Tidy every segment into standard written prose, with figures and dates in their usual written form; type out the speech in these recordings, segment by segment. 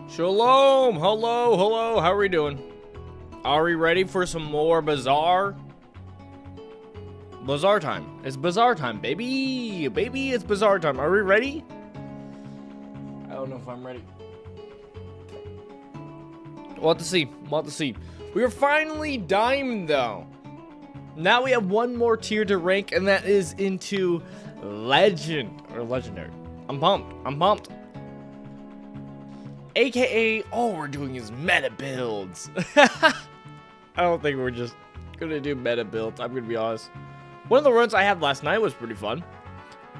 Shalom! Hello! How are we doing? Are we ready for some more Bazaar? Bazaar time. It's Bazaar time, baby! Baby, it's Bazaar time. Are we ready? I don't know if I'm ready. We'll have to see. We are finally diamond, though. Now we have one more tier to rank, and that is into Legend. Or Legendary. I'm pumped. AKA, all we're doing is meta builds. I don't think we're just gonna do meta builds, I'm gonna be honest. One of the runs I had last night was pretty fun.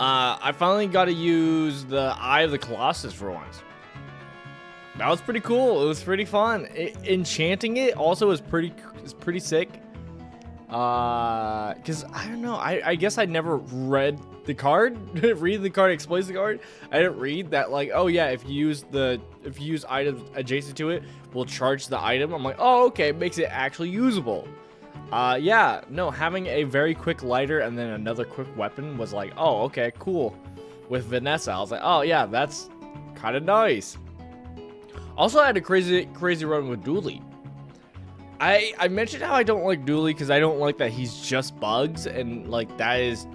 I finally got to use the Eye of the Colossus for once. That was pretty cool. It was pretty fun. Enchanting it also is pretty sick. Because I don't know. I guess I never read the card. Read the card explains the card. I didn't read that, like, oh yeah, if you use items adjacent to it, we'll charge the item. I'm like, oh okay, it makes it actually usable. Yeah, no, having a very quick lighter and then another quick weapon was like, oh okay, cool. With Vanessa, I was like, oh yeah, that's kind of nice. Also, I had a crazy run with Dooley. I mentioned how I don't like Dooley because I don't like that he's just bugs, and like that is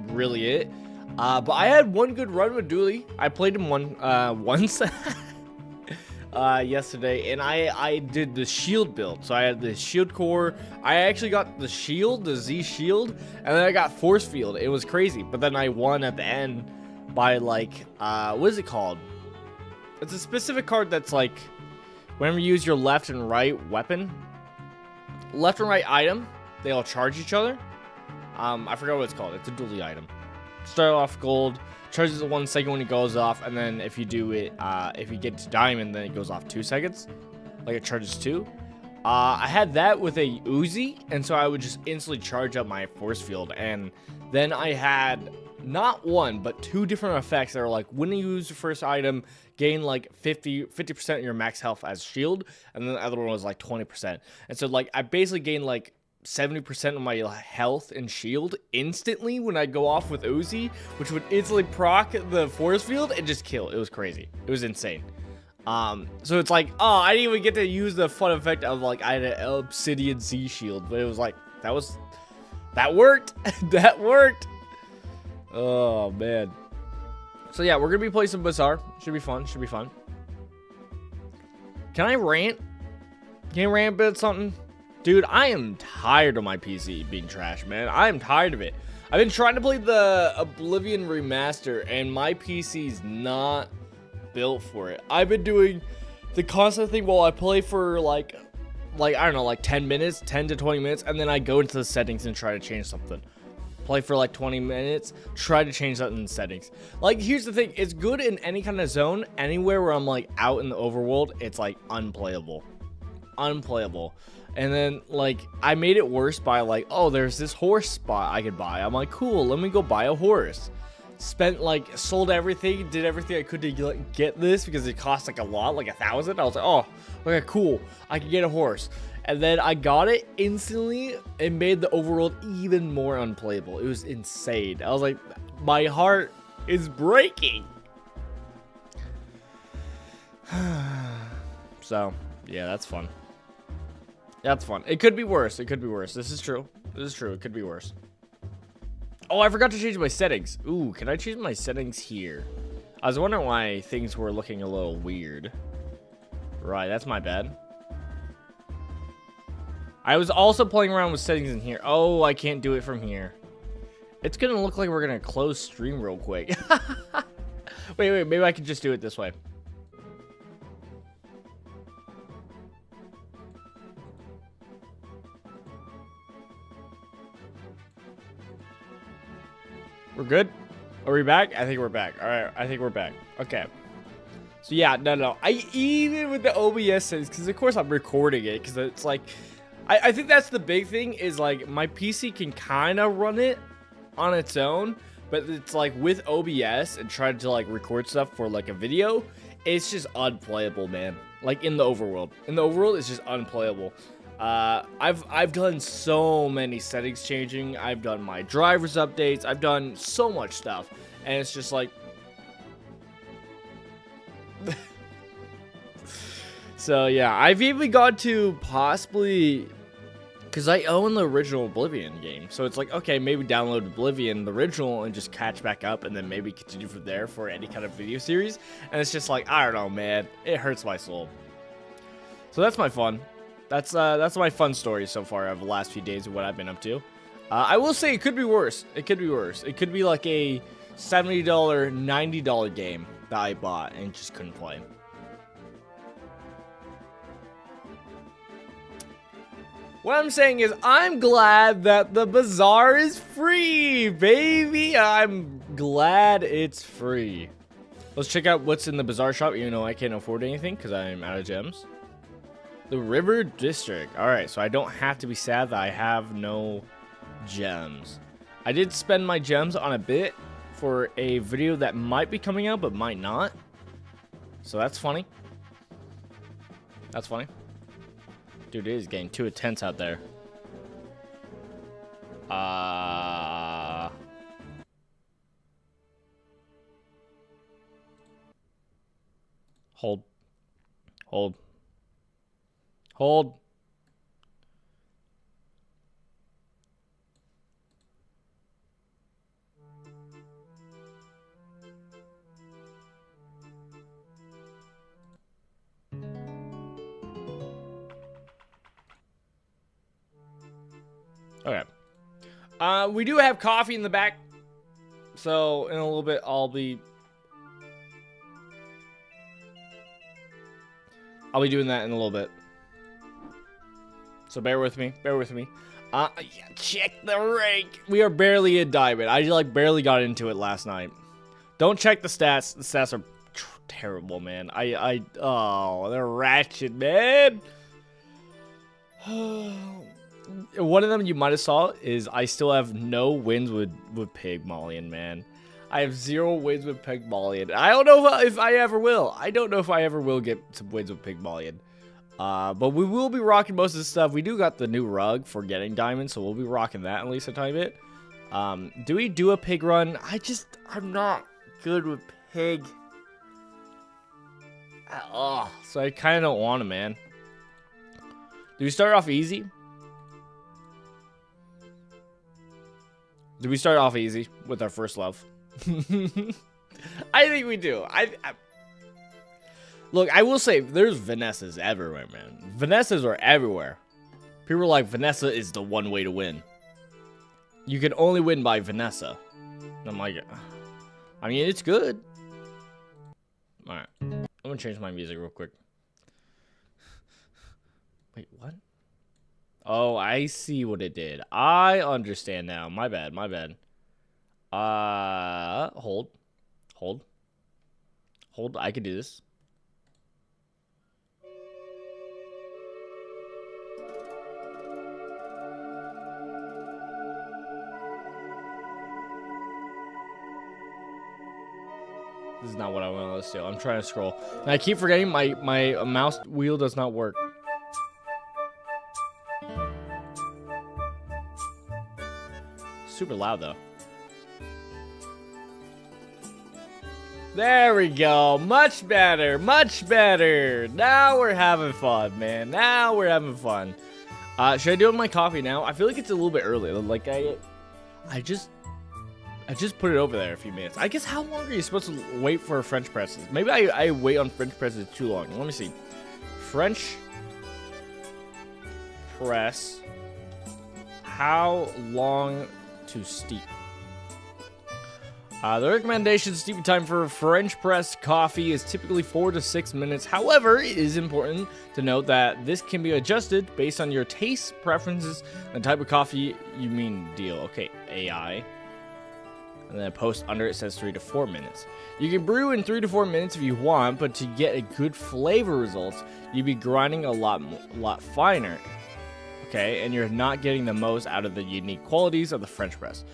really it. But I had one good run with Dooley. I played him once yesterday, and I did the shield build. So I had the shield core. I actually got the shield, the Z shield, and then I got force field. It was crazy, but then I won at the end by like what is it called? It's a specific card that's like whenever you use your left and right weapon, left and right item, they all charge each other. I forgot what it's called. It's a dually item. Start off gold, charges it 1 second when it goes off, and then if you do it, if you get to diamond, then it goes off 2 seconds. Like it charges 2. I had that with a Uzi, and so I would just instantly charge up my force field, and then I had not one, but 2 different effects that are like when you use your first item, gain like 50% of your max health as shield, and then the other one was like 20%. And so like I basically gained like 70% of my health and shield instantly when I go off with Uzi, which would instantly proc the force field and just kill. It was crazy. It was insane. So it's like, oh, I didn't even get to use the fun effect of like I had an obsidian Z shield, but it was like that worked. That worked. Oh man. So yeah, we're gonna be playing some Bazaar. Should be fun. Can I rant? Can I rant about something? Dude, I am tired of my PC being trash, man. I am tired of it. I've been trying to play the Oblivion remaster, and my PC's not built for it. I've been doing the constant thing while I play for like I don't know, like 10 minutes, 10 to 20 minutes, and then I go into the settings and try to change something. Play for like 20 minutes, try to change that in the settings. Like, here's the thing, it's good in any kind of zone. Anywhere where I'm like out in the overworld, it's like unplayable. And then like I made it worse by like, oh, there's this horse spot I could buy. I'm like, cool, let me go buy a horse. Sold everything, did everything I could to get this because it cost like a lot, like 1,000. I was like, oh, okay, cool, I can get a horse. And then I got it instantly. It made the overworld even more unplayable. It was insane. I was like, my heart is breaking. So, yeah, that's fun. That's fun. It could be worse. This is true. It could be worse. Oh, I forgot to change my settings. Ooh, can I change my settings here? I was wondering why things were looking a little weird. Right, that's my bad. I was also playing around with settings in here. Oh, I can't do it from here. It's gonna look like we're gonna close stream real quick. Wait, maybe I can just do it this way. We're good? Are we back? I think we're back. All right, I think we're back. Okay. So yeah, no. Even with the OBS settings, because of course I'm recording it, because it's like, I think that's the big thing is like my PC can kind of run it on its own, but it's like with OBS and trying to like record stuff for like a video, it's just unplayable, man. Like in the overworld. In the overworld, it's just unplayable. I've done so many settings changing. I've done my drivers updates. I've done so much stuff, and it's just like. So yeah, I've even got to possibly, because I own the original Oblivion game, so it's like, okay, maybe download Oblivion, the original, and just catch back up, and then maybe continue from there for any kind of video series. And it's just like, I don't know, man, it hurts my soul. So that's my fun. That's my fun story so far of the last few days of what I've been up to. I will say it could be worse. It could be worse. It could be like a $70, $90 game that I bought and just couldn't play. What I'm saying is, I'm glad that the Bazaar is free, baby. I'm glad it's free. Let's check out what's in the Bazaar shop, even though I can't afford anything because I'm out of gems. The River District. Alright, so I don't have to be sad that I have no gems. I did spend my gems on a bit for a video that might be coming out, but might not. So that's funny. That's funny. Dude, it is getting too intense out there. Hold. Hold. Hold. Okay. We do have coffee in the back. So, in a little bit, I'll be doing that in a little bit. So, bear with me. Bear with me. Yeah, check the rank. We are barely in diamond. I, like, barely got into it last night. Don't check the stats. The stats are terrible, man. Oh, they're ratchet, man. One of them you might have saw is I still have no wins with Pygmalion, man. I have 0 wins with Pygmalion. I don't know if I ever will. I don't know if I ever will get some wins with Pygmalion. But we will be rocking most of the stuff. We do got the new rug for getting diamonds, so we'll be rocking that at least a tiny bit. Do we do a pig run? I'm not good with pig. Oh, so I kind of don't want to, man. Do we start off easy? Do we start off easy with our first love? I think we do. Look, I will say, there's Vanessas everywhere, man. Vanessas are everywhere. People are like, Vanessa is the one way to win. You can only win by Vanessa. And I'm like, I mean, it's good. Alright. I'm gonna change my music real quick. Wait, what? Oh, I see what it did. I understand now. My bad, my bad. Hold. Hold. Hold, I can do this. This is not what I want to do. I'm trying to scroll. And I keep forgetting my mouse wheel does not work. Super loud though. There we go. Much better. Much better. Now we're having fun, man. Now we're having fun. Should I do my coffee now? I feel like it's a little bit early. Like I just put it over there a few minutes. I guess how long are you supposed to wait for French presses? Maybe I wait on French presses too long. Let me see. French press. How long to steep? The recommendation steeping time for French press coffee is typically 4 to 6 minutes. However, it is important to note that this can be adjusted based on your taste preferences and the type of coffee you mean deal. Okay, AI. And then a post under it says 3 to 4 minutes. You can brew in 3 to 4 minutes if you want, but to get a good flavor results, you'd be grinding a lot finer. Okay, and you're not getting the most out of the unique qualities of the French press.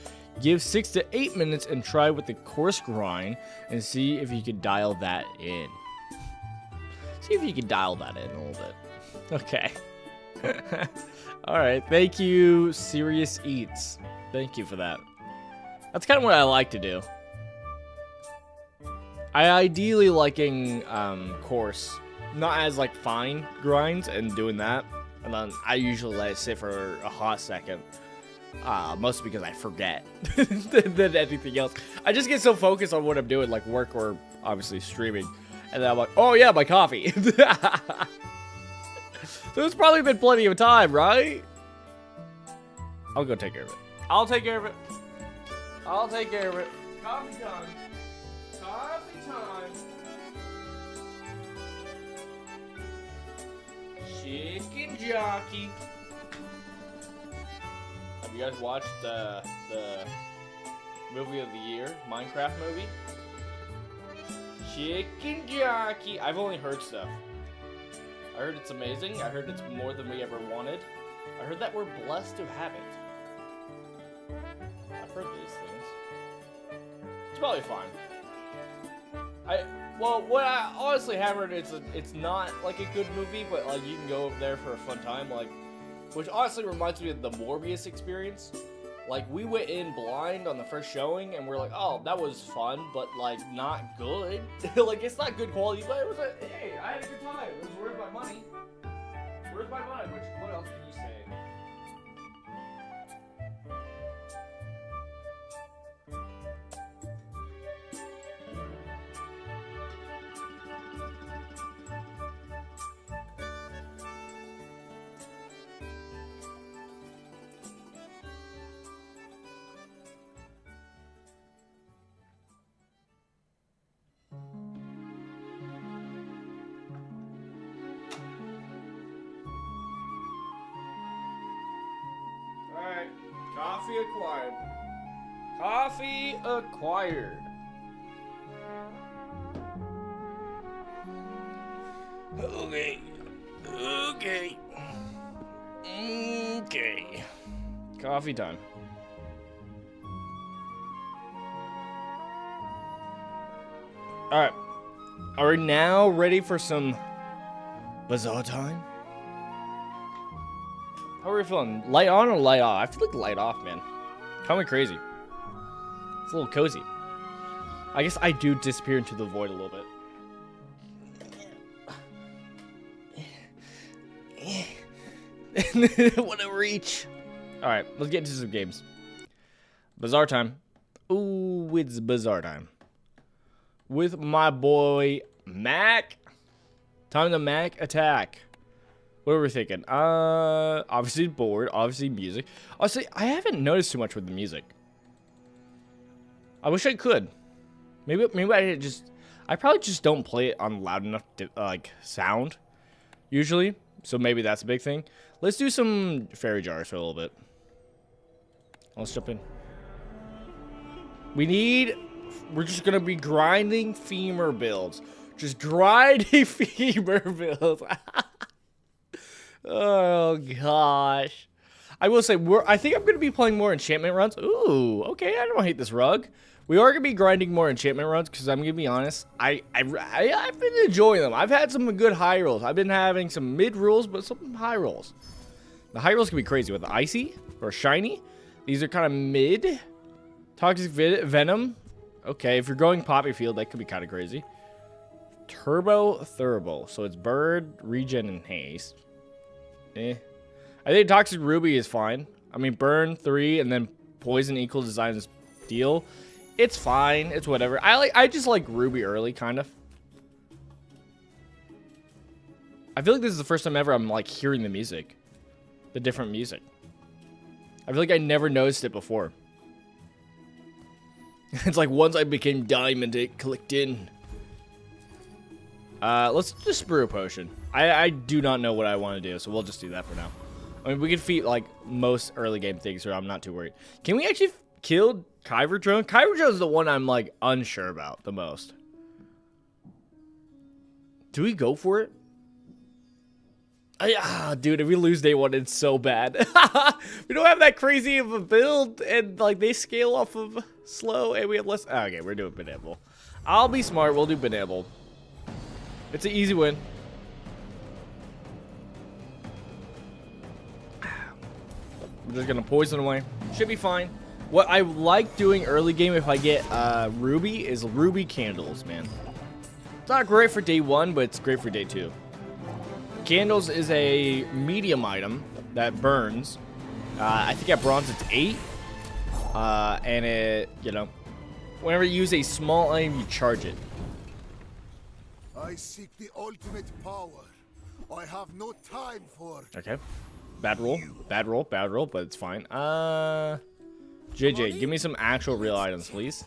Give 6 to 8 minutes and try with the coarse grind and see if you can dial that in. See if you can dial that in a little bit. Okay. All right, thank you, Serious Eats. Thank you for that. That's kind of what I like to do. I ideally liking coarse, not as like fine grinds and doing that, and then I usually let it sit for a hot second. Mostly because I forget than anything else. I just get so focused on what I'm doing, like work or obviously streaming, and then I'm like, oh yeah, my coffee. So it's probably been plenty of time, right? I'll go take care of it. I'll take care of it. I'll take care of it. Coffee time. Coffee time. Chicken jockey. Have you guys watched the movie of the year, Minecraft movie? Chicken jockey. I've only heard stuff. I heard it's amazing. I heard it's more than we ever wanted. I heard that we're blessed to have it. I've heard these things. It's probably fine. Well, what I honestly have heard, it's not like a good movie, but like you can go over there for a fun time, like, which honestly reminds me of the Morbius experience. Like, we went in blind on the first showing, and we're like, oh, that was fun, but like not good. Like, it's not good quality, but it was hey, I had a good time. It was worth my money. Worth my money. What else can you say? Alright, coffee acquired. Coffee acquired. Okay. Okay. Okay. Coffee time. Alright. Are we now ready for some Bazaar time? How are we feeling? Light on or light off? I feel like light off, man. Kind of crazy. It's a little cozy. I guess I do disappear into the void a little bit. What a reach. Alright, let's get into some games. Bazaar time. Ooh, it's Bazaar time. With my boy, Mac. Time to Mac attack. What are we thinking? Obviously board, obviously music. Honestly, I haven't noticed too much with the music. I wish I could. Maybe I probably just don't play it on loud enough like sound usually. So maybe that's a big thing. Let's do some fairy jars for a little bit. Let's jump in. We're just gonna be grinding femur builds. Just grinding femur builds. Oh gosh. I will say I think I'm gonna be playing more enchantment runs. Ooh, okay, I don't hate this rug. We are gonna be grinding more enchantment runs because I'm gonna be honest, I've been enjoying them. I've had some good high rolls. I've been having some mid rolls, but some high rolls. The high rolls can be crazy with icy or shiny. These are kind of mid. Toxic venom. Okay, if you're going poppy field, that could be kind of crazy. Turbo Thurbo. So it's bird, regen, and haste. I think Toxic Ruby is fine. I mean, burn 3 and then poison equal design as deal. It's fine. It's whatever. I just like Ruby early, kind of. I feel like this is the first time ever I'm like hearing the music. The different music. I feel like I never noticed it before. It's like once I became diamond, it clicked in. Let's just brew a potion. I do not know what I want to do, so we'll just do that for now. I mean, we can feat like most early game things, so I'm not too worried. Can we actually kill Kyber Drone? Kyber Drone is the one I'm like unsure about the most. Do we go for it? Dude, if we lose day 1, it's so bad. We don't have that crazy of a build, and like they scale off of slow, and we have less. Okay, we're doing Benevolent. I'll be smart. We'll do Benevolent. It's an easy win. We're just gonna poison away. Should be fine. What I like doing early game if I get ruby is ruby candles, man. It's not great for day 1, but it's great for day 2. Candles is a medium item that burns. I think at bronze it's 8. And it, you know, whenever you use a small item, you charge it. I seek the ultimate power. I have no time for. Okay. Bad roll. Bad roll. Bad roll, but it's fine. JJ, give me some actual real items, please.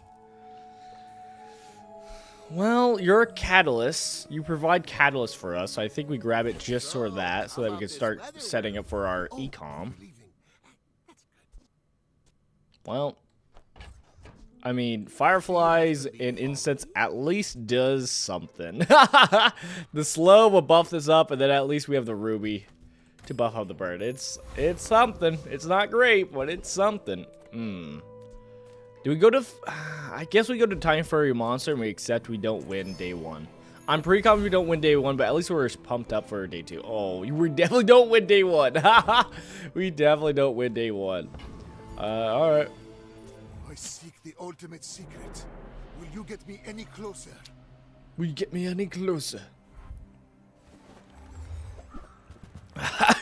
Well, you're a catalyst. You provide catalyst for us, so I think we grab it just for that, so that we can start setting up for our ecom. Well, I mean, fireflies and incense at least does something. The slow will buff this up, and then at least we have the ruby to buff up the bird. It's something. It's not great, but it's something. Do we go to... I guess we go to Time Furry Monster and we accept we don't win day 1. I'm pretty confident we don't win day 1, but at least we're pumped up for day 2. Oh, we definitely don't win day 1. We definitely don't win day 1. Alright. I seek the ultimate secret. Will you get me any closer? Will you get me any closer?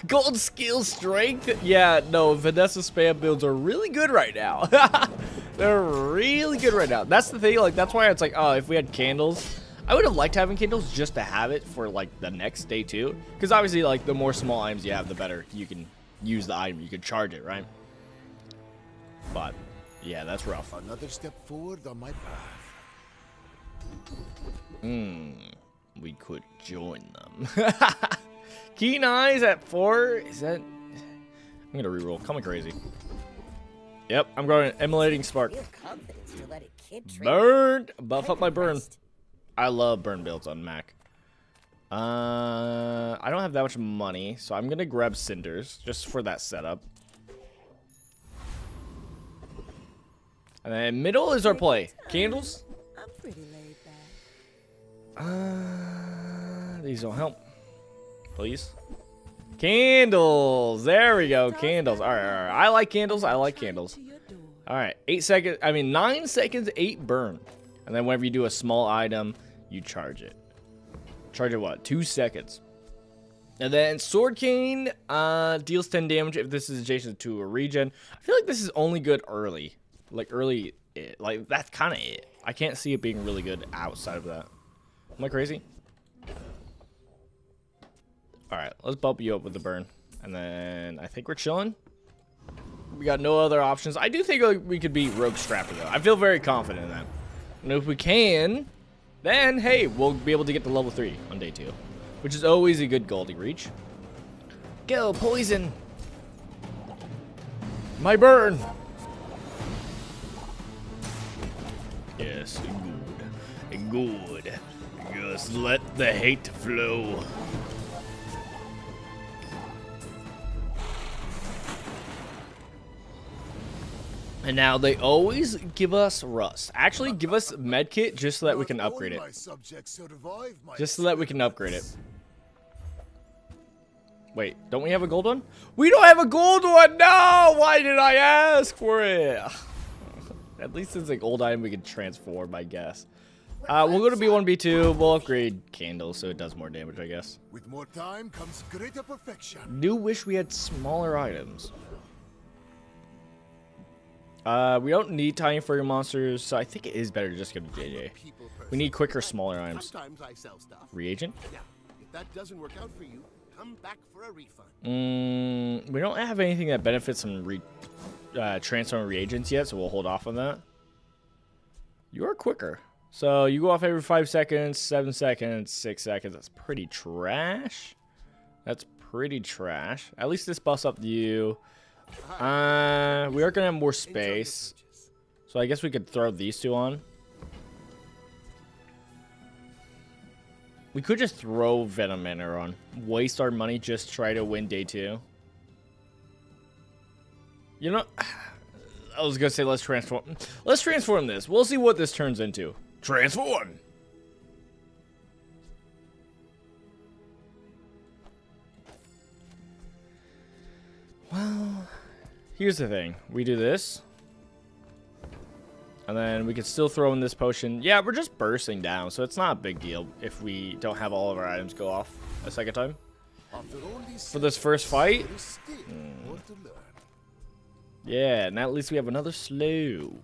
Gold skill strength? Yeah, no, Vanessa spam builds are really good right now. They're really good right now. That's the thing, like, that's why it's like, oh, if we had candles, I would have liked having candles just to have it for, like, the next day, too. Because, obviously, like, the more small items you have, the better you can use the item. You can charge it, right? But, yeah, that's rough. Another step forward on my path. We could join them. Keen eyes at 4. Is that... I'm gonna reroll. Coming crazy. Yep, I'm going emulating spark. Burned. Buff up my burn. I love burn builds on Mac. I don't have that much money, so I'm gonna grab cinders just for that setup. And then middle is our play. Candles. I'm pretty laid back. These don't help. Please. Candles. There we go. Candles. All right, all right. I like candles. I like candles. All right. 8 seconds. I mean, 9 seconds, 8 burn. And then whenever you do a small item, you charge it. Charge it what? 2 seconds. And then Sword Cane deals 10 damage if this is adjacent to a regen. I feel like this is only good early. Like early, like that's kind of it. I can't see it being really good outside of that. Am I crazy? All right, let's bump you up with the burn. And then I think we're chilling. We got no other options. I do think like, we could beat Rogue Strapper, though. I feel very confident in that. And if we can, then, hey, we'll be able to get to level 3 on day 2. Which is always a good goal to reach. Go, poison. My burn. Yes, good. Good. Just let the hate flow. And now they always give us rust. Actually, give us medkit just so that we can upgrade it. Just so that we can upgrade it. Wait, don't we have a gold one? We don't have a gold one! No! Why did I ask for it? At least it's a gold item we can transform, I guess. We'll go to B1, B2. We'll upgrade candles so it does more damage, I guess. With more time comes greater perfection. Do wish we had smaller items. We don't need Time Furry Monsters, so I think it is better to just go to JJ. We need quicker, smaller items. Sometimes I sell stuff. Reagent? Yeah. If that doesn't work out for you, come back for a refund. We don't have anything that benefits from transforming reagents yet, so we'll hold off on that. You are quicker. So you go off every 5 seconds, 7 seconds, 6 seconds. That's pretty trash. That's pretty trash. At least this buffs up you. We are gonna have more space, so I guess we could throw these two on. We could just throw Venom Manor on, waste our money, just try to win day 2. You know, I was gonna say let's transform. Let's transform this. We'll see what this turns into. Transform. Well, here's the thing. We do this. And then we can still throw in this potion. Yeah, we're just bursting down, so it's not a big deal if we don't have all of our items go off a second time. For this first fight. Yeah, and at least we have another slow.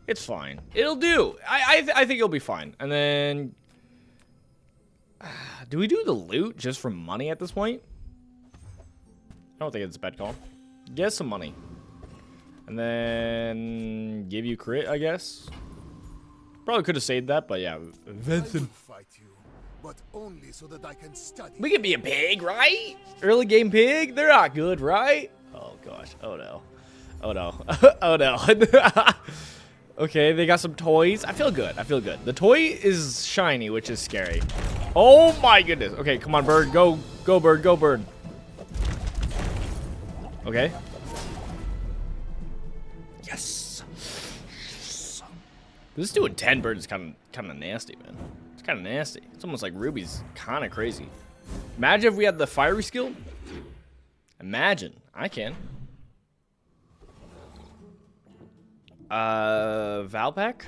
It's fine. It'll do. I think it'll be fine. And then... do we do the loot just for money at this point? I don't think it's a bad call. Get some money. And then give you crit, I guess. Probably could have saved that, but yeah. Fight you, but only so that I can study. We could be a pig, right? Early game pig? They're not good, right? Oh gosh. Oh no. Oh no. Oh no. Okay, they got some toys. I feel good. I feel good. The toy is shiny, which is scary. Oh my goodness. Okay, come on, bird. Go. Go, bird. Go, bird. Okay. Yes. This doing 10 bird is kind of nasty, man. It's kind of nasty. It's almost like Ruby's kind of crazy. Imagine if we had the fiery skill. Imagine. I can. Valpak?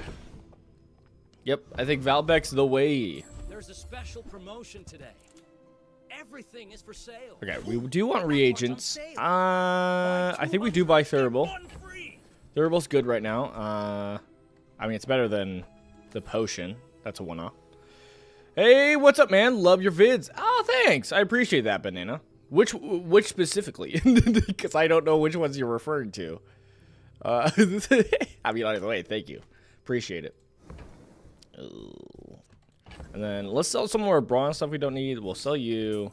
Yep, I think Valpak's the way. There's a special promotion today. Everything is for sale. Okay, we do want reagents. I think we do buy Thurible. Thurible's good right now. I mean, it's better than the potion. That's a one-off. Hey, what's up, man? Love your vids. Oh, thanks. I appreciate that, Banana. Which specifically? Because I don't know which ones you're referring to. I mean, either way, thank you. Appreciate it. Ooh. And then let's sell some more bronze stuff we don't need. We'll sell you.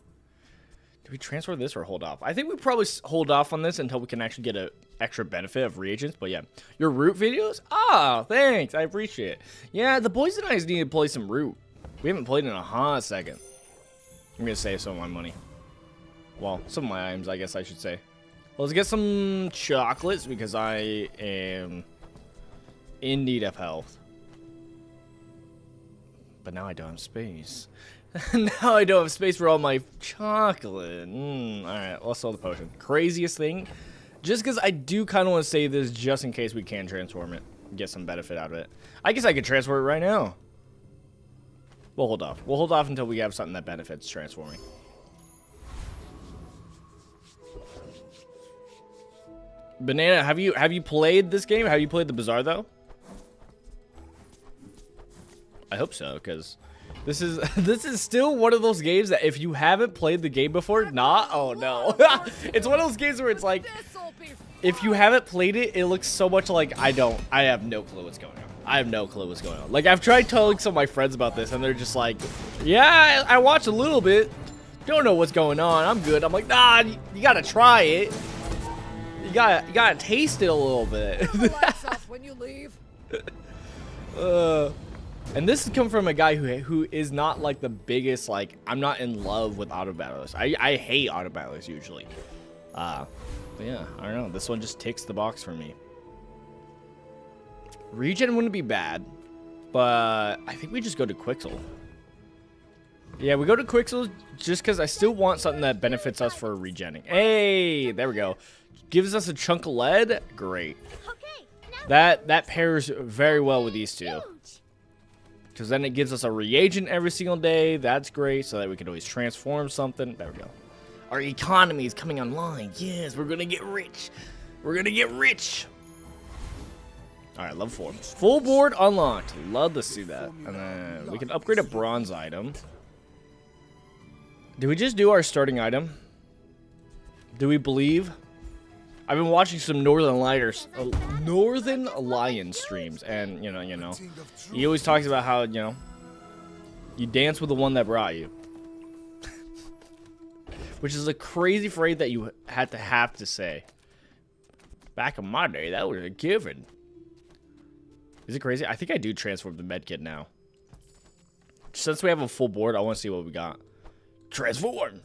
Do we transfer this or hold off? I think we probably hold off on this until we can actually get an extra benefit of reagents. But yeah, your root videos? Ah, thanks. I appreciate it. Yeah, the boys and I need to play some root. We haven't played in a hot second. I'm going to save some of my money. Well, some of my items, I guess I should say. Let's get some chocolates because I am in need of health. But now I don't have space. Now I don't have space for all my chocolate. Alright, let's sell the potion. Craziest thing. Just because I do kind of want to save this just in case we can transform it. Get some benefit out of it. I guess I could transfer it right now. We'll hold off. We'll hold off until we have something that benefits transforming. Banana, have you played this game? Have you played the Bazaar though? I hope so, because this is still one of those games that if you haven't played the game before, oh no. It's one of those games where it's like if you haven't played it, it looks so much like I have no clue what's going on. I have no clue what's going on. Like I've tried telling some of my friends about this and they're just like, yeah, I watched a little bit. Don't know what's going on. I'm good. I'm like, nah, you gotta try it. You gotta taste it a little bit. When you leave. And this has come from a guy who is not like the biggest, like, I'm not in love with auto battlers. I hate auto battlers usually. But yeah, I don't know. This one just ticks the box for me. Regen wouldn't be bad, but I think we just go to Quixel. Yeah, we go to Quixel just because I still want something that benefits us for regenning. Hey, there we go. Gives us a chunk of lead. Great. That pairs very well with these two. Because then it gives us a reagent every single day. That's great, so that we can always transform something. There we go. Our economy is coming online. Yes, we're going to get rich. We're going to get rich. All right, level 4. Full board unlocked. Love to see that. And then we can upgrade a bronze item. Do we just do our starting item? Do we believe? I've been watching some Northern Lion streams, and you know, he always talks about how, you know, you dance with the one that brought you. Which is a crazy phrase that you have to say. Back in my day, that was a given. Is it crazy? I think I do transform the medkit now. Since we have a full board, I want to see what we got. Transform!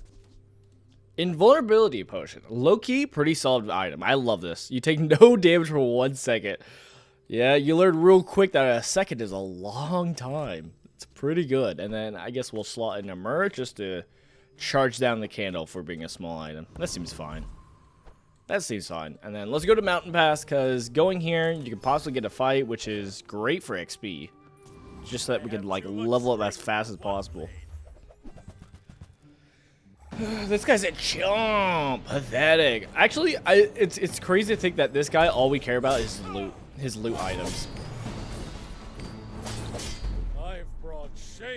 Invulnerability potion. Low-key, pretty solid item. I love this. You take no damage for 1 second. Yeah, you learn real quick that a second is a long time. It's pretty good. And then I guess we'll slot in a mirror just to charge down the candle for being a small item. That seems fine. That seems fine. And then let's go to Mountain Pass, because going here, you can possibly get a fight, which is great for XP. Just so that we can, like, level up as fast as possible. This guy's a chump. Pathetic. Actually, it's crazy to think that this guy, all we care about is his loot items.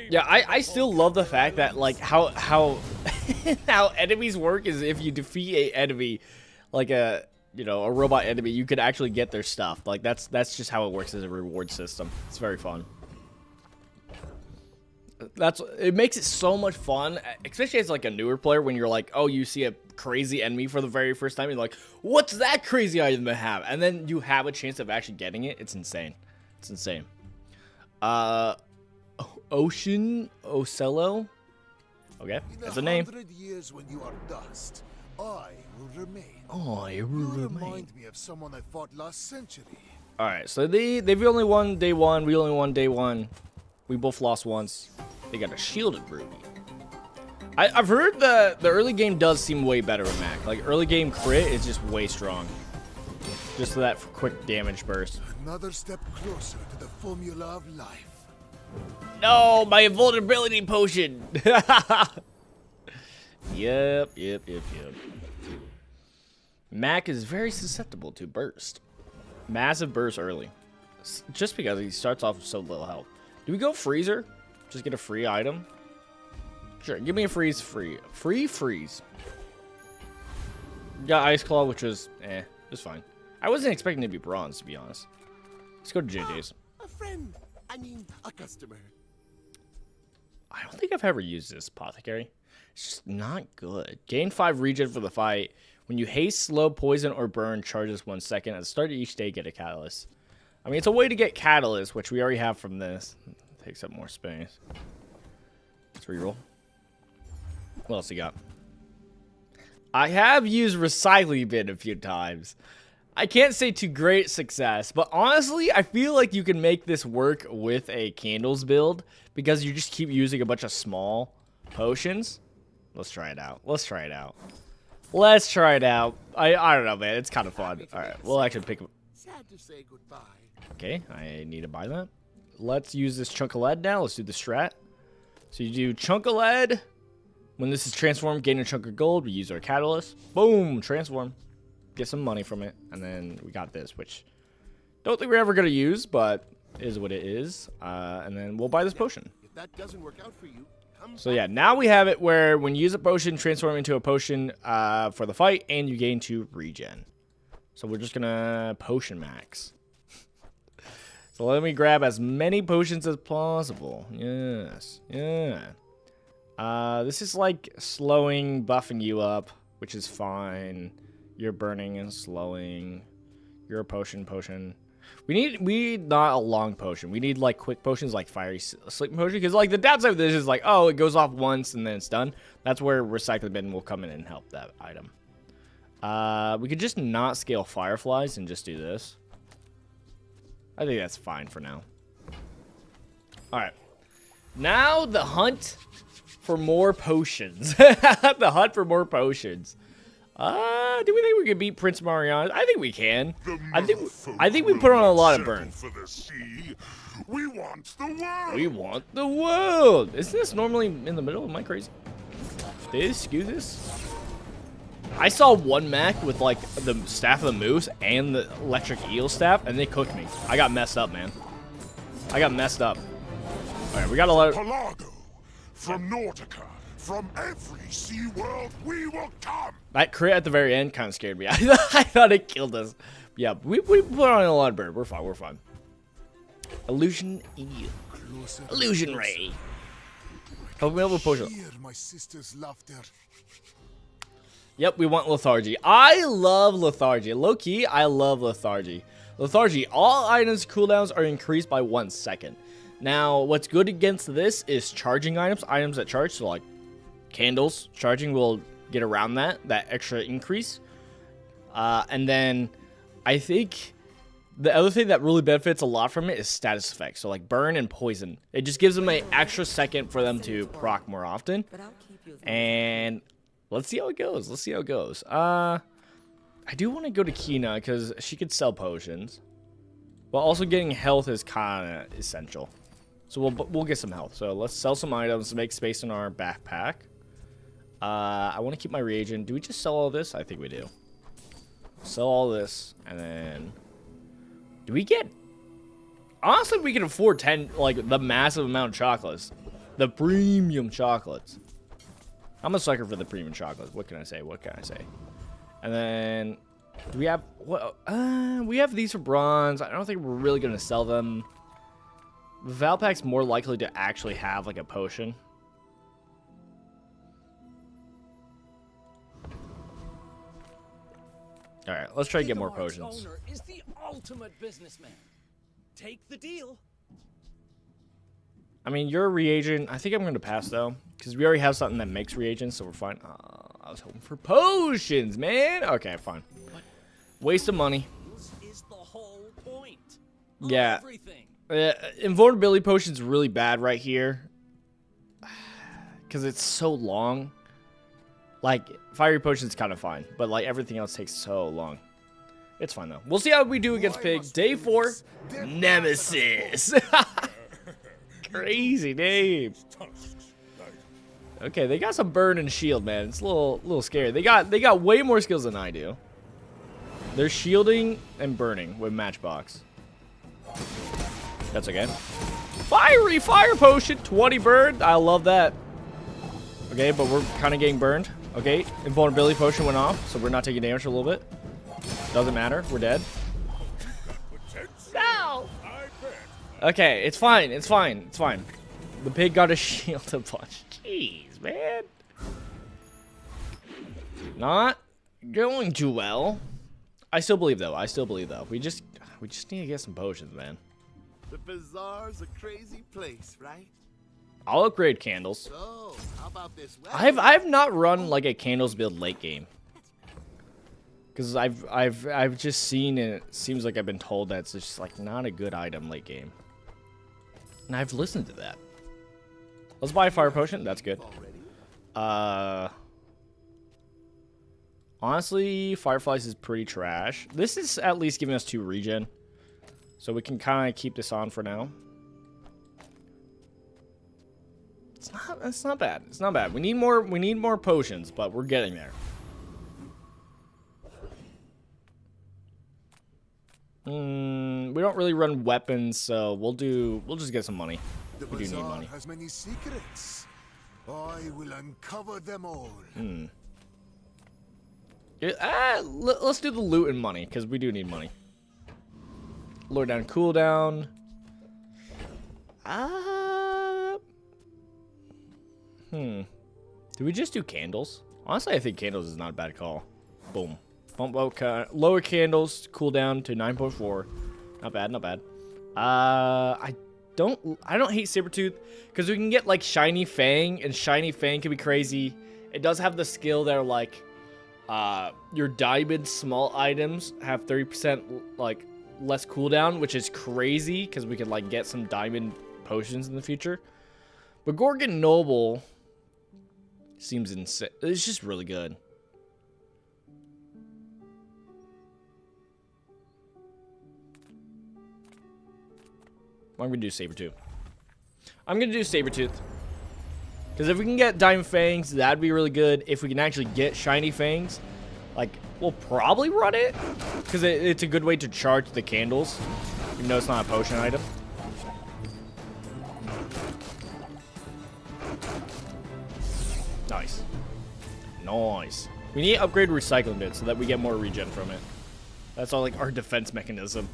Yeah, I still love the fact that, like, how how enemies work is if you defeat a enemy, like a robot enemy, you could actually get their stuff. Like, that's just how it works as a reward system. It's very fun. It makes it so much fun, especially as like a newer player, when you're like, oh, you see a crazy enemy for the very first time, you're like, what's that crazy item I have? And then you have a chance of actually getting it. It's insane. It's insane. Ocean Ocello. Okay, that's a name. 100 years when you are dust, I will remain. I will You remain. remind me of someone I fought last century. All right, so they've only won day one. We only won day one. We both lost once. They got a shielded ruby. I've heard the early game does seem way better with Mac. Like, early game crit is just way strong. Just for that quick damage burst. Another step closer to the formula of life. No, my invulnerability potion. Yep. Mac is very susceptible to burst. Massive burst early. Just because he starts off with so little health. Do we go freezer? Just get a free item? Sure, give me a freeze free. Free freeze. Got Ice Claw, which was, it's fine. I wasn't expecting it to be bronze, to be honest. Let's go to JJ's. A friend. I mean, a customer. I don't think I've ever used this apothecary. It's just not good. Gain 5 regen for the fight. When you haste, slow, poison, or burn, charges 1 second. At the start of each day, get a catalyst. I mean, it's a way to get catalyst, which we already have from this. Takes up more space. Let's reroll. What else you got? I have used recycling bin a few times. I can't say to great success, but honestly, I feel like you can make this work with a candles build because you just keep using a bunch of small potions. Let's try it out. Let's try it out. Let's try it out. I don't know, man. It's kind of fun. All right, we'll actually pick up. Sad to say goodbye. Okay, I need to buy that. Let's use this chunk of lead now. Let's do the strat. So you do chunk of lead. When this is transformed, gain a chunk of gold. We use our catalyst. Boom, transform. Get some money from it. And then we got this, which don't think we're ever going to use, but is what it is. And then we'll buy this potion. If that doesn't work out for you, come So yeah, now we have it where when you use a potion, transform into a potion for the fight, and you gain 2 regen. So we're just going to potion max. So let me grab as many potions as possible. Yes. Yeah. This is like slowing, buffing you up, which is fine. You're burning and slowing. You're a potion. We need not a long potion. We need like quick potions like fiery sleeping potion. Because like the downside of this is like, oh, it goes off once and then it's done. That's where recycling bin will come in and help that item. We could just not scale fireflies and just do this. I think that's fine for now. Alright. Now the hunt for more potions. The hunt for more potions. Do we think we can beat Prince Mariana? I think we can. I think we put on a lot of burn. For the sea. We want the world. We want the world. Isn't this normally in the middle? Am I crazy? Excuse this? I saw one Mac with like the staff of the moose and the electric eel staff, and they cooked me. I got messed up, man. I got messed up. All right, we got a lot of... Pelago, from Nautica, from every sea world we will come. That crit at the very end kind of scared me. I thought it killed us. Yeah, we put on a lot of burn. We're fine. We're fine. Illusion eel. Illusion ray. Oh, we have a potion. Hear my sister's laughter. Yep, we want lethargy. I love lethargy. Low key, I love lethargy. Lethargy, all items cooldowns are increased by 1 second. Now, what's good against this is charging items. Items that charge, so like candles. Charging will get around that extra increase. And then I think the other thing that really benefits a lot from it is status effects. So like burn and poison. It just gives them an extra second for them to proc more often. And let's see how it goes. Let's see how it goes. I I do want to go to Kina because she could sell potions. But also getting health is kind of essential. So we'll get some health. So let's sell some items to make space in our backpack. I want to keep my reagent. Do we just sell all this? I think we do. Sell all this. And then... Do we get... Honestly, we can afford 10... Like, the massive amount of chocolates. The premium chocolates. I'm a sucker for the premium chocolates. What can I say? What can I say? And then... Do we have... What? We have these for bronze. I don't think we're really going to sell them. Valpack's more likely to actually have, like, a potion. Alright, let's try to get more potions. Owner is the ultimate businessman. Take the deal. I mean, you're a reagent. I think I'm going to pass, though. Because we already have something that makes reagents, so we're fine. I was hoping for potions, man. Okay, fine. Waste of money. This is the whole point. Yeah. Everything. Invulnerability potion's really bad right here. Because it's so long. Like, fiery potion's kind of fine. But, like, everything else takes so long. It's fine, though. We'll see how we do against Pig. Day 4. Nemesis. Crazy name. Okay, they got some burn and shield, man. It's a little scary. They got way more skills than I do. They're shielding and burning with matchbox. That's okay. Fiery fire potion, 20 burn. I love that. Okay, but we're kind of getting burned. Okay, invulnerability potion went off, so we're not taking damage for a little bit. Doesn't matter. We're dead. No. Okay, it's fine. It's fine. It's fine. The pig got a shield a bunch. Jeez, man. Not going too well. I still believe, though. We just need to get some potions, man. The Bazaar's a crazy place, right? I'll upgrade candles. So, how about this weapon? I've not run like a candles build late game. Because I've just seen it. It seems like I've been told that it's just like not a good item late game. And I've listened to that. Let's buy a fire potion. That's good. Honestly, Fireflies is pretty trash. This is at least giving us 2 regen. So we can kind of keep this on for now. It's not bad. It's not bad. We need more potions, but we're getting there. We don't really run weapons, so we'll just get some money. We do need money. Has many secrets. I will uncover them all. Let's do the loot and money, because we do need money. Lower down cooldown. Do we just do candles? Honestly, I think candles is not a bad call. Boom. Bump lower candles, cooldown to 9.4. Not bad, not bad. I don't hate Sabertooth because we can get like Shiny Fang, and Shiny Fang can be crazy. It does have the skill that are like your diamond small items have 30% like less cooldown, which is crazy because we could like get some diamond potions in the future. But Gorgon Noble seems insane. It's just really good. I'm gonna do Sabertooth. I'm gonna do Sabertooth. Because if we can get Diamond Fangs, that'd be really good. If we can actually get Shiny Fangs, like, we'll probably run it. Because it's a good way to charge the candles. Even though it's not a potion item. Nice. Nice. We need to upgrade recycling bits so that we get more regen from it. That's all like our defense mechanism.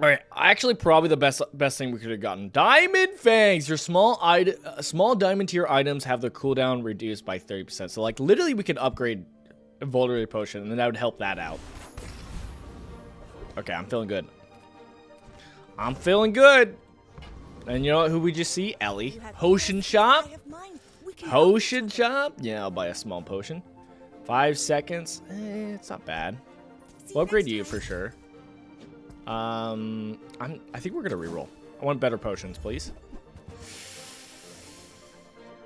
Alright, actually probably the best thing we could have gotten. Diamond Fangs! Your small diamond tier items have their cooldown reduced by 30%. So like literally we could upgrade a vulnerability potion and then that would help that out. Okay, I'm feeling good. I'm feeling good! And you know who we just see? Ellie. Potion shop? Potion shop? Yeah, I'll buy a small potion. 5 seconds. It's not bad. We'll upgrade you for sure. I think we're gonna reroll. I want better potions, please.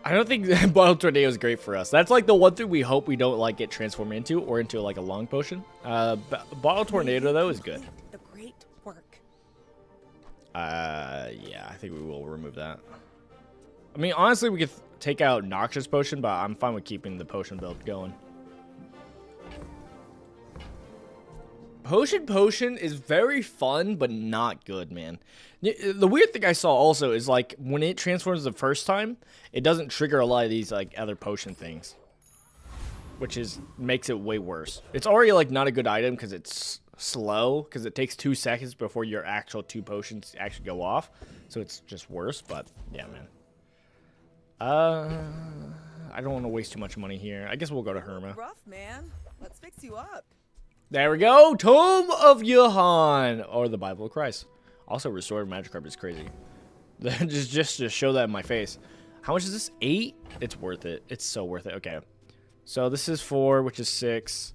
I don't think Bottle Tornado is great for us. That's like the one thing we hope we don't like get transformed into, or into like a long potion. Bottle Tornado though is good. The great work. Yeah, I think we will remove that. I mean, honestly, we could take out Noxious Potion, but I'm fine with keeping the potion build going. Potion is very fun, but not good, man. The weird thing I saw also is, like, when it transforms the first time, it doesn't trigger a lot of these, like, other potion things. Which makes it way worse. It's already, like, not a good item because it's slow, because it takes 2 seconds before your actual 2 potions actually go off. So it's just worse, but, yeah, man. I don't want to waste too much money here. I guess we'll go to Herma. Rough, man. Let's fix you up. There we go. Tome of Johann, or the Bible of Christ. Also, restored Magikarp is crazy. just to show that in my face. How much is this? 8? It's worth it. It's so worth it. Okay. So this is 4, which is 6.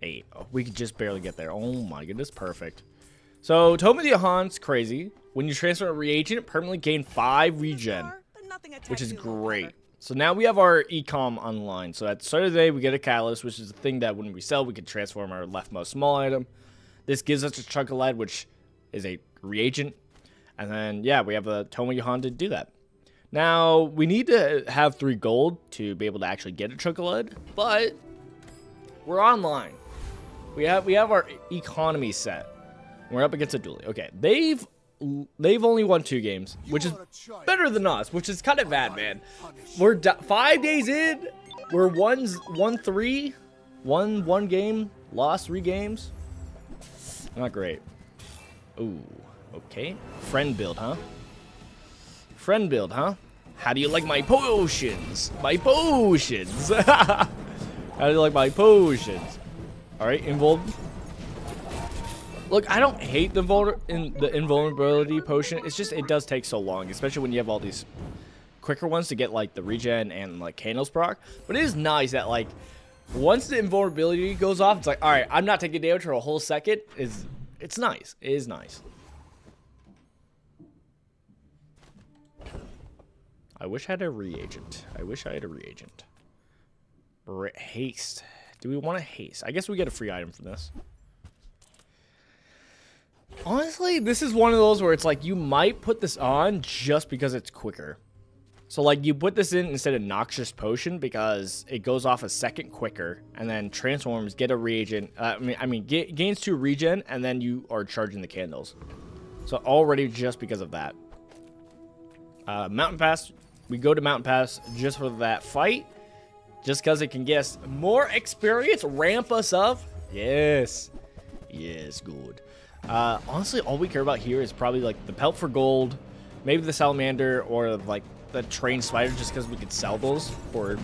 8. Oh, we could just barely get there. Oh my goodness. Perfect. So Tome of Johann's crazy. When you transfer a reagent, permanently gain 5 regen, which is great. So now we have our ecom online. So at the start of the day, we get a catalyst, which is the thing that when we sell, we can transform our leftmost small item. This gives us a chunk of lead, which is a reagent. And then, yeah, we have a Tome of Johann to do that. Now, we need to have 3 gold to be able to actually get a chunk of lead, but we're online. We have our economy set. We're up against a dually. Okay, they've only won 2 games, which is better than us, which is kind of bad, man. We're 5 days in. We're 1-3, won 1 game, lost 3 games. Not great. Ooh, okay. Friend build, huh? Friend build, huh? How do you like my potions? My potions. How do you like my potions? All right, involved. Look, I don't hate the invulnerability potion. It's just it does take so long, especially when you have all these quicker ones to get like the regen and like Candles proc. But it is nice that like once the invulnerability goes off, it's like, all right, I'm not taking damage for a whole second. It's nice. It is nice. I wish I had a reagent. Haste. Do we want to haste? I guess we get a free item from this. Honestly, this is one of those where it's like you might put this on just because it's quicker. So like you put this in instead of Noxious Potion because it goes off a second quicker and then transforms, get a reagent. Gains 2 regen and then you are charging the candles. So already just because of that. Mountain Pass. We go to Mountain Pass just for that fight. Just because it can get us more experience, ramp us up. Yes. Yes, good. Honestly, all we care about here is probably like the pelt for gold, maybe the salamander, or like the trained spider, just because we could sell those for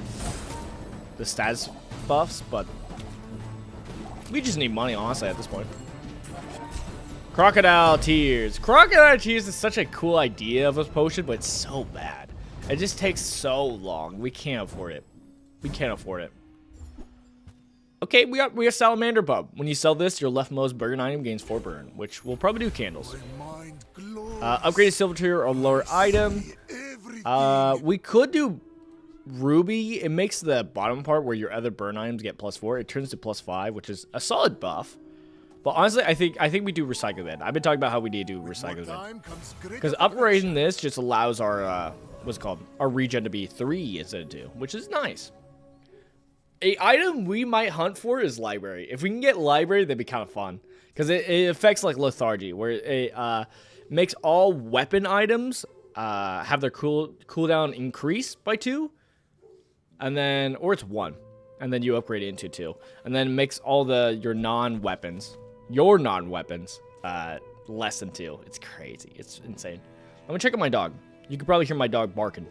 the stats buffs. But we just need money, honestly, at this point. Crocodile Tears. Crocodile Tears is such a cool idea of a potion, but it's so bad. It just takes so long. We can't afford it. We can't afford it. Okay, we got Salamander Pub. When you sell this, your leftmost burn item gains 4 burn, which will probably do candles. Upgraded silver tier or lower item. We could do Ruby. It makes the bottom part where your other burn items get +4. It turns to +5, which is a solid buff. But honestly, I think we do Recycle Bin. I've been talking about how we need to do Recycle Bin. Because upgrading this just allows our, what's it called? Our regen to be 3 instead of 2, which is nice. A item we might hunt for is Library. If we can get Library, that'd be kind of fun. Because it affects like Lethargy, where it makes all weapon items have their cooldown increase by 2. And then, or it's 1. And then you upgrade it into 2. And then it makes all your non-weapons less than 2. It's crazy. It's insane. I'm gonna check out my dog. You can probably hear my dog barking.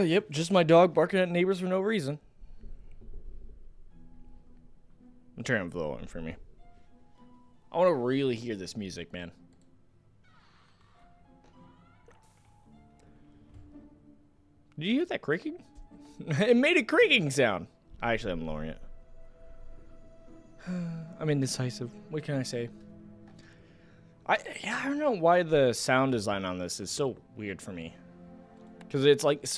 Yep, just my dog barking at neighbors for no reason. I'm turning up the volume for me. I want to really hear this music, man. Did you hear that creaking? It made a creaking sound. Actually, I'm lowering it. I'm indecisive. What can I say? I don't know why the sound design on this is so weird for me. Because it's like it's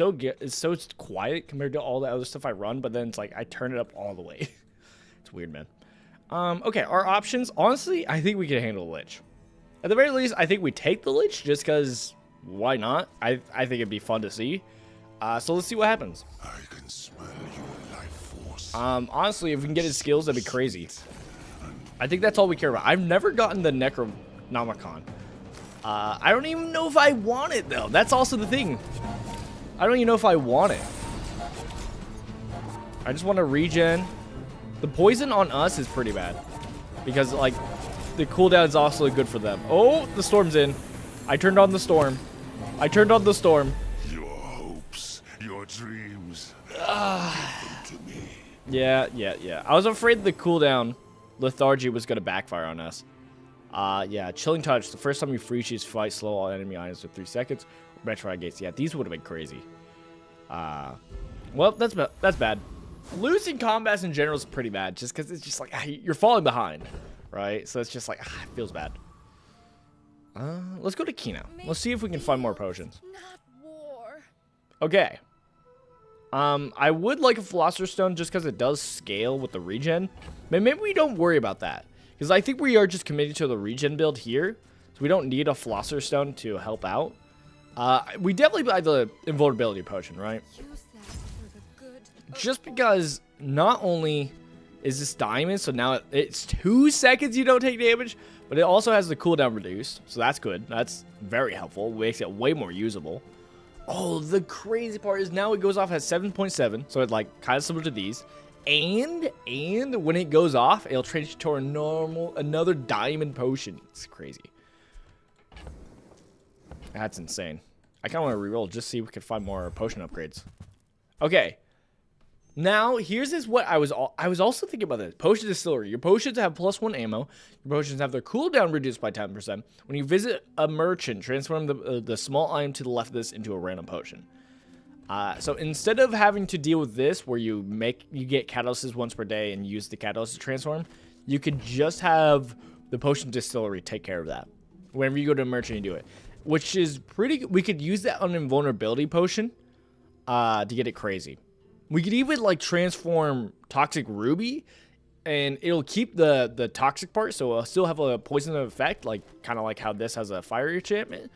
so quiet compared to all the other stuff I run, but then it's like I turn it up all the way. It's weird, man. Okay, our options. Honestly, I think we can handle the Lich. At the very least, I think we take the Lich just because why not? I think it'd be fun to see. So let's see what happens. I can smell your life force. Honestly, if we can get his skills, that'd be crazy. I think that's all we care about. I've never gotten the Necronomicon. I don't even know if I want it, though. That's also the thing. I don't even know if I want it. I just want to regen. The poison on us is pretty bad. Because, like, the cooldown is also good for them. Oh, the storm's in. I turned on the storm. I turned on the storm. Your hopes, your dreams. Give them to me. Yeah. I was afraid the cooldown lethargy was going to backfire on us. Yeah, Chilling Touch. The first time you free choose fight slow all enemy items for 3 seconds. Metroid Gates. Yeah, these would have been crazy. Well, that's bad. Losing combats in general is pretty bad, just because it's just like you're falling behind, right? So it's just like it feels bad. Let's go to Kino. Let's see if we can find more potions. Not war. Okay. I would like a Philosopher's Stone just because it does scale with the regen. But maybe we don't worry about that. Because I think we are just committed to the regen build here. So we don't need a Philosopher's Stone to help out. We definitely buy the invulnerability potion, right? Use that for the good of Just because not only is this diamond, so now it's 2 seconds you don't take damage, but it also has the cooldown reduced. So that's good. That's very helpful. Makes it way more usable. Oh, the crazy part is now it goes off at 7.7, so it's like kind of similar to these. And when it goes off, it'll change to another diamond potion. It's crazy. That's insane. I kind of want to reroll just see if we can find more potion upgrades. Okay. Now, here's what I was also thinking about this. Potion Distillery. Your potions have +1 ammo. Your potions have their cooldown reduced by 10%. When you visit a merchant, transform the small item to the left of this into a random potion. So instead of having to deal with this, where you get catalysts once per day and use the catalyst to transform, you could just have the Potion Distillery take care of that. Whenever you go to a merchant, you do it. Which is pretty good. We could use that on invulnerability potion to get it crazy. We could even like transform Toxic Ruby, and it'll keep the toxic part, so it'll still have a poison effect, like kind of like how this has a fire enchantment,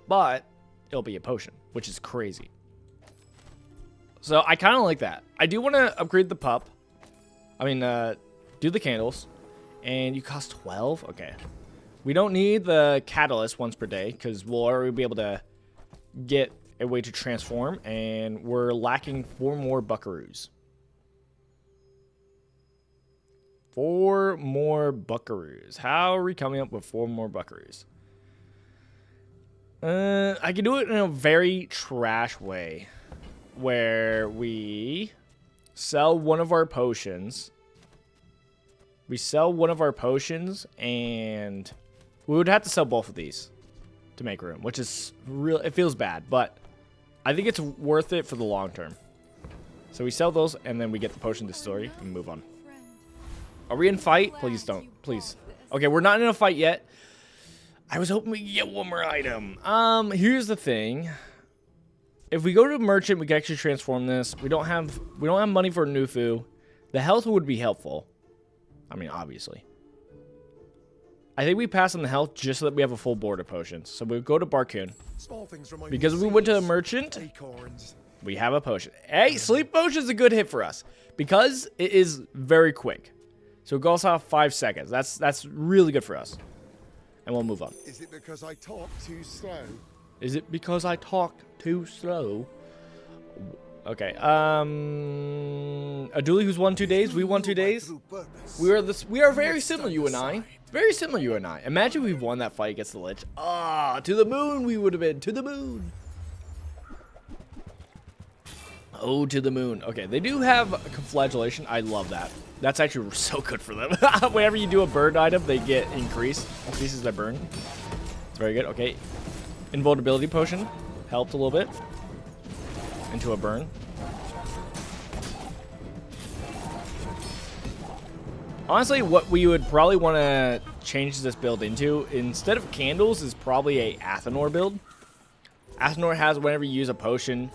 but it'll be a potion, which is crazy. So I kind of like that. I do want to upgrade the pup. I mean, do the candles, and you cost 12. Okay. We don't need the catalyst once per day because we'll already be able to get a way to transform, and we're lacking 4 more buckaroos. 4 more buckaroos. How are we coming up with 4 more buckaroos? I can do it in a very trash way where we sell one of our potions. We sell one of our potions, and we would have to sell both of these to make room, which is real. It feels bad, but I think it's worth it for the long term. So we sell those, and then we get the Potion Distillery and move on. Are we in fight? Please don't. Please. Okay, we're not in a fight yet. I was hoping we could get one more item. Here's the thing. If we go to a merchant, we can actually transform this. We don't have money for Nufu. The health would be helpful. I mean, obviously. I think we pass on the health just so that we have a full board of potions. So we'll go to Barcoon. Because we went to the merchant, we have a potion. Hey, sleep potion is a good hit for us because it is very quick. So it goes off 5 seconds. That's really good for us. And we'll move on. Is it because I talk too slow? Is it because I talk too slow? Okay. Aduli, who's won 2 days? We won 2 days. We are very similar, you and I. Very similar, you and I. Imagine we've won that fight against the Lich. Ah, to the moon we would have been. To the moon. Oh, to the moon. Okay, they do have conflagellation. I love that. That's actually so good for them. Whenever you do a burn item, they get increases their burn. It's very good. Okay, invulnerability potion helped a little bit into a burn. Honestly, what we would probably want to change this build into, instead of candles, is probably a Athanor build. Athanor has, whenever you use a potion,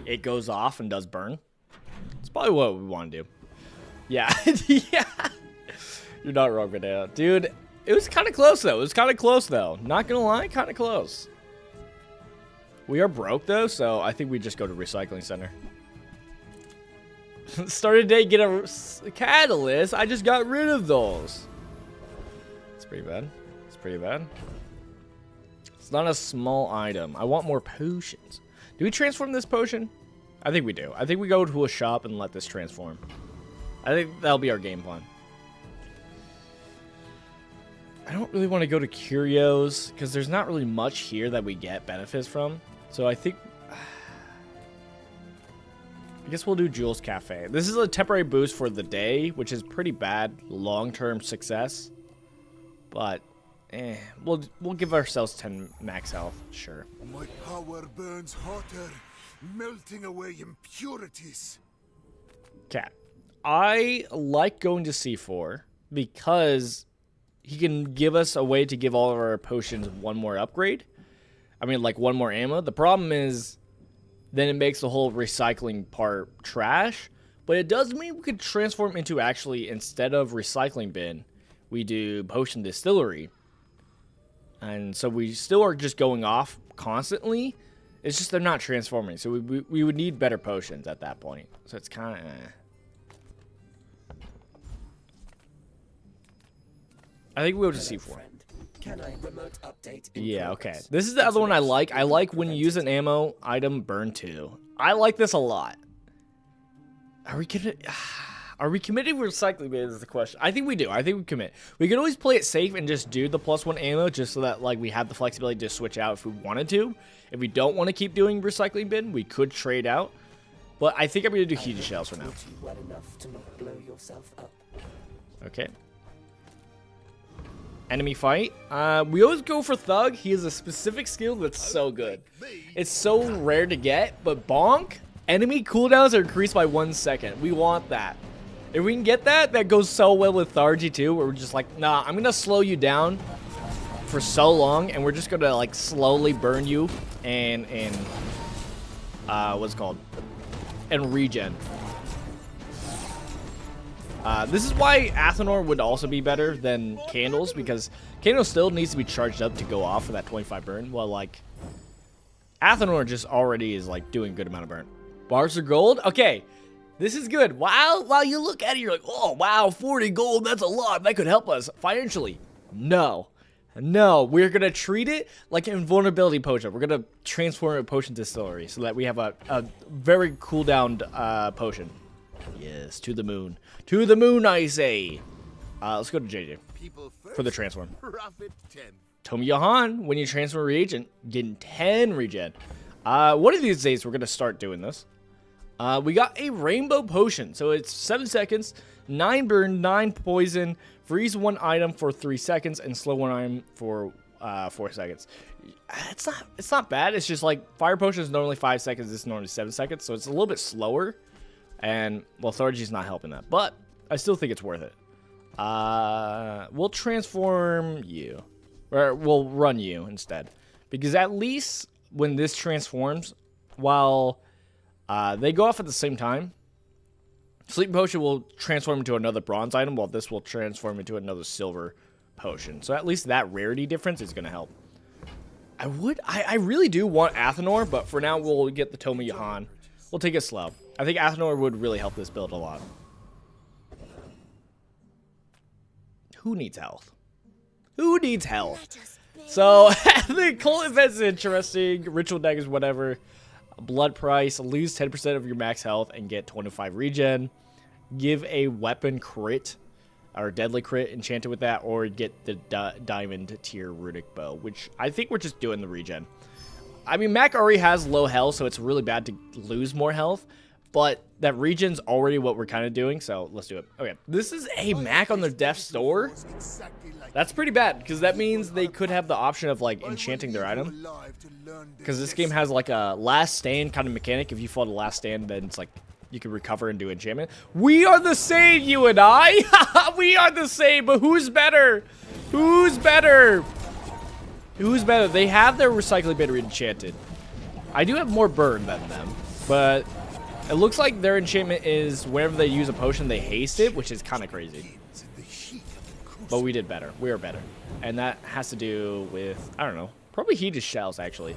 it goes off and does burn. It's probably what we want to do. Yeah. Yeah. You're not wrong, Banana. Dude, it was kind of close, though. It was kind of close, though. Not going to lie, kind of close. We are broke, though, so I think we just go to Recycling Center. Start a day, get a catalyst. I just got rid of those. It's pretty bad. It's pretty bad. It's not a small item. I want more potions. Do we transform this potion? I think we do. I think we go to a shop and let this transform. I think that'll be our game plan. I don't really want to go to Curios because there's not really much here that we get benefits from. So I think... I guess we'll do Jules Cafe. This is a temporary boost for the day, which is pretty bad long-term success. But, we'll give ourselves 10 max health, sure. My power burns hotter, melting away impurities. Okay. I like going to C4 because he can give us a way to give all of our potions one more upgrade. I mean, like one more ammo. The problem is... then it makes the whole recycling part trash. But it does mean we could transform into actually, instead of recycling bin, we do potion distillery. And so we still are just going off constantly. It's just they're not transforming. So we would need better potions at that point. So it's kind of... I think we'll just C4. Can I remote update? Yeah, okay. This is the other one I like. I like when you use an ammo item, burn 2. I like this a lot. Are we committed? Are we committed with recycling bin is the question. I think we do. I think we commit. We can always play it safe and just do the +1 ammo just so that like we have the flexibility to switch out if we wanted to. If we don't want to keep doing recycling bin, we could trade out. But I think I'm going to do heated shells for now. Well enough to not blow yourself up. Okay. Enemy fight. We always go for Thug. He has a specific skill that's so good. It's so rare to get, but Bonk, enemy cooldowns are increased by 1 second. We want that. If we can get that, that goes so well with Thargy too, where we're just like, nah, I'm gonna slow you down for so long, and we're just gonna like slowly burn you and what's it called? And regen. This is why Athanor would also be better than Candles, because Candles still needs to be charged up to go off for that 25 burn, while like Athanor just already is like doing a good amount of burn. Bars of gold? Okay, this is good. While you look at it, you're like, oh wow, 40 gold, that's a lot. That could help us financially. No. No, we're going to treat it like an invulnerability potion. We're going to transform a potion distillery so that we have a very cooldowned potion. Yes, to the moon. To the moon, I say. Let's go to JJ for the transform. Profit 10. Tomi Johan, when you transfer reagent, getting 10 regen. One of these days, we're going to start doing this. We got a rainbow potion. So it's 7 seconds, 9 burn, 9 poison, freeze 1 item for 3 seconds, and slow 1 item for 4 seconds. It's not bad. It's just like fire potion is normally 5 seconds. This is normally 7 seconds. So it's a little bit slower. And, well, Thargy's not helping that. But I still think it's worth it. We'll transform you. Or we'll run you instead. Because at least when this transforms, while they go off at the same time, Sleep Potion will transform into another bronze item, while this will transform into another silver potion. So at least that rarity difference is going to help. I really do want Athanor, but for now we'll get the Tomi Johan. We'll take it slow. I think Athanor would really help this build a lot. Who needs health? Who needs health? So, the cult event's interesting. Ritual daggers, whatever. Blood price. Lose 10% of your max health and get 25 regen. Give a weapon crit. Or deadly crit enchanted with that. Or get the diamond tier runic bow. Which I think we're just doing the regen. I mean, Mac already has low health, so it's really bad to lose more health. But that regen's already what we're kind of doing, so let's do it. Okay, this is a Mac on their death's door. That's pretty bad, because that means they could have the option of, like, enchanting their item. Because this game has, like, a last stand kind of mechanic. If you fall to last stand, then it's like you can recover and do enchantment. We are the same, you and I! We are the same, but who's better? Who's better? Who's better? They have their recycling bin enchanted. I do have more burn than them, but it looks like their enchantment is whenever they use a potion, they haste it, which is kind of crazy. But we did better. We are better. And that has to do with, I don't know, probably heated shells, actually.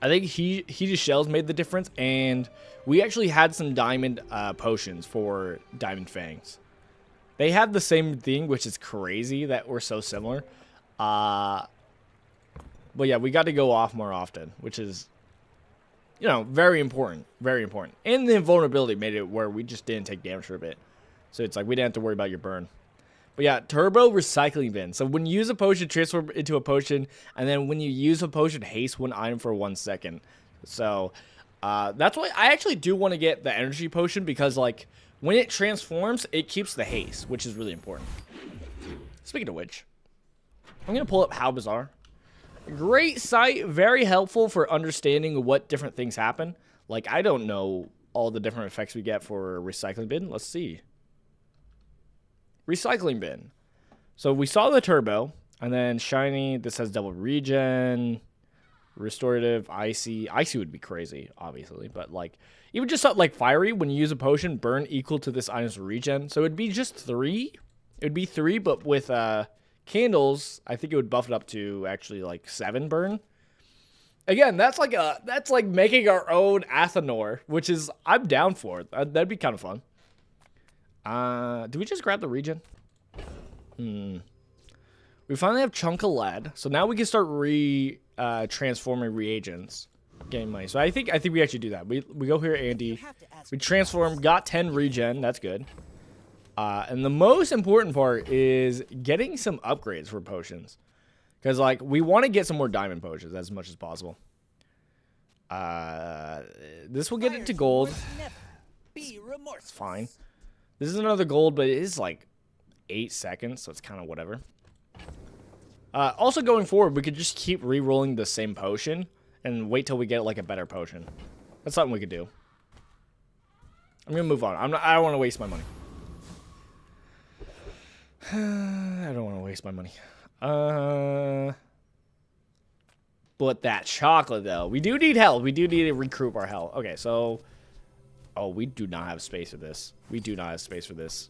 I think heated shells made the difference, and we actually had some diamond potions for Diamond Fangs. They have the same thing, which is crazy that we're so similar. But yeah, we got to go off more often, which is, you know, very important. Very important. And the invulnerability made it where we just didn't take damage for a bit. So it's like we didn't have to worry about your burn. But yeah, turbo recycling bin. So when you use a potion, transform into a potion. And then when you use a potion, haste one item for 1 second. So that's why I actually do want to get the energy potion. Because like when it transforms, it keeps the haste, which is really important. Speaking of which, I'm going to pull up How Bazaar. Great site, very helpful for understanding what different things happen. Like, I don't know all the different effects we get for recycling bin. Let's see. Recycling bin. So we saw the turbo, and then shiny. This has double regen, restorative, icy. Icy would be crazy, obviously, but like even just something like fiery. When you use a potion, burn equal to this item's regen. So it'd be just 3. It would be 3, but with candles, I think it would buff it up to actually like 7 burn. Again, that's like making our own Athanor, which is I'm down for. That'd be kind of fun. Do we just grab the regen? We finally have chunk of lead, so now we can start transforming reagents, getting money. So I think we actually do that. We go here, Andy. We transform, got 10 regen. That's good. And the most important part is getting some upgrades for potions. Because, like, we want to get some more diamond potions as much as possible. This will get into gold. It's fine. This is another gold, but it is, like, 8 seconds, so it's kind of whatever. Also, going forward, we could just keep re-rolling the same potion and wait till we get, like, a better potion. That's something we could do. I'm going to move on. I don't want to waste my money. I don't want to waste my money. But that chocolate, though. We do need health. We do need to recruit our health. Okay, so... Oh, we do not have space for this. We do not have space for this.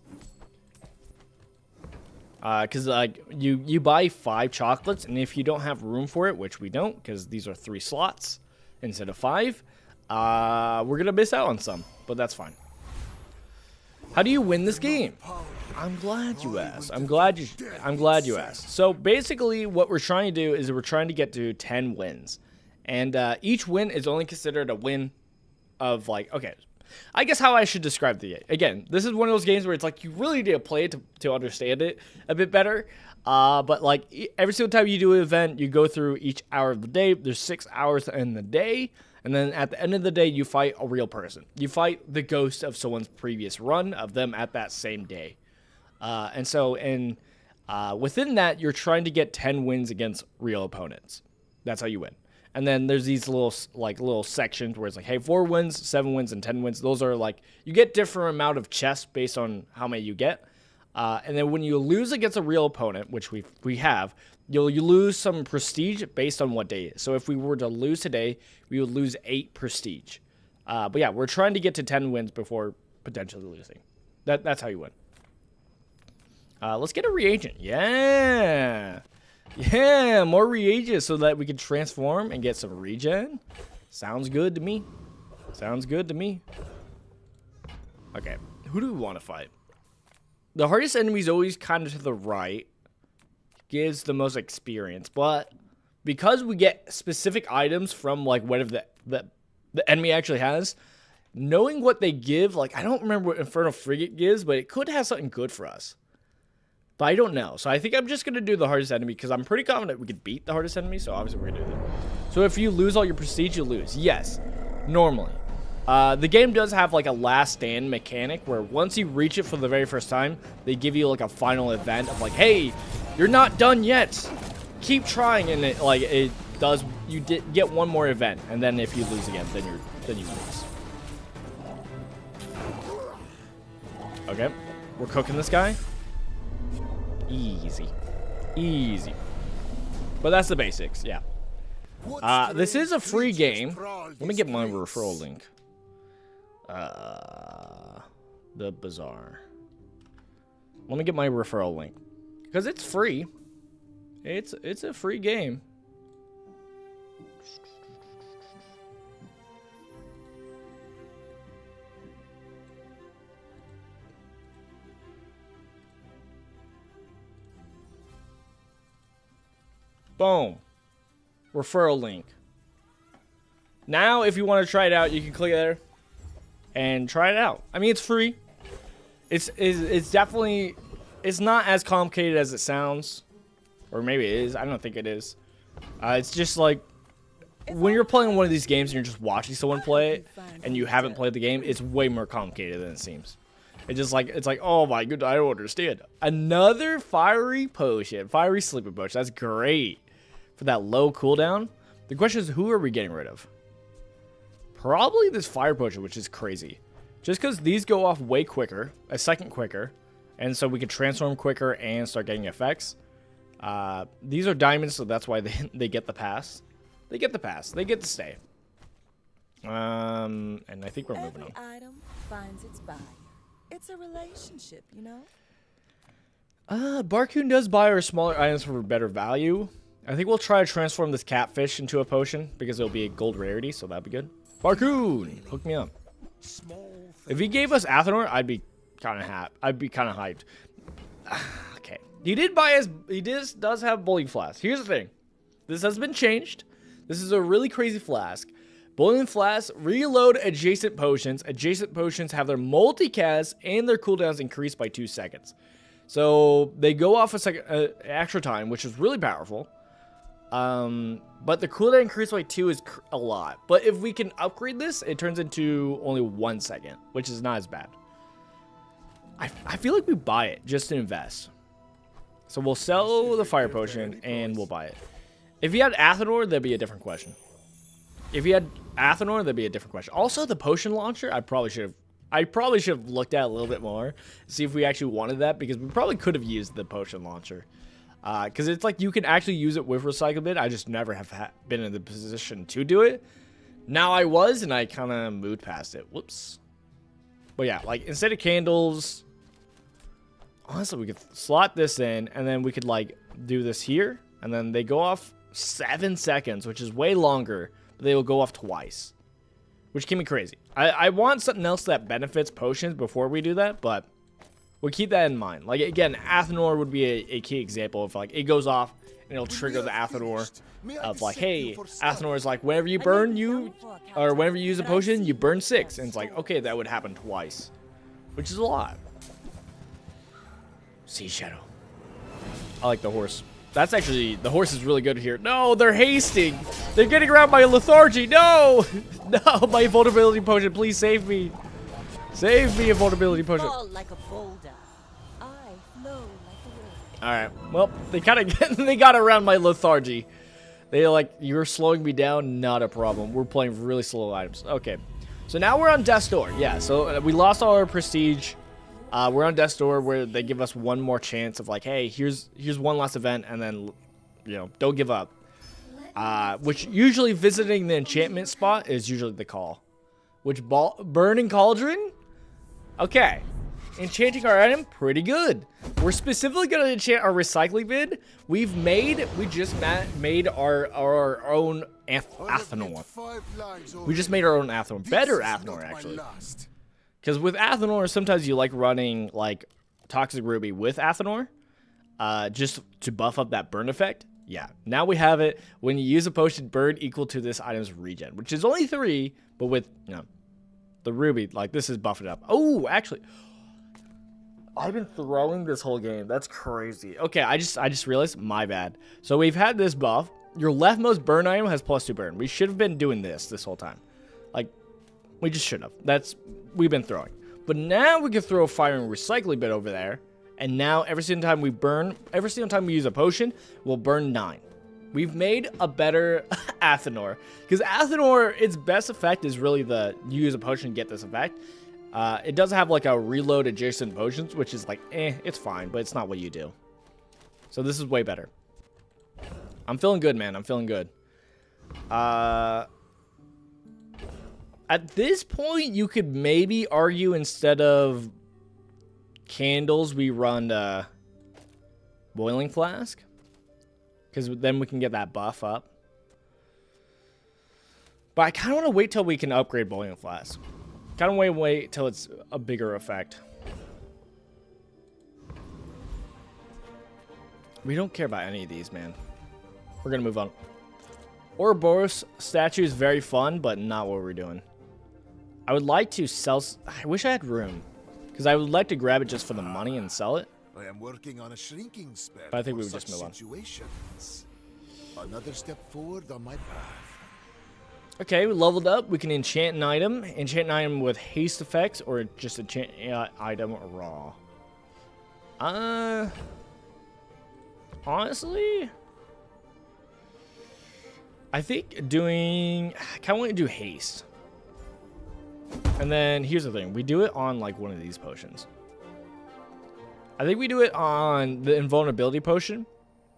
Because, like, you buy 5 chocolates, and if you don't have room for it, which we don't, because these are 3 slots instead of 5, we're going to miss out on some. But that's fine. How do you win this game? I'm glad you asked. I'm glad you asked. So basically what we're trying to do is we're trying to get to 10 wins. And each win is only considered a win of like, okay, I guess how I should describe the game. Again, this is one of those games where it's like you really need to play it to understand it a bit better. But like every single time you do an event, you go through each hour of the day. There's 6 hours in the day. And then at the end of the day, you fight a real person. You fight the ghost of someone's previous run of them at that same day. And so within that, you're trying to get 10 wins against real opponents. That's how you win. And then there's these little sections where it's like, hey, 4 wins, 7 wins, and 10 wins. Those are like, you get different amount of chests based on how many you get. And then when you lose against a real opponent, which we have, you lose some prestige based on what day. So if we were to lose today, we would lose 8 prestige. But yeah, we're trying to get to 10 wins before potentially losing. That's how you win. Let's get a reagent. Yeah. Yeah, more reagents so that we can transform and get some regen. Sounds good to me. Sounds good to me. Okay, who do we want to fight? The hardest enemy is always kind of to the right. Gives the most experience, but because we get specific items from like whatever the enemy actually has, knowing what they give, like I don't remember what Infernal Frigate gives, but it could have something good for us. But I don't know. So I think I'm just going to do the hardest enemy because I'm pretty confident we could beat the hardest enemy. So obviously we're going to do that. So So if you lose all your prestige, you lose. Yes, normally. The game does have like a last stand mechanic where once you reach it for the very first time, they give you like a final event of like, hey, you're not done yet. Keep trying, and it does. You get one more event, and then if you lose again, then you lose. Okay, we're cooking this guy. Easy, easy. But that's the basics, yeah. This is a free game. Let me get my referral link. The Bazaar. Let me get my referral link because it's free. It's a free game. Boom. Referral link. Now, if you want to try it out, you can click there and try it out. I mean, it's free. It's definitely, it's not as complicated as it sounds. Or maybe it is. I don't think it is. It's just like, when you're playing one of these games and you're just watching someone play it and you haven't played the game, it's way more complicated than it seems. It's like, oh my goodness, I don't understand. Another fiery potion. Fiery sleeping potion. That's great. For that low cooldown. The question is, who are we getting rid of? Probably this fire potion, which is crazy. Just because these go off way quicker, a second quicker, and so we can transform quicker and start getting effects. These are diamonds, so that's why they get the pass. They get the pass. They get to stay. And I think we're moving on. Every item finds its buyer. It's a relationship, you know? Barcoon does buy our smaller items for better value. I think we'll try to transform this catfish into a potion because it'll be a gold rarity, so that'd be good. Barcoon, hook me up. If he gave us Athenor, I'd be kind of hyped. Okay, he did buy us. He does have boiling flask. Here's the thing, this has been changed. This is a really crazy flask. Boiling flask reload adjacent potions. Adjacent potions have their multicast and their cooldowns increased by 2 seconds. So they go off a second extra time, which is really powerful. But the cooldown increase by 2 is a lot. But if we can upgrade this, it turns into only 1 second, which is not as bad. I feel like we buy it just to invest. So we'll sell the fire potion and we'll buy it. If he had Athenor, that'd be a different question. If he had Athenor, that'd be a different question. Also, the potion launcher, I probably should have looked at a little bit more, see if we actually wanted that, because we probably could have used the potion launcher. Because it's like you can actually use it with recycle bin. I just never have been in the position to do it. Now I was, and I kind of moved past it. Whoops. But yeah, like instead of candles, honestly, we could slot this in, and then we could like do this here, and then they go off 7 seconds, which is way longer, but they will go off twice, which can be crazy. I want something else that benefits potions before we do that, but we'll keep that in mind. Like, again, Athenor would be a key example of, like, it goes off, and it'll trigger the Athenor of, like, hey, Athenor is like, whenever you burn, or whenever you use a potion, you burn 6. And it's like, okay, that would happen twice, which is a lot. Sea Shadow. I like the horse. That's actually, the horse is really good here. No, they're hasting. They're getting around my lethargy. No, no, my vulnerability potion. Please save me. Save me a vulnerability potion. Fall like a boulder. I flow like a river. All right. Well, they kind of they got around my lethargy. They like, you're slowing me down. Not a problem. We're playing really slow items. Okay. So now we're on Death's Door. Yeah. So we lost all our prestige. We're on Death's Door where they give us one more chance of like, hey, here's one last event, and then, you know, don't give up. Which usually visiting the enchantment spot is usually the call. Which Burning Cauldron? Okay. Enchanting our item, pretty good. We're specifically going to enchant our recycling bin. We just made our own Athenor. We just made our own Athenor. Better Athenor, actually. Because with Athenor, sometimes you like running like Toxic Ruby with Athenor. Just to buff up that burn effect. Yeah. Now we have it. When you use a potion, burn equal to this item's regen. Which is only 3, but with, you know, the Ruby, like this is buffed up. Oh, actually, I've been throwing this whole game. That's crazy. Okay, I just realized, my bad. So we've had this buff. your leftmost burn item has +2 burn. We should have been doing this whole time. Like, we just shouldn't have. We've been throwing. But now we can throw a fire and recycling bit over there. And now every single time we use a potion, we'll burn 9. We've made a better Athenor. Because Athenor, its best effect is really you use a potion to get this effect. It does have like a reload adjacent potions, which is like, it's fine, but it's not what you do. So this is way better. I'm feeling good, man. I'm feeling good. At this point, you could maybe argue instead of candles, we run boiling flask. Because then we can get that buff up. But I kind of want to wait till we can upgrade boiling flask. Kind of wait till it's a bigger effect. We don't care about any of these, man. We're going to move on. Ouroboros statue is very fun, but not what we're doing. I would like to sell... I wish I had room. Because I would like to grab it just for the money and sell it. I am working on a shrinking spell. But I think for we would just such move on. situations. Another step forward on my path. Okay, we leveled up. We can enchant an item. Enchant an item with haste effects or just enchant item raw. Honestly, I think doing... I kind of want to do haste. And then here's the thing. We do it on like one of these potions. I think we do it on the invulnerability potion.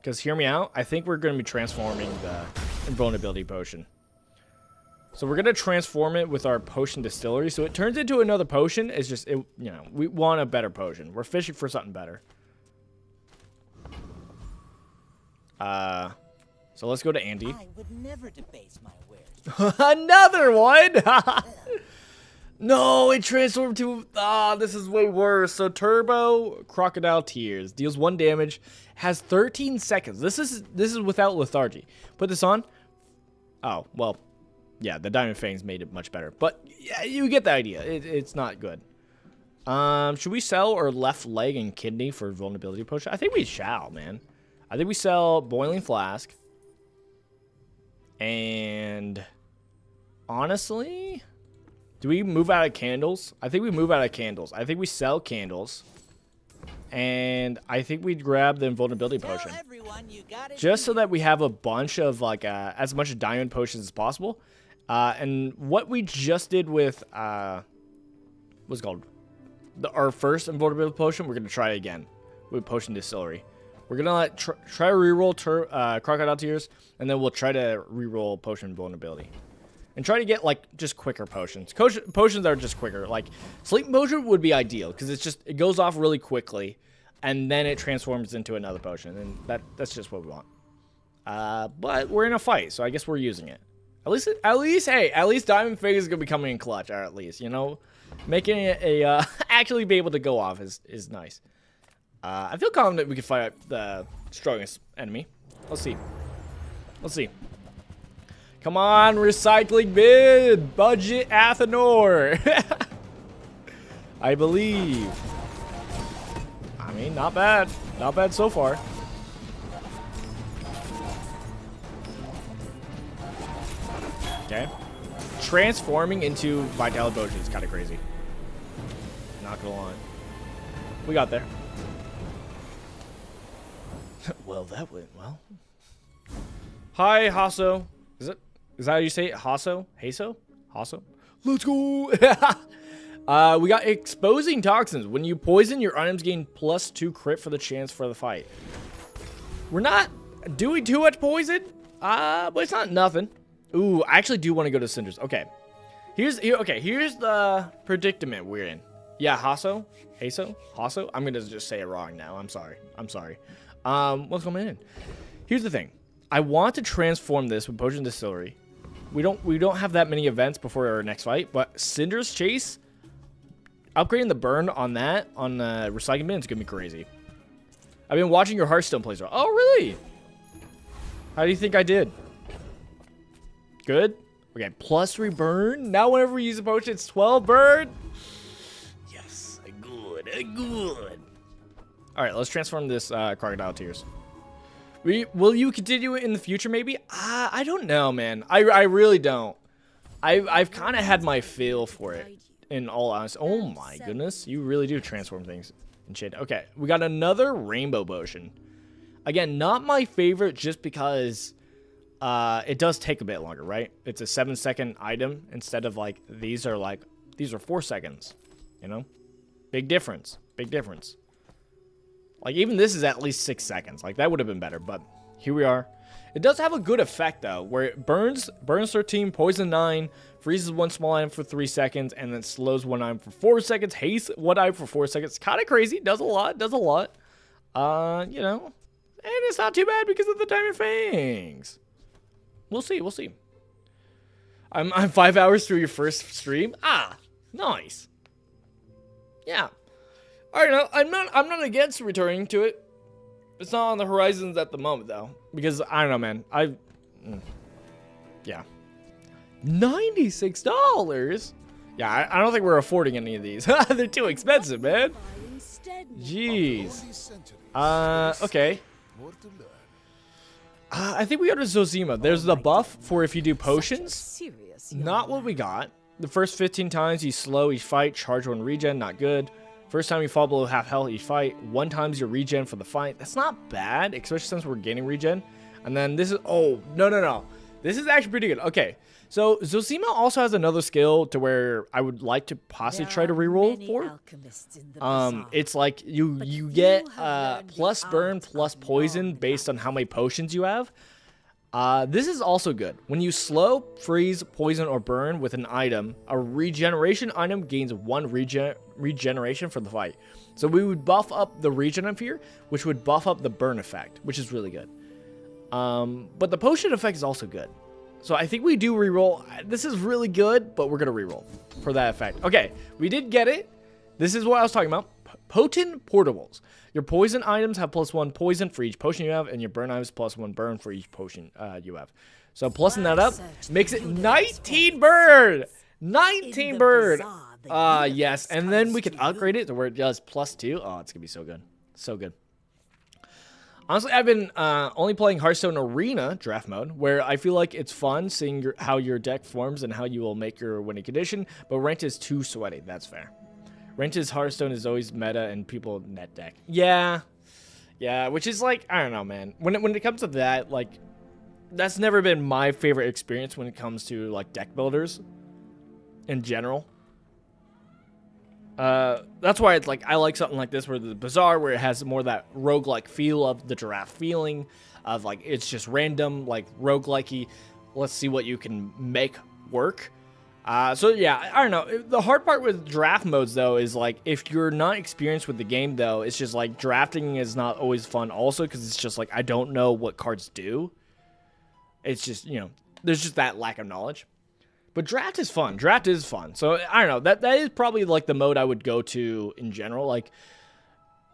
Because hear me out. I think we're going to be transforming the invulnerability potion. So we're going to transform it with our potion distillery. So it turns into another potion. It's just, we want a better potion. We're fishing for something better. So let's go to Andy. I would never debase my wares. Another one! No, it transformed to... this is way worse. So Turbo Crocodile Tears deals 1 damage, has 13 seconds. This is without lethargy. Put this on. Oh, well, yeah, the Diamond Fangs made it much better. But yeah, you get the idea. It's not good. Should we sell our left leg and kidney for vulnerability potion? I think we shall, man. I think we sell Boiling Flask. And honestly... Do we move out of candles? I think we move out of candles. I think we sell candles. And I think we grab the invulnerability potion. Just so that we have a bunch of, like, as much diamond potions as possible. And what we just did with, what's it called? Our first invulnerability potion, we're going to try it again. With Potion Distillery. We're going to try to reroll Crocodile Tears. And then we'll try to reroll Potion Vulnerability. And try to get, like, just quicker potions. Potions are just quicker. Like, Sleep Potion would be ideal. Because it goes off really quickly. And then it transforms into another potion. And that's just what we want. But we're in a fight. So I guess we're using it. At least Diamond Fang is going to be coming in clutch. Or at least, making it actually be able to go off is nice. I feel confident we can fight the strongest enemy. Let's see. Come on, recycling bid! Budget Athenor! I believe. I mean, not bad. Not bad so far. Okay. Transforming into Vitality Potion is kind of crazy. Not gonna lie. We got there. Well, that went well. Hi, Hasso. Is that how you say it? Hasso? Hasso? Let's go! We got Exposing Toxins. When you poison, your items gain +2 crit for the chance for the fight. We're not doing too much poison, but it's not nothing. Ooh, I actually do want to go to Cinders. Okay. Here's the predicament we're in. Yeah, Hasso? I'm going to just say it wrong now. I'm sorry. What's going on? Here's the thing. I want to transform this with Potion Distillery. We don't have that many events before our next fight, but Cinder's Chase, upgrading the burn on the recycling bin is gonna be crazy. I've been watching your Hearthstone playthrough. Oh, really? How do you think I did? Good? Okay, +3 burn. Now whenever we use a potion, it's 12 burn. Yes, good. All right, let's transform this Crocodile Tears. Will you continue it in the future? Maybe. I don't know, man. I really don't. I've kind of had my feel for it. In all honesty. Oh my goodness, you really do transform things in shade. Okay, we got another rainbow potion. Again, not my favorite just because it does take a bit longer, right? It's a 7-second item instead of like these are 4 seconds, you know? Big difference. Big difference. Like even this is at least 6 seconds. Like that would have been better, but here we are. It does have a good effect though, where it burns 13, poison 9, freezes one small item for 3 seconds, and then slows one item for 4 seconds, haste one item for 4 seconds. Kind of crazy. Does a lot. You know, and it's not too bad because of the diamond fangs. We'll see. I'm 5 hours through your first stream. Nice. Yeah. All right, no, I'm not against returning to it. It's not on the horizons at the moment though, because I don't know, man. Yeah. $96. Yeah, I don't think we're affording any of these. They're too expensive, man. Jeez. Okay. I think we go to Zozima. There's the buff for if you do potions. Not what we got. The first 15 times you slow each fight, charge one regen, not good. First time you fall below half health each fight, 1 times your regen for the fight. That's not bad, especially since we're gaining regen. And then this is, oh, no. This is actually pretty good. Okay, so Zosima also has another skill to where I would like to possibly try to reroll for. It's like you get plus burn plus poison based on how many potions you have. This is also good. When you slow, freeze, poison, or burn with an item, a regeneration item gains 1 regeneration for the fight. So we would buff up the regen up here, which would buff up the burn effect, which is really good. But the potion effect is also good. So I think we do reroll. This is really good, but we're going to reroll for that effect. Okay, we did get it. This is what I was talking about. Potent portables. Your poison items have +1 poison for each potion you have, and your burn items +1 burn for each potion you have. So plussing that up makes it 19 burn. 19 burn. Yes, and then we can upgrade it to where it does +2. Oh, it's gonna be so good, so good. Honestly, I've been only playing Hearthstone Arena draft mode, where I feel like it's fun seeing how your deck forms and how you will make your winning condition. But ranked is too sweaty. That's fair. Ranked Hearthstone is always meta and people net deck. Yeah, which is like, I don't know, man. When it comes to that, like, that's never been my favorite experience when it comes to like deck builders in general. That's why it's like I like something like this, where the Bazaar, where it has more that roguelike feel of the giraffe feeling of like it's just random, like roguelikey. Let's see what you can make work. So yeah, I don't know. The hard part with draft modes though is like if you're not experienced with the game though, it's just like drafting is not always fun also because it's just like I don't know what cards do. It's just, you know, there's just that lack of knowledge. But draft is fun. Draft is fun. So I don't know. That is probably like the mode I would go to in general. Like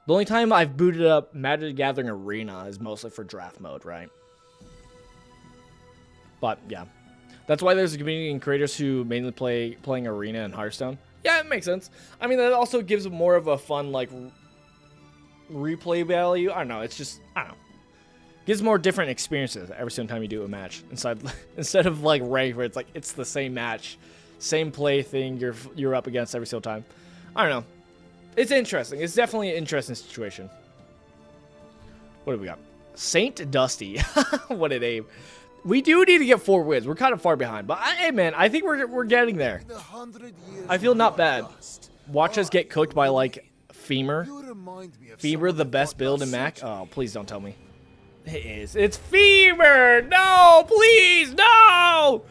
the only time I've booted up Magic the Gathering Arena is mostly for draft mode, right? But yeah. That's why there's a community and creators who mainly playing Arena and Hearthstone. Yeah, it makes sense. I mean, that also gives more of a fun, like, replay value. I don't know. It's just, I don't know. Gives more different experiences every single time you do a match. Instead of, like, ranked, where it's like, it's the same match. Same play thing you're up against every single time. I don't know. It's interesting. It's definitely an interesting situation. What do we got? Saint Dusty. What a name. We do need to get 4 wins. We're kind of far behind. But, hey, man, I think we're getting there. I feel not bad. Watch us get cooked by, like, Femur. Femur, the best build in Mac. Oh, please don't tell me. It is. It's Femur! No, please, no!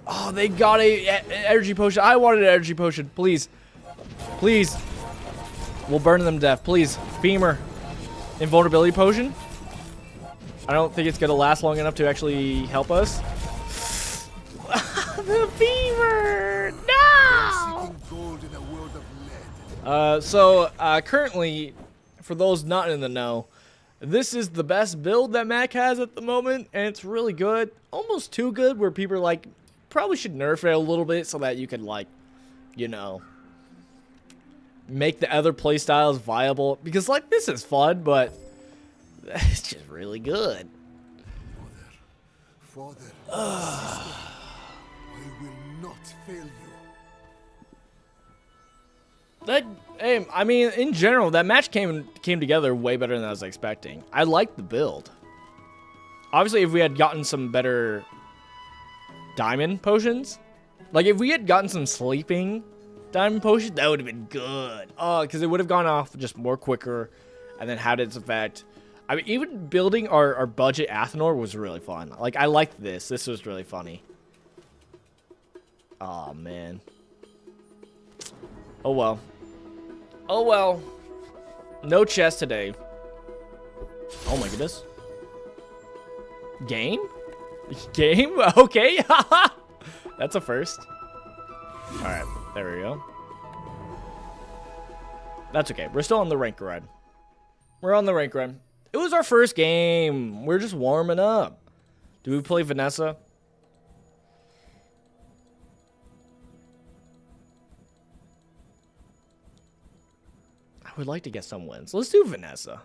Oh, they got a energy potion. I wanted an energy potion. Please. Please. We'll burn them to death. Please. Femur. Invulnerability potion? I don't think it's going to last long enough to actually help us. The Fever! No! Currently, for those not in the know, this is the best build that Mac has at the moment, and it's really good. Almost too good, where people are like, probably should nerf it a little bit so that you can, like, you know, make the other playstyles viable. Because, like, this is fun, but it's just really good. father, sister, I will not fail you. I mean, in general, that match came together way better than I was expecting. I liked the build. Obviously, if we had gotten some better diamond potions, like if we had gotten some sleeping diamond potions, that would have been good. Oh, because it would have gone off just more quicker and then had its effect. I mean, even building our budget Athenor was really fun. Like, I liked this. This was really funny. Oh, man. Oh, well. Oh, well. No chest today. Oh, my goodness. Game? Game? Okay. That's a first. Alright. There we go. That's okay. We're still on the rank run. We're on the rank run. It was our first game. We're just warming up. Do we play Vanessa? I would like to get some wins. Let's do Vanessa.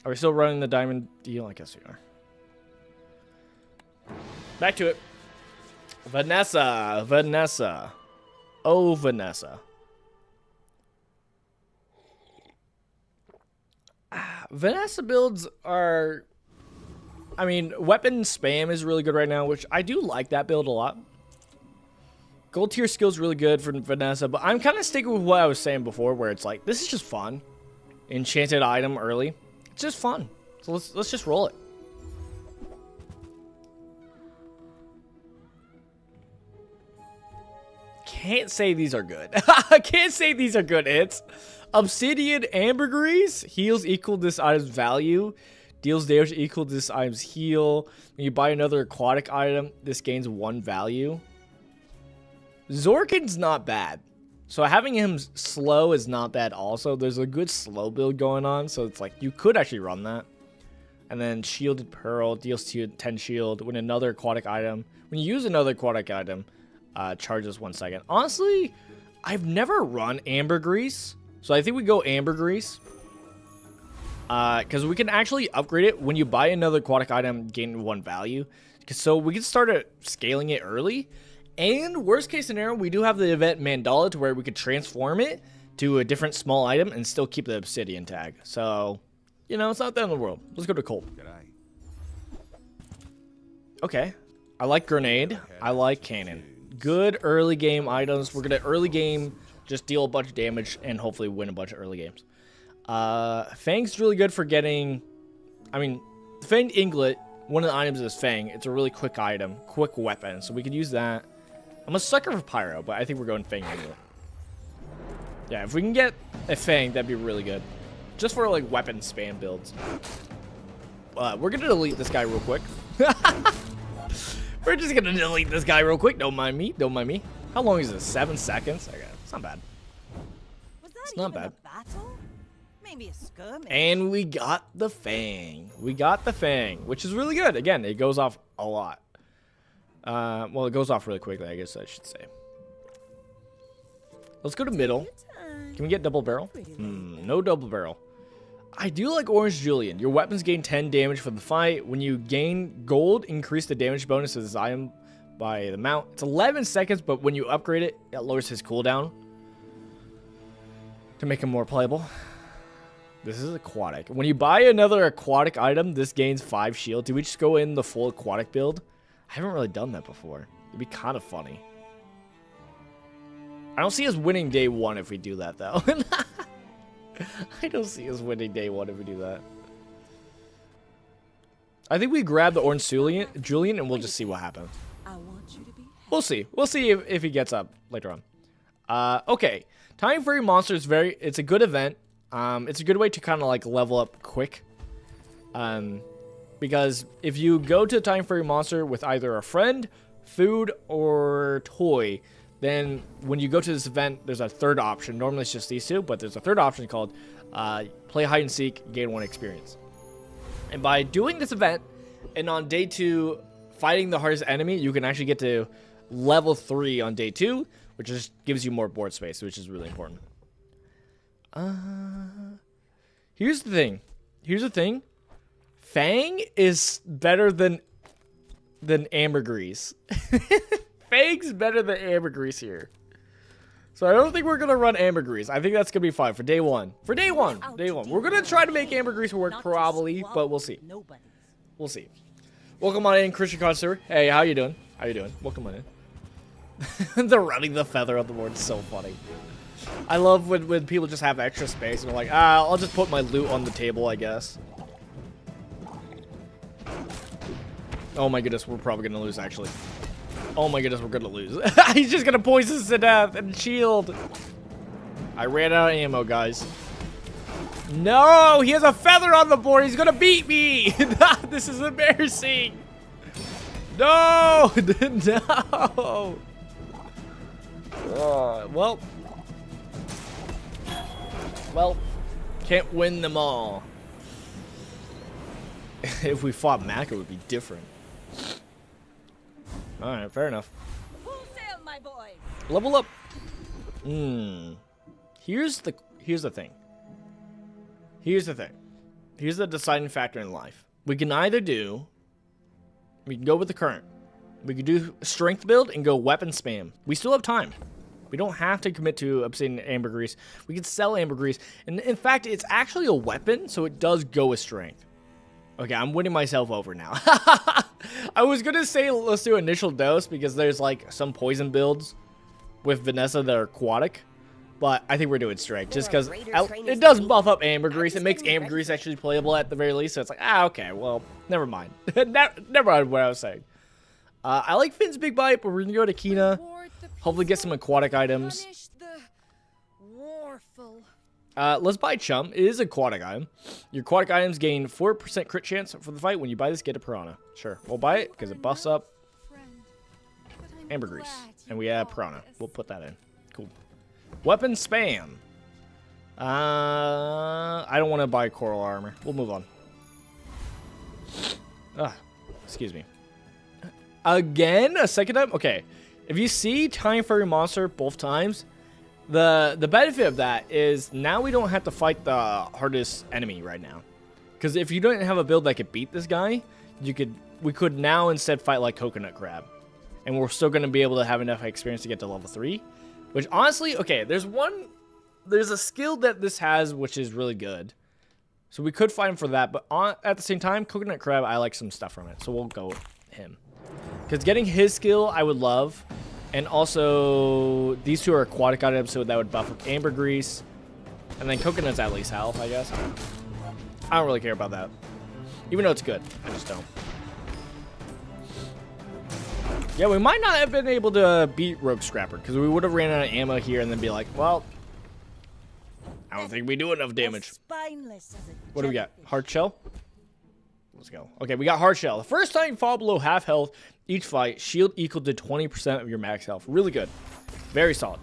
Are we still running the diamond deal? I guess we are. Back to it. Vanessa. Vanessa. Oh, Vanessa. Vanessa builds are... I mean, weapon spam is really good right now, which I do like that build a lot. Gold tier skill is really good for Vanessa, but I'm kind of sticking with what I was saying before, where it's like, this is just fun. Enchanted item early. It's just fun. So let's just roll it. Can't say these are good. I can't say these are good hits. Obsidian ambergris heals equal this item's value. Deals damage equal to this item's heal. When you buy another aquatic item, this gains 1 value. Zorkin's not bad. So having him slow is not bad also. There's a good slow build going on. So it's like you could actually run that. And then Shielded Pearl deals 10 shield. When another aquatic item, when you use another aquatic item, charges 1 second. Honestly, I've never run ambergris. So I think we go ambergris. Because we can actually upgrade it when you buy another aquatic item, gain 1 value. So we can start scaling it early. And worst case scenario, we do have the event Mandala to where we could transform it to a different small item and still keep the obsidian tag. So, you know, it's not the end of the world. Let's go to Colt. Okay. I like grenade. I like cannon. Good early game items. We're going to early game just deal a bunch of damage and hopefully win a bunch of early games. Fang's really good for getting... I mean, the Fanged Inglet, one of the items is Fang. It's a really quick item. Quick weapon. So we could use that. I'm a sucker for Pyro, but I think we're going Fang Inglet. Yeah, if we can get a Fang, that'd be really good. Just for, like, weapon spam builds. We're going to delete this guy real quick. We're just going to delete this guy real quick. Don't mind me. Don't mind me. How long is this? 7 seconds? Okay, it's not bad. Was that It's not even bad. a battle? Maybe a skirmish. And we got the Fang. We got the Fang, which is really good. Again, it goes off a lot. Well, it goes off really quickly, I guess I should say. Let's go to middle. Can we get double barrel? No double barrel. I do like Orange Julian. Your weapons gain 10 damage for the fight. When you gain gold, increase the damage bonus of this item by the amount. It's 11 seconds, but when you upgrade it, it lowers his cooldown to make him more playable. This is aquatic. When you buy another aquatic item, this gains 5 shield. Do we just go in the full aquatic build? I haven't really done that before. It'd be kind of funny. I don't see us winning day 1 if we do that, though. I don't see us winning day 1 if we do that. I think we grab the Orange Julian and we'll just see what happens. I want you to be We'll see. We'll see if he gets up later on. Okay. Time Fairy Monster is it's a good event. It's a good way to kind of like level up quick. Because if you go to Time Fairy Monster with either a friend, food, or toy, then when you go to this event, there's a third option. Normally it's just these two, but there's a third option called play hide and seek, gain 1 experience. And by doing this event, and on day 2, fighting the hardest enemy, you can actually get to level 3 on day 2, which just gives you more board space, which is really important. Here's the thing. Fang is better than ambergris. Fang's better than ambergris here. So I don't think we're gonna run ambergris. I think that's gonna be fine for day one. For day one. We're gonna try to make ambergris work probably, but we'll see. We'll see. Welcome on in, Christian Connoisseur. Hey, how you doing? How you doing? Welcome on in. They're running the feather on the board. It's so funny. I love when people just have extra space and they're like, I'll just put my loot on the table, I guess. Oh my goodness, we're probably gonna lose actually. Oh my goodness, we're gonna lose. He's just gonna poison us to death and shield. I ran out of ammo, guys. No, he has a feather on the board. He's gonna beat me. This is embarrassing. No, no. Well, can't win them all. If we fought Mac, it would be different. All right, fair enough. Full sail, my boys. Level up. Here's the thing. Here's the deciding factor in life. We can go with the current. We can do strength build and go weapon spam. We still have time. We don't have to commit to obsidian ambergris. We can sell ambergris. And in fact, it's actually a weapon, so it does go with strength. Okay, I'm winning myself over now. I was going to say let's do initial dose because there's like some poison builds with Vanessa that are aquatic. But I think we're doing strength just because it does buff up ambergris. It makes ambergris actually playable at the very least. So it's like, okay, well, never mind. Never mind what I was saying. I like Finn's Big Bite, but we're going to go to Kina. Hopefully get some aquatic items. Let's buy Chum. It is an aquatic item. Your aquatic items gain 4% crit chance for the fight. When you buy this, get a piranha. Sure, we'll buy it because it buffs up ambergris. And we have piranha. We'll put that in. Cool. Weapon spam. I don't want to buy coral armor. We'll move on. Excuse me. Again? A second time? Okay. If you see Time Fairy Monster both times, the benefit of that is now we don't have to fight the hardest enemy right now. Because if you don't have a build that could beat this guy, we could now instead fight like Coconut Crab. And we're still going to be able to have enough experience to get to level 3. Which honestly, okay, there's a skill that this has which is really good. So we could fight him for that, but at the same time, Coconut Crab, I like some stuff from it. So we'll go with him. Because getting his skill, I would love. And also, these two are aquatic items, so that would buff up ambergris. And then Coconut's at least health, I guess. I don't really care about that. Even though it's good, I just don't. Yeah, we might not have been able to beat Rogue Scrapper, because we would have ran out of ammo here and then be like, well, I don't think we do enough damage. What do we got? Hard shell? Let's go. Okay, we got hard shell. The first time you fall below half health each fight, shield equal to 20% of your max health. Really good. Very solid.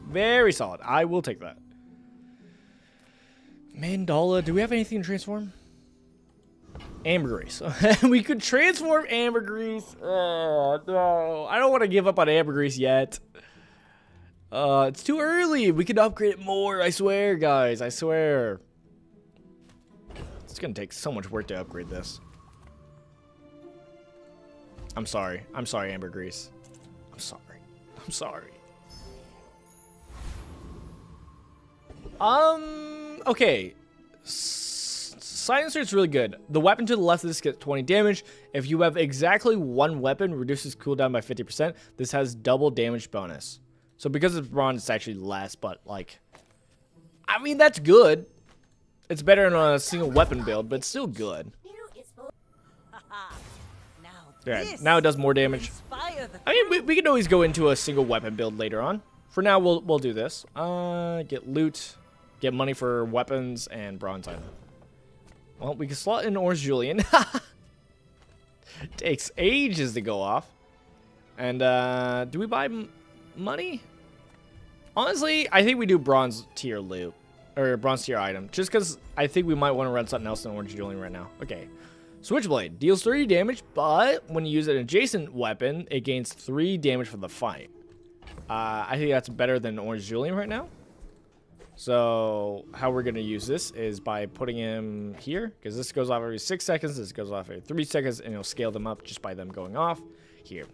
Very solid. I will take that. Mandala. Do we have anything to transform? Ambergris. We could transform ambergris. Oh, no. I don't want to give up on ambergris yet. It's too early. We could upgrade it more. I swear, guys. I swear. It's going to take so much work to upgrade this. I'm sorry. I'm sorry, ambergris. I'm sorry. I'm sorry. Okay. Silencer is really good. The weapon to the left of this gets 20 damage. If you have exactly one weapon, reduces cooldown by 50%. This has double damage bonus. So because it's bronze, it's actually less, but like, I mean, that's good. It's better than a single weapon build, but it's still good. Yeah, now it does more damage. I mean, we can always go into a single weapon build later on. For now, we'll do this. Get loot, get money for weapons, and bronze item. Well, we can slot in Orange Julian. Takes ages to go off. And do we buy money? Honestly, I think we do bronze tier loot. Or bronze tier item. Just because I think we might want to run something else in Orange Julian right now. Okay. Switchblade. Deals 30 damage, but when you use an adjacent weapon, it gains 3 damage for the fight. I think that's better than Orange Julian right now. So how we're going to use this is by putting him here, because this goes off every 6 seconds. This goes off every 3 seconds, and it'll scale them up just by them going off here.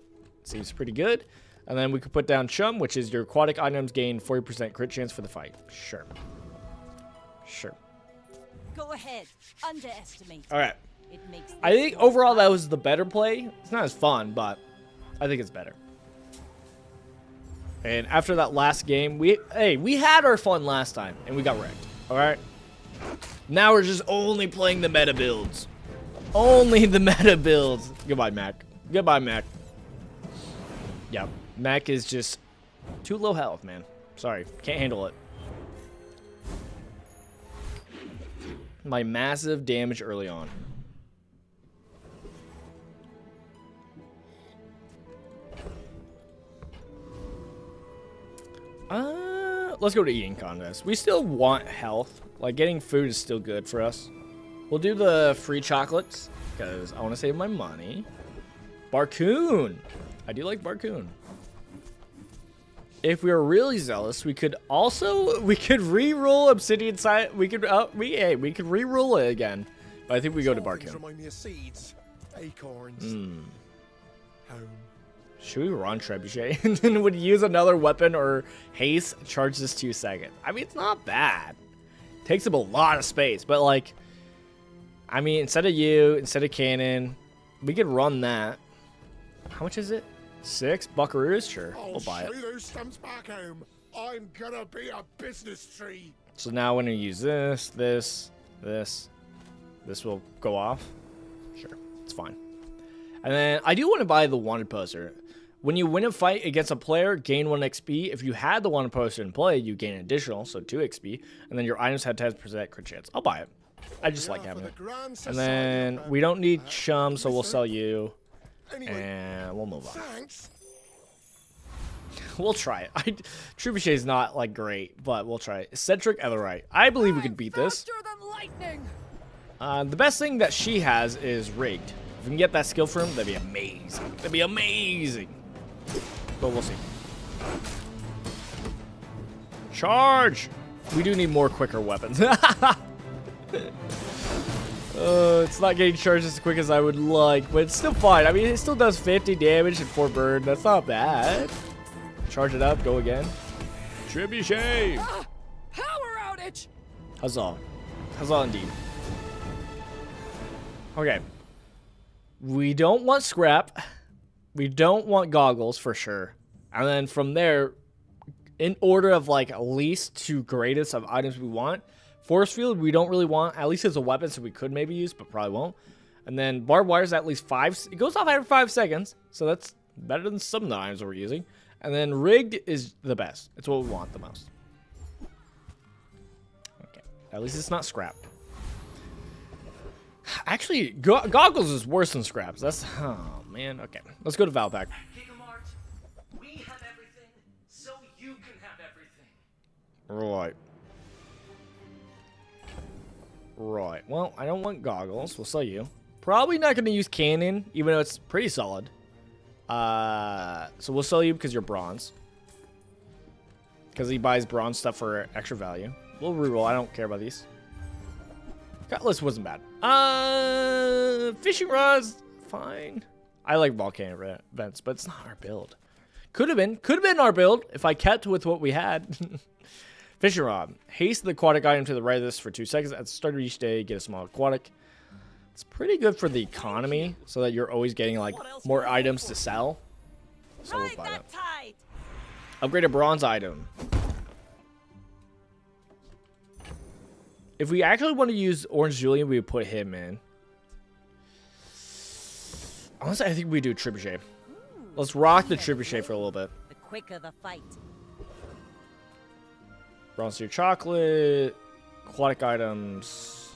Seems pretty good. And then we could put down Chum, which is your aquatic items gain 40% crit chance for the fight. Sure. Sure. Go ahead. Underestimate. All right. It makes I think overall that was the better play. It's not as fun, but I think it's better. And after that last game, we had our fun last time, and we got wrecked. All right. Now we're just only playing the meta builds. Only the meta builds. Goodbye, Mac. Goodbye, Mac. Yeah, Mac is just too low health, man. Sorry, can't handle it. My massive damage early on. Let's go to eating contest. We still want health. Like, getting food is still good for us. We'll do the free chocolates because I want to save my money. Barcoon. I do like Barcoon. If we were really zealous, we could re-roll Obsidian side. We could re-roll it again. But I think we go to Barcoon. Remind me of seeds, acorns. Home. Should we run Trebuchet and then would use another weapon or haste? Charge this 2 seconds. I mean, it's not bad. Takes up a lot of space, but like, I mean, instead of cannon, we could run that. How much is it? 6 buckaroos? Sure, we'll buy it. Show those stumps back home. I'm gonna be a business tree. So now when we use this will go off. Sure, it's fine. And then I do want to buy the wanted poster. When you win a fight against a player, gain 1 XP. If you had the wanted poster in play, you gain additional, so 2 XP. And then your items had 10% crit chance. I'll buy it. I just like having it. And then we don't need Chum, so we'll sell you. And we'll move on. Thanks. We'll try it. Trebuchet is not like great, but we'll try it. Eccentric Etherite. I believe we could beat this. Faster than lightning. The best thing that she has is rigged. If we can get that skill for him, that'd be amazing. That'd be amazing. But we'll see. Charge! We do need more quicker weapons. It's not getting charged as quick as I would like, but it's still fine. I mean, it still does 50 damage and 4 burn. That's not bad. Charge it up. Go again. Trebuchet! Power outage. Huzzah. Huzzah indeed. Okay. We don't want scrap. We don't want goggles for sure. And then from there, in order of like least to greatest of items we want, force field we don't really want, at least as a weapon, so we could maybe use, but probably won't. And then barbed wire is at least 5. It goes off every 5 seconds, so that's better than some of the items we're using. And then rigged is the best. It's what we want the most. Okay. At least it's not scrapped. Actually, goggles is worse than scraps. That's, oh man. Okay, let's go to Valpak. Gigamart, we have everything, so you can have everything. Right. Right. Well, I don't want goggles. We'll sell you. Probably not going to use cannon, even though it's pretty solid. So we'll sell you because you're bronze. Because he buys bronze stuff for extra value. We'll reroll. I don't care about these. Cutlass wasn't bad. Fishing rods, fine. I like volcano vents, but it's not our build. Could have been our build if I kept with what we had. Fishing rod. Haste the aquatic item to the right of this for 2 seconds. At the start of each day, get a small aquatic. It's pretty good for the economy, so that you're always getting like more items to sell. So we'll buy that. Upgrade a bronze item. If we actually want to use Orange Julian, we would put him in. Honestly, I think we do Trebuchet. Let's rock the Trebuchet for a little bit. The quicker the fight. Bronze tier chocolate, aquatic items.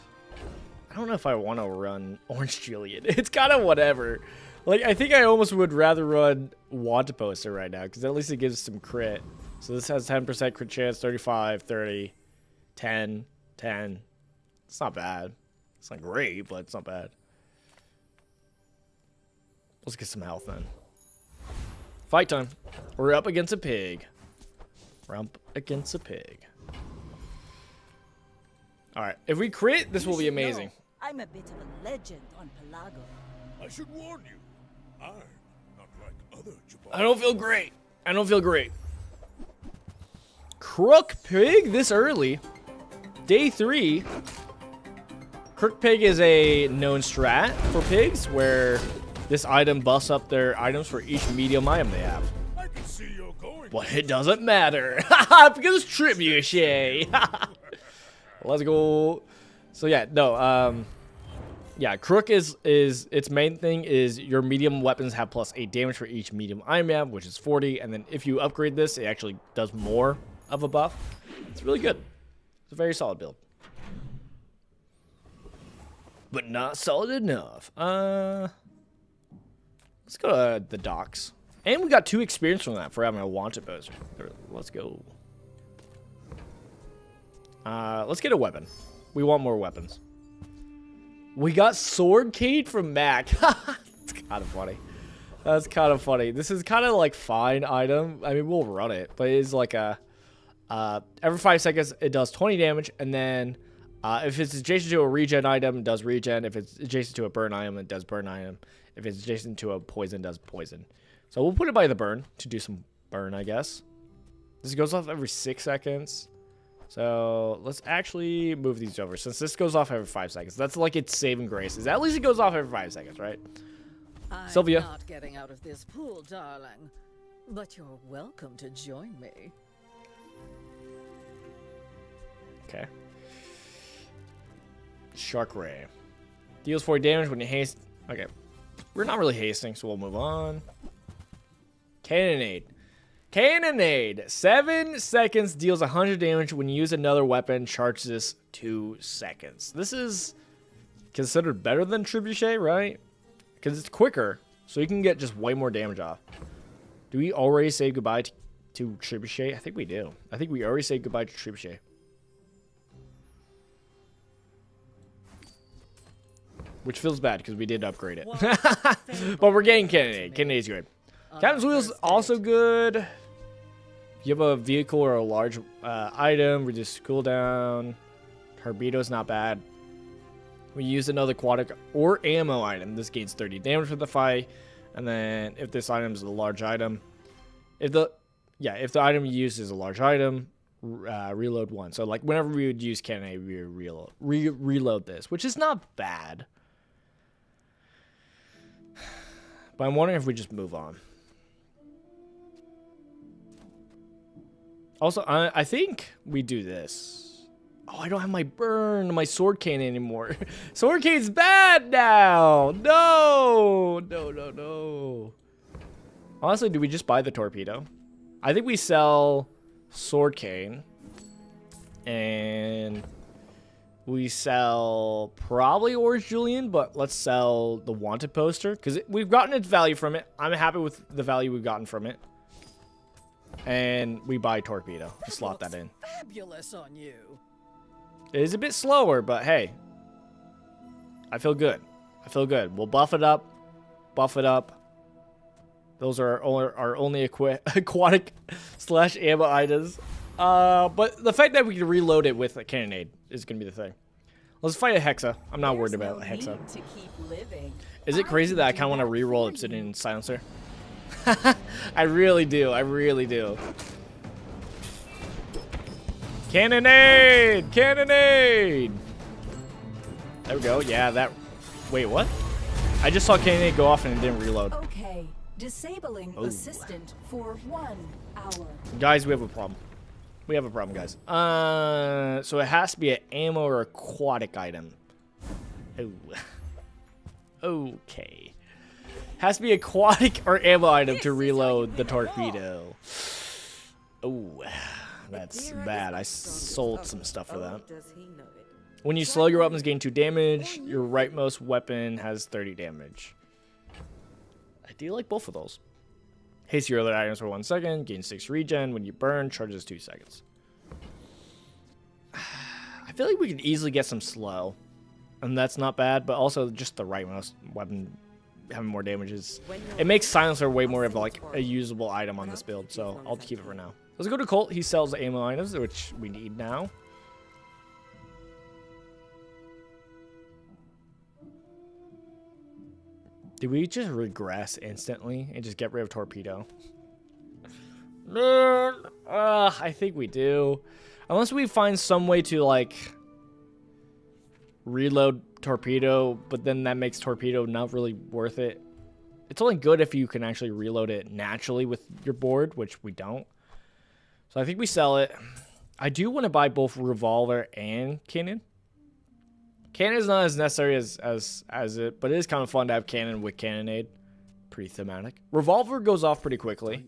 I don't know if I want to run Orange Julian. It's kind of whatever. Like, I think I almost would rather run Want Poster right now, because at least it gives some crit. So this has 10% crit chance, 35, 30, 10, 10. It's not bad. It's not great, but it's not bad. Let's get some health then. Fight time. We're up against a pig. We're up against a pig. All right, if we crit, this will be amazing. I'm a bit of a legend on Pelago. I should warn you. I'm not like other Jabbar. I don't feel great. I don't feel great. Crook Pig this early. Day 3. Crook Pig is a known strat for pigs where this item buffs up their items for each medium item they have. I can see you're going. But it doesn't matter. Because it's trebuchet. Let's go. So yeah, no, yeah, Crook is its main thing is your medium weapons have plus 8 damage for each medium item you have, which is 40, and then if you upgrade this, it actually does more of a buff. It's really good. It's a very solid build. But not solid enough. Let's go to the docks. And we got 2 experience from that for having a wanted poster. Let's go. Let's get a weapon. We want more weapons. We got Sword Cade from Mac. It's kind of funny. That's kind of funny. This is kind of like fine item. I mean, we'll run it, but it's like a every 5 seconds it does 20 damage, and then if it's adjacent to a regen item, it does regen. If it's adjacent to a burn item, it does burn item. If it's adjacent to a poison, it does poison. So we'll put it by the burn to do some burn, I guess. This goes off every 6 seconds. So let's actually move these over since this goes off every 5 seconds. That's like its saving grace. At least it goes off every 5 seconds, right? Sylvia. I'm not getting out of this pool, darling. But you're welcome to join me. Okay. Shark Ray. Deals 40 damage when you haste. Okay. We're not really hasting, so we'll move on. Cannonade. Cannonade. 7 seconds deals 100 damage when you use another weapon. Charges 2 seconds. This is considered better than Trebuchet, right? Because it's quicker, so you can get just way more damage off. Do we already say goodbye to Trebuchet? I think we do. I think we already say goodbye to Trebuchet. Which feels bad because we did upgrade it. But we're getting Cannonade. Cannonade's good. Captain's Wheel's also good. If you have a vehicle or a large item, reduce cooldown. Torpedo's not bad. We use another aquatic or ammo item. This gains 30 damage for the fight. And then if this item is a large item, if the item you use is a large item, reload 1. So like whenever we would use Cannonade, we would reload this, which is not bad. But I'm wondering if we just move on. Also, I think we do this. Oh, I don't have my burn, my sword cane anymore. Sword cane's bad now. No. No. Honestly, do we just buy the torpedo? I think we sell sword cane. And we sell probably Orange Julian, but let's sell the wanted poster because we've gotten its value from it. I'm happy with the value we've gotten from it. And we buy torpedo to slot that in. Fabulous on you. It is a bit slower, but hey, I feel good. I feel good. We'll buff it up. Buff it up. Those are our only aquatic / ammo items. But the fact that we can reload it with a cannonade is going to be the thing. Let's fight a Hexa. I'm not worried about a Hexa. Is it crazy that I kind of want to reroll Obsidian Silencer? I really do. I really do. Cannonade! Cannonade! There we go. Yeah, that... Wait, what? I just saw Cannonade go off and it didn't reload. Okay. Disabling assistant for 1 hour. Guys, we have a problem. We have a problem, guys. So it has to be an ammo or aquatic item. Oh. Okay. Has to be aquatic or ammo item to reload the torpedo. Oh, that's bad. I sold some stuff for that. When you slow your weapons, gain 2 damage. Your rightmost weapon has 30 damage. I do like both of those. Haste your other items for 1 second. Gain 6 regen. When you burn, charges 2 seconds. I feel like we could easily get some slow. And that's not bad, but also just the rightmost weapon having more damages. It makes Silencer way more of like a usable item on this build, so I'll keep it for now. Let's go to Colt. He sells ammo items, which we need now. Did we just regress instantly and just get rid of Torpedo? I think we do. Unless we find some way to, like, reload Torpedo, but then that makes Torpedo not really worth it. It's only good if you can actually reload it naturally with your board, which we don't. So I think we sell it. I do want to buy both Revolver and Cannon. Cannon is not as necessary as it, but it is kind of fun to have Cannon with Cannonade. Pretty thematic. Revolver goes off pretty quickly.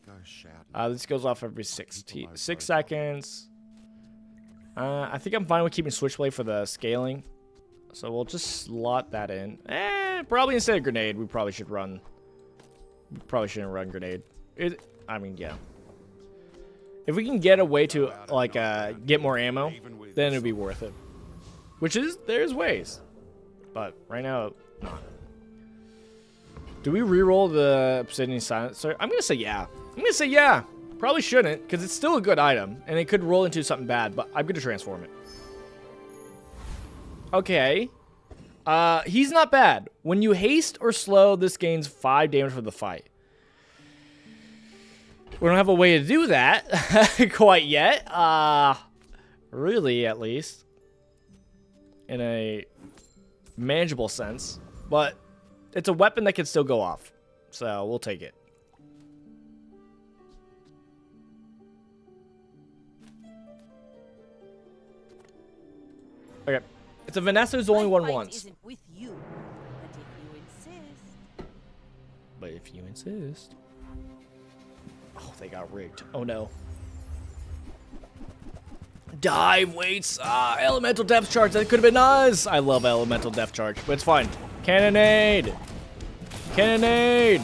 This goes off every 6 seconds. I think I'm fine with keeping Switchblade for the scaling. So we'll just slot that in. Probably instead of Grenade, we probably should run. We probably shouldn't run Grenade. I mean, yeah. If we can get a way to, like, get more ammo, then it'd be worth it. Which is, there's ways. But right now, not. Do we reroll the Obsidian Silencer? I'm going to say yeah. I'm going to say yeah. Probably shouldn't, because it's still a good item. And it could roll into something bad, but I'm going to transform it. Okay. He's not bad. When you haste or slow, this gains 5 damage for the fight. We don't have a way to do that quite yet. Really, at least. In a manageable sense. But it's a weapon that can still go off. So we'll take it. Okay. It's a Vanessa who's only won once. Isn't with you, but if you insist. But if you insist. Oh, they got rigged. Oh no. Dive weights. Elemental depth charge. That could have been us. I love elemental depth charge, but it's fine. Cannonade. Cannonade.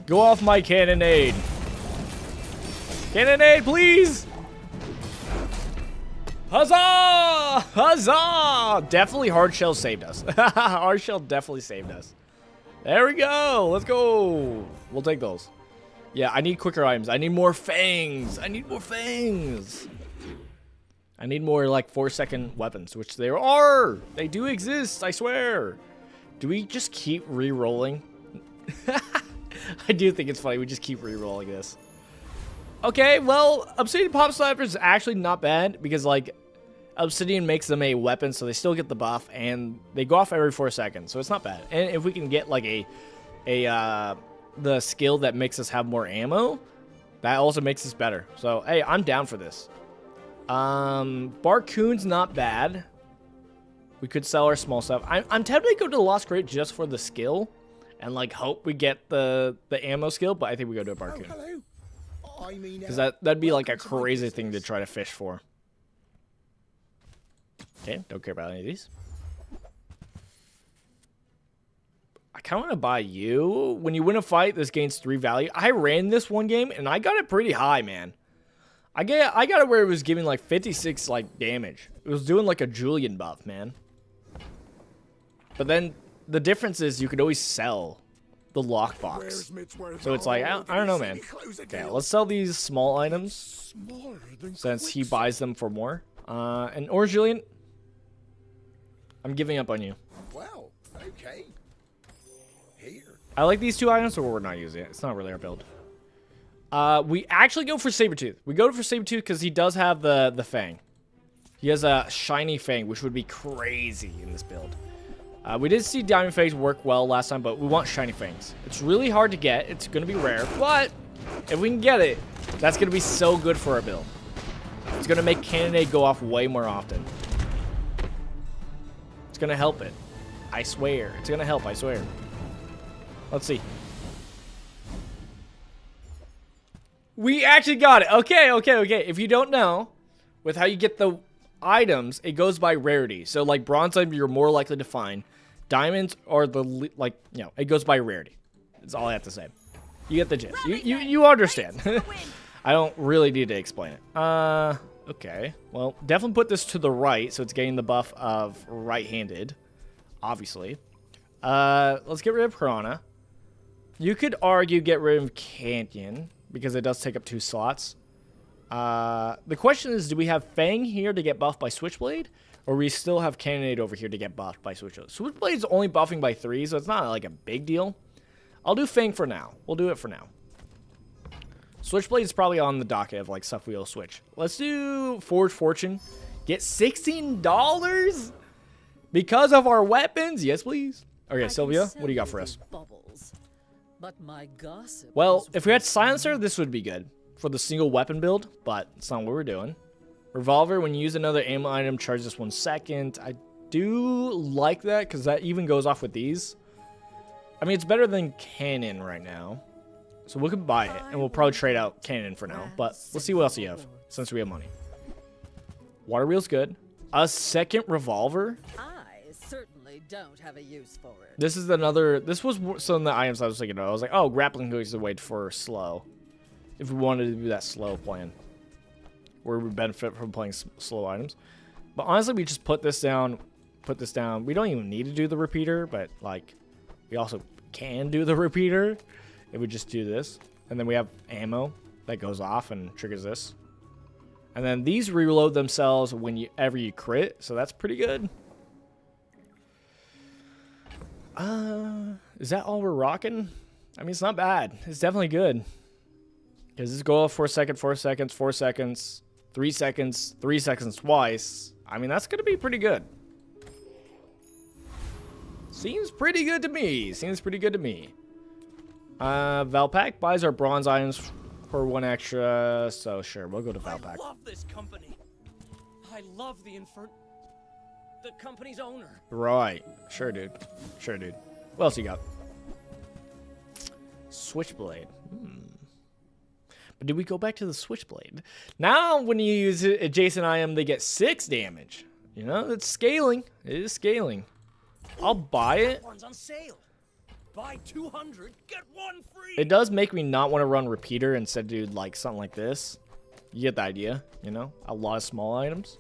Go off my cannonade. Cannonade, please. Huzzah! Huzzah! Definitely hard shell saved us. Hard shell definitely saved us. There we go. Let's go. We'll take those. Yeah, I need quicker items. I need more fangs. I need more fangs. I need more, like, 4-second weapons, which there are. They do exist, I swear. Do we just keep re-rolling? I do think it's funny. We just keep re-rolling this. Okay, well, Obsidian Pop Slappers is actually not bad because, like, Obsidian makes them a weapon, so they still get the buff, and they go off every 4 seconds, so it's not bad. And if we can get, like, the skill that makes us have more ammo, that also makes us better. So, hey, I'm down for this. Barcoon's not bad. We could sell our small stuff. I'm tempted to go to the Lost Crate just for the skill and, like, hope we get the ammo skill, but I think we go to a Barcoon. Because that'd be, like, a crazy thing to try to fish for. Okay, don't care about any of these. I kind of want to buy you. When you win a fight, this gains 3 value. I ran this one game, and I got it pretty high, man. I got it where it was giving, like, 56, like, damage. It was doing, like, a Julian buff, man. But then the difference is you could always sell the lockbox. So it's like, I don't know, man. Okay, let's sell these small items since he buys them for more. And or Julian, I'm giving up on you. Well, okay. Here. I like these 2 items, but we're not using it. It's not really our build. We actually go for Sabretooth. We go for Sabretooth because he does have the Fang. He has a shiny Fang, which would be crazy in this build. We did see Diamond Fangs work well last time, but we want shiny Fangs. It's really hard to get. It's going to be rare, but if we can get it, that's going to be so good for our build. It's going to make Cannonade go off way more often. It's going to help it. I swear. It's going to help, I swear. Let's see. We actually got it. Okay. If you don't know, with how you get the items, it goes by rarity. So, like, bronze item, you're more likely to find. Diamonds are the, like, you know, it goes by rarity. That's all I have to say. You get the gist. You understand. I don't really need to explain it. Okay. Well, definitely put this to the right, so it's getting the buff of right-handed, obviously. Let's get rid of Piranha. You could argue get rid of Canyon, because it does take up 2 slots. The question is, do we have Fang here to get buffed by Switchblade? Or we still have Cannonade over here to get buffed by Switchblade. Switchblade's only buffing by 3, so it's not like a big deal. I'll do Fang for now. We'll do it for now. Switchblade is probably on the docket of like stuff we'll switch. Let's do Forge Fortune. Get $16 because of our weapons. Yes, please. Okay, Sylvia, what do you got for us? Bubbles, but my gossip Well, is if we had Silencer, this would be good for the single weapon build, but it's not what we're doing. Revolver, when you use another ammo item, charges 1 second. I do like that because that even goes off with these. I mean, it's better than Cannon right now. So we could buy it, and we'll probably trade out Cannon for now. But let's see what else you have, since we have money. Water wheel's good. A second revolver. I certainly don't have a use for it. This is another. This was some of the items I was thinking of. I was like, oh, grappling hook is the way for slow. If we wanted to do that slow plan, where we benefit from playing slow items. But honestly, we just put this down. Put this down. We don't even need to do the repeater, but like, we also can do the repeater. If we just do this, and then we have ammo that goes off and triggers this. And then these reload themselves whenever you crit, so that's pretty good. Is that all we're rocking? I mean, it's not bad. It's definitely good. Because this go off 4 seconds, 4 seconds, 4 seconds, 3 seconds, 3 seconds twice. I mean, that's going to be pretty good. Seems pretty good to me. Seems pretty good to me. Valpak buys our bronze items for 1 extra, so sure, we'll go to Valpak. I love this company. I love the company's owner. Right. Sure, dude. Sure, dude. What else you got? Switchblade. But did we go back to the Switchblade? Now, when you use adjacent item, they get 6 damage. You know, it's scaling. It is scaling. I'll buy it. One's on sale. Buy 200, get 1 free. It does make me not want to run repeater instead do like something like this. You get the idea, you know? A lot of small items.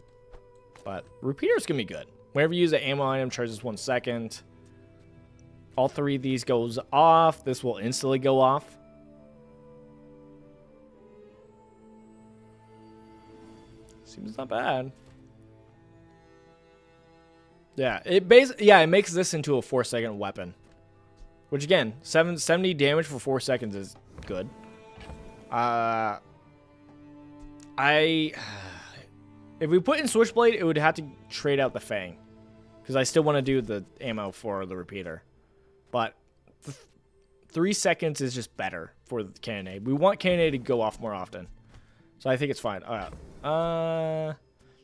But repeater's gonna be good. Whenever you use an ammo item, charges 1 second. All 3 of these goes off. This will instantly go off. Seems not bad. Yeah, it makes this into a 4-second weapon. Which again, 70 damage for 4 seconds is good. If we put in Switchblade, it would have to trade out the Fang. Because I still want to do the ammo for the repeater. But 3 seconds is just better for the Cannonade. We want Cannonade to go off more often. So I think it's fine. Alright.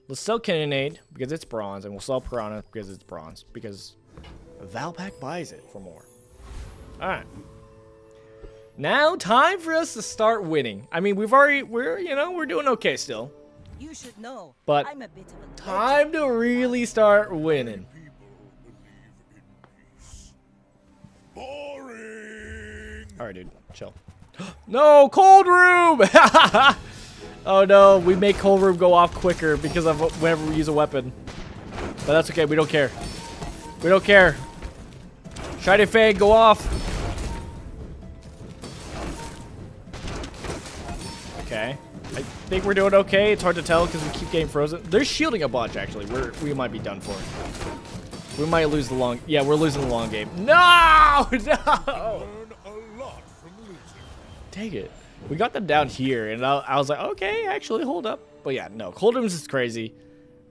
Let's sell Cannonade because it's bronze. And we'll sell Piranha because it's bronze. Because Valpak buys it for more. Alright. Now, time for us to start winning. I mean, we're doing okay still. You should know. But I'm a bit of a time to really start winning. Boring. Alright, dude. Chill. No! Cold room! Oh no, we make cold room go off quicker because of whenever we use a weapon. But that's okay, we don't care. We don't care. Shiny Fang, go off. Okay. I think we're doing okay. It's hard to tell because we keep getting frozen. They're shielding a bunch, actually. We might be done for. We might lose the long... Yeah, we're losing the long game. No! No! Learn a lot from losing. Dang it. We got them down here, and I was like, okay, actually, hold up. But yeah, no. Cold rooms is crazy.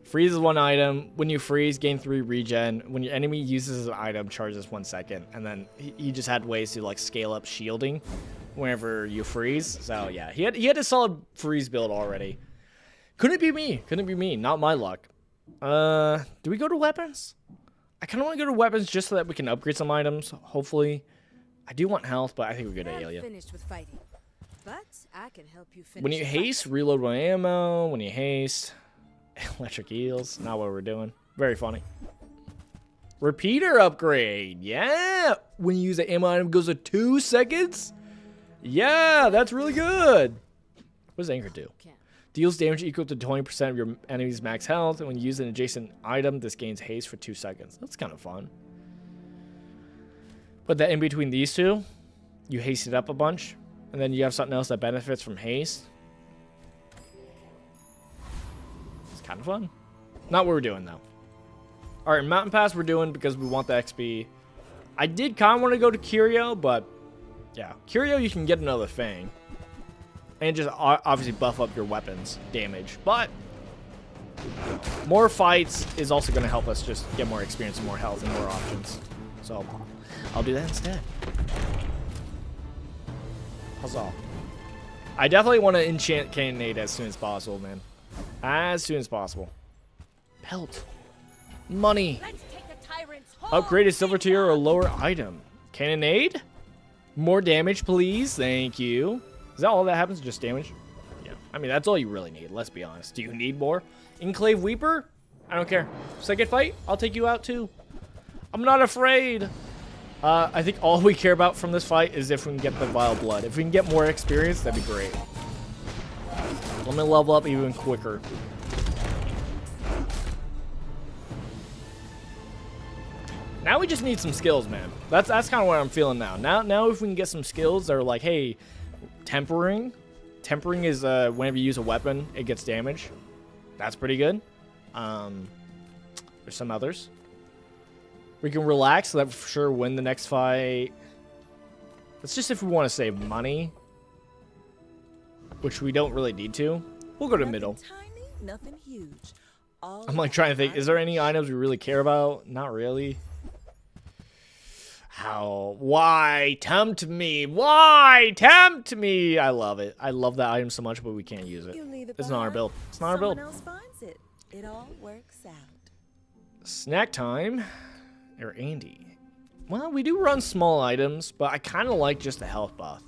Freeze is 1 item. When you freeze, gain 3 regen. When your enemy uses an item, charges 1 second. And then he just had ways to like scale up shielding whenever you freeze. So yeah, he had a solid freeze build already. Couldn't be me. Couldn't be me. Not my luck. Do we go to weapons? I kind of want to go to weapons just so that we can upgrade some items. Hopefully, I do want health, but I think we're good at Aelia. finished with fighting, but I can help you finish. When you haste, reload 1 ammo. When you haste. Electric eels, not what we're doing. Very funny. Repeater upgrade, yeah. When you use the ammo item, it goes to 2 seconds. Yeah, that's really good. What does Anchor do? Deals damage equal to 20% of your enemy's max health, and when you use an adjacent item, this gains haste for 2 seconds. That's kind of fun. But that in between these two, you haste it up a bunch, and then you have something else that benefits from haste. Kind of fun. Not what we're doing though. All right, Mountain Pass we're doing because we want the XP. I did kind of want to go to Curio, but yeah, Curio you can get another Fang. And just obviously buff up your weapons damage. But more fights is also going to help us just get more experience and more health and more options. So I'll do that instead. Huzzah. I definitely want to enchant Cannonade as soon as possible, man. As soon as possible. Pelt. Money. Let's take the tyrants home. Upgrade a silver tier or lower item. Cannonade? More damage, please. Thank you. Is that all that happens? Just damage? Yeah. I mean, that's all you really need. Let's be honest. Do you need more? Enclave Weeper? I don't care. Second fight? I'll take you out too. I'm not afraid. I think all we care about from this fight is if we can get the Vile Blood. If we can get more experience, that'd be great. Let me level up even quicker. Now we just need some skills, man. That's kind of what I'm feeling now. Now if we can get some skills that are like, hey, tempering. Tempering is whenever you use a weapon, it gets damage. That's pretty good. There's some others. We can relax so that for sure win the next fight. That's just if we want to save money, which we don't really need to. We'll go to middle. Tiny, nothing huge. I'm like trying to think, is there any items we really care about? Not really. How? Why tempt me? Why tempt me? I love it. I love that item so much, but we can't use it. It's not our build. It's not our build. Someone else finds it. It all works out. Snack time. Or Andy. Well, we do run small items, but I kind of like just the health buff.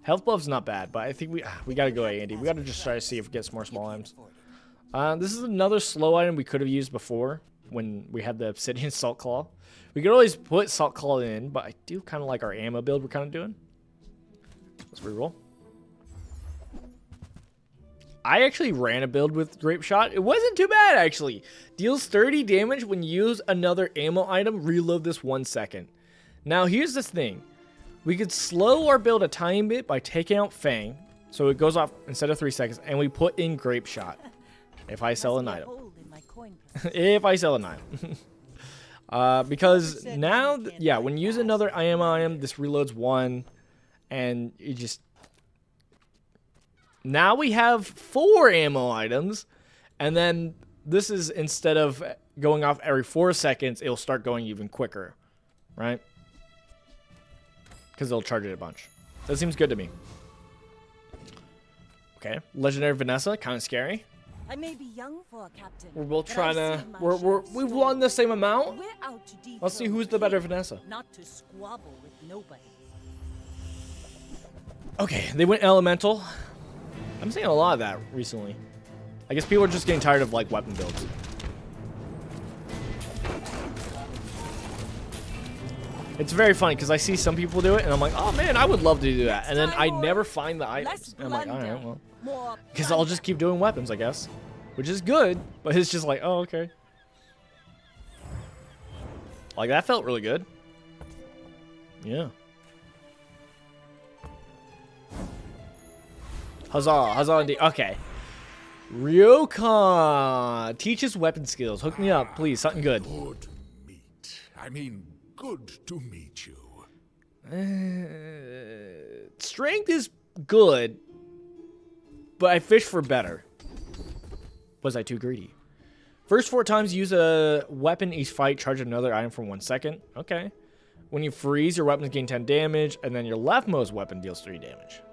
Health buff's not bad, but I think we gotta go Andy. We gotta just try to see if we get some more small items. This is another slow item we could have used before when we had the Obsidian Salt Claw. We could always put Salt Claw in, but I do kind of like our ammo build we're kind of doing. Let's reroll. I actually ran a build with Grape Shot. It wasn't too bad, actually. Deals 30 damage when you use another ammo item. Reload this 1 second. Now, here's the thing. We could slow our build a tiny bit by taking out Fang. So it goes off instead of 3 seconds. And we put in Grape Shot. If I sell an item. If I sell an item. Because now, yeah, when you use another ammo item, this reloads 1. And you just... Now we have 4 ammo items, and then this is instead of going off every 4 seconds, it'll start going even quicker, right? Because it'll charge it a bunch. That seems good to me. Okay, Legendary Vanessa, kind of scary. I may be young for a captain. We're both trying to. We've won the same amount. Let's see who's the better Vanessa. Not to squabble with nobody. Okay, they went elemental. I'm seeing a lot of that recently. I guess people are just getting tired of like weapon builds. It's very funny because I see some people do it and I'm like, oh man, I would love to do that. And then I never find the items. And I'm like, all right, well. Because I'll just keep doing weapons, I guess. Which is good, but it's just like, oh, okay. Like, that felt really good. Yeah. Huzzah, huzzah indeed. Okay. Ryokan teaches weapon skills. Hook me up, please. Something good. Good meet. I mean, good to meet you. Strength is good, but I fish for better. Was I too greedy? First 4 times use a weapon each fight, charge another item for 1 second. Okay. When you freeze, your weapons gain 10 damage, and then your leftmost weapon deals 3 damage.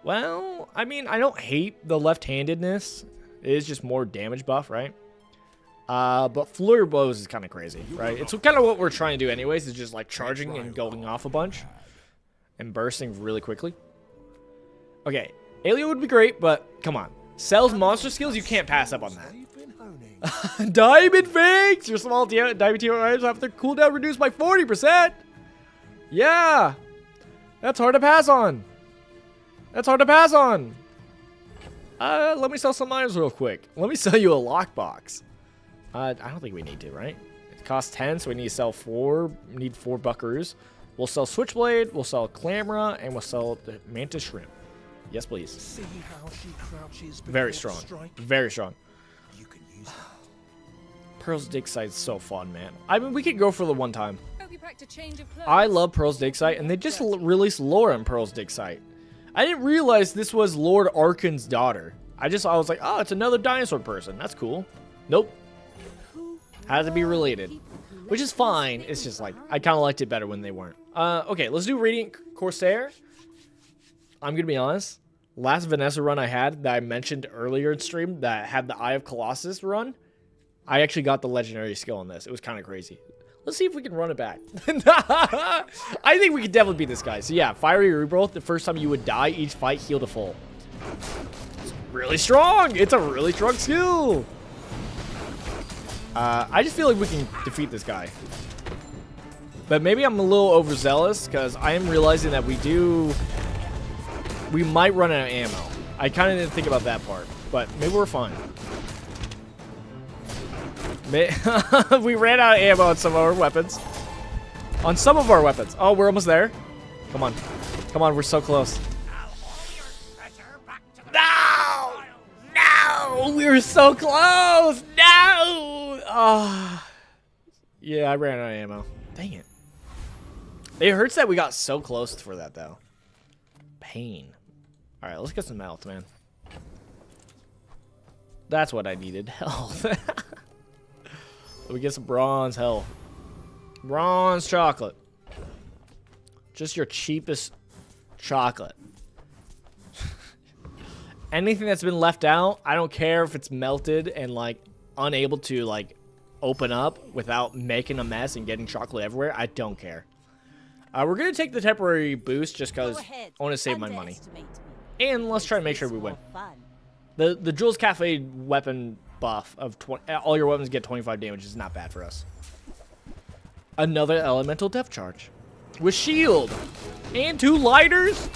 Well, I mean, I don't hate the left-handedness. It is just more damage buff, right? But flurry blows is kind of crazy, right? It's kind of what we're trying to do anyways, is just like charging and going off a bunch and bursting really quickly. Okay, Alien would be great, but come on. Sells monster skills, you can't pass up on that. Diamond Fangs! Your small diamond tier items have their cooldown reduced by 40%! Yeah! That's hard to pass on. That's hard to pass on. Let me sell some items real quick. Let me sell you a lockbox. I don't think we need to, right? It costs 10, so we need to sell 4. We need 4 buckaroos. We'll sell Switchblade, we'll sell Clamora, and we'll sell the Mantis Shrimp. Yes, please. See how she crouches Very strong. Very strong. You can use Pearl's dig site is so fun, man. I mean, we could go for the one time. Hope you packed a change of clothes. I love Pearl's dig site, and they just released lore on Pearl's dig site. I didn't realize this was Lord Arkan's daughter. I was like, oh, it's another dinosaur person. That's cool. Nope. Had to be related. Which is fine. It's just like, I kind of liked it better when they weren't. Okay, let's do Radiant Corsair. I'm going to be honest. Last Vanessa run I had that I mentioned earlier in stream that had the Eye of Colossus run, I actually got the legendary skill on this. It was kind of crazy. Let's see if we can run it back. I think we could definitely beat this guy. So yeah, Fiery Rebirth, the first time you would die, each fight heal to full. It's really strong. It's a really strong skill. I just feel like we can defeat this guy. But maybe I'm a little overzealous because I am realizing that we might run out of ammo. I kind of didn't think about that part, but maybe we're fine. We ran out of ammo on some of our weapons. On some of our weapons. Oh, we're almost there. Come on. Come on, we're so close. No! No! We were so close! No! Oh. Yeah, I ran out of ammo. Dang it. It hurts that we got so close for that, though. Pain. Alright, let's get some health, man. That's what I needed. Health. We get some bronze health. Bronze chocolate. Just your cheapest chocolate. Anything that's been left out, I don't care if it's melted and like unable to like open up without making a mess and getting chocolate everywhere. I don't care. We're gonna take the temporary boost just because I want to save my money. And let's try to make sure we win. The Jules Cafe weapon buff of 20, all your weapons get 25 damage is not bad for us. Another elemental depth charge with shield and 2 lighters.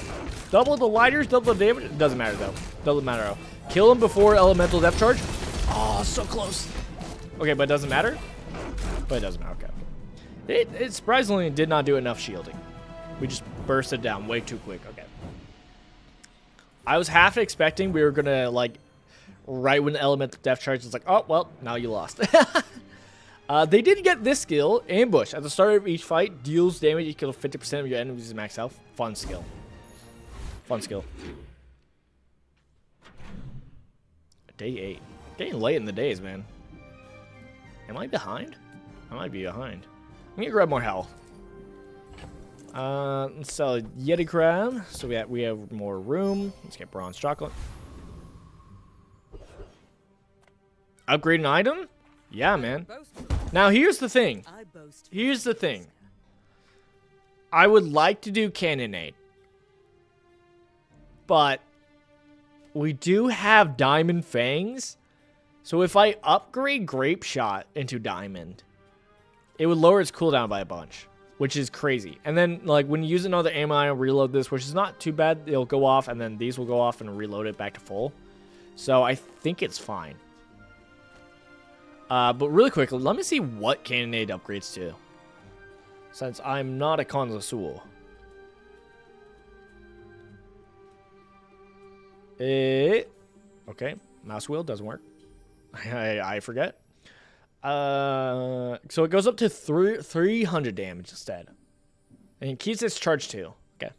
Double the lighters, double the damage. It doesn't matter though. Doesn't matter. Kill him before elemental depth charge. Oh, so close. Okay, but it doesn't matter. But it doesn't matter. Okay. It surprisingly did not do enough shielding. We just burst it down way too quick. Okay. I was half expecting we were gonna like right when the elemental depth charge is like, oh well, now you lost. They did get this skill, ambush. At the start of each fight, deals damage equal to 50% of your enemies' max health. Fun skill. Fun skill. Day 8. Getting late in the days, man. Am I behind? I might be behind. I'm gonna grab more health. Let's sell a Yeti crab. So we have more room. Let's get bronze chocolate. Upgrade an item? Yeah, man. Now here's the thing. Here's the thing. I would like to do Cannonade. But we do have Diamond Fangs. So if I upgrade Grape Shot into Diamond, it would lower its cooldown by a bunch, which is crazy. And then, like, when you use another ammo, I'll reload this, which is not too bad. It'll go off, and then these will go off and reload it back to full. So I think it's fine. But really quick, let me see what Cannonade upgrades to, since I'm not a connoisseur. Okay, mouse wheel doesn't work. I forget. So it goes up to 300 damage instead, and it keeps its charge too. Okay,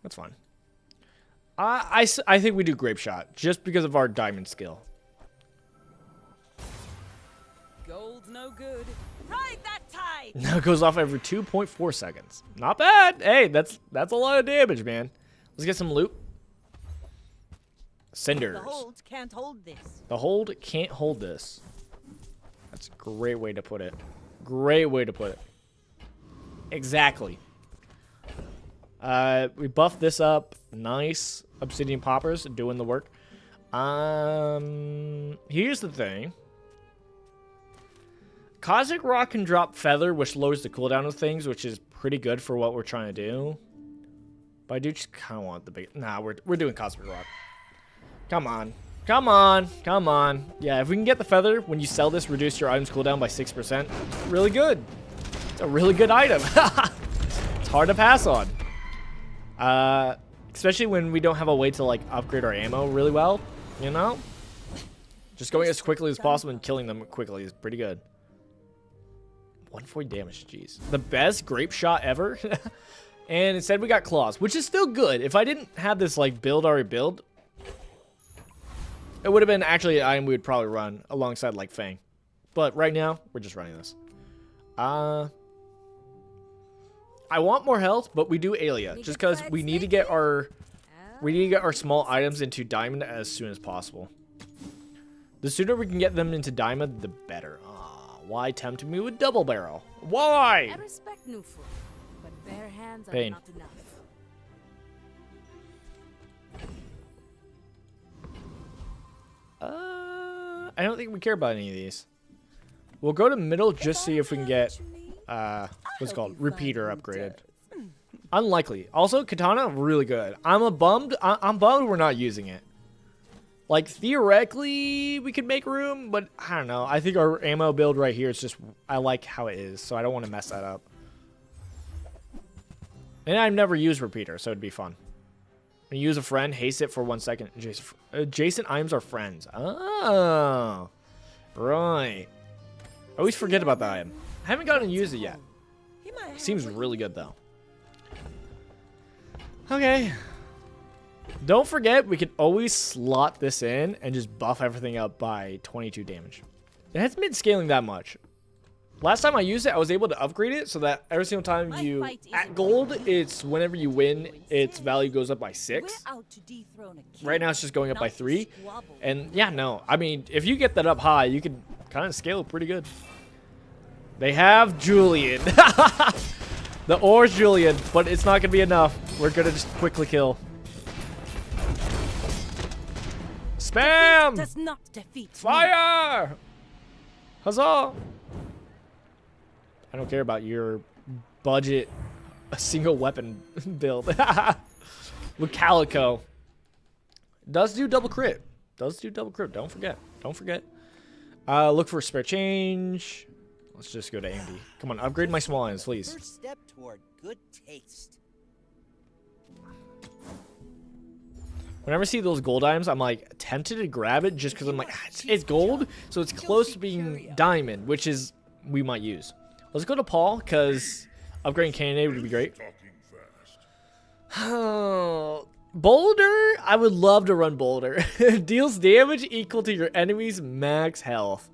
that's fine. I think we do Grape Shot just because of our diamond skill. Gold's no good. Ride that tide. Now it goes off every 2.4 seconds. Not bad. Hey, that's a lot of damage, man. Let's get some loot. Cinders. The hold can't hold this. The hold can't hold this. That's a great way to put it. Great way to put it. Exactly. We buffed this up. Nice. Obsidian poppers doing the work. Here's the thing. Cosmic Rock can drop Feather, which lowers the cooldown of things, which is pretty good for what we're trying to do. But I do just kind of want the big... Nah, we're doing Cosmic Rock. Come on. Come on. Come on. Yeah, if we can get the Feather, when you sell this, reduce your item's cooldown by 6%. Really good. It's a really good item. It's hard to pass on. Especially when we don't have a way to, like, upgrade our ammo really well. You know? Just going as quickly as possible and killing them quickly is pretty good. 140 damage, jeez. The best grape shot ever. And instead we got claws, which is still good. If I didn't have this like build already built, it would have been actually an item we would probably run alongside like Fang. But right now, we're just running this. I want more health, but we do Alia just because we need to get our small items into diamond as soon as possible. The sooner we can get them into diamond, the better. Why tempt me with double barrel? Why? I respect new food, but bare hands are Pain. not enough. I don't think we care about any of these. We'll go to middle just see if we can get what's it called repeater upgraded. Unlikely. Also, katana really good. I'm bummed we're not using it. Like theoretically we could make room, but I don't know. I think our ammo build right here is just I like how it is, so I don't want to mess that up. And I've never used repeater, so it'd be fun. When you use a friend, haste it for 1 second. Adjacent items are friends. Oh, right. I always forget about that item. I haven't gotten to use it yet. Seems really good though. Okay. Don't forget, we can always slot this in and just buff everything up by 22 damage. It hasn't been scaling that much. Last time I used it, I was able to upgrade it so that every single time you at gold, it's whenever you win, its value goes up by 6. Right now, it's just going up by 3. And yeah, no, I mean, if you get that up high, you can kind of scale it pretty good. They have Julian. The ore's Julian, but it's not gonna be enough. We're gonna just quickly kill. Spam! Does not defeat Fire! Huzzah! I don't care about your budget, a single weapon build. With Calico. Does do double crit. Does do double crit. Don't forget. Don't forget. Look for spare change. Let's just go to AMD. Come on, upgrade my small items, please. First step toward good taste. Whenever I see those gold items, I'm like tempted to grab it just because I'm like, it's gold, so it's close to being diamond, which is we might use. Let's go to Paul because upgrading cannonade would be great. Boulder, I would love to run Boulder. Deals damage equal to your enemy's max health,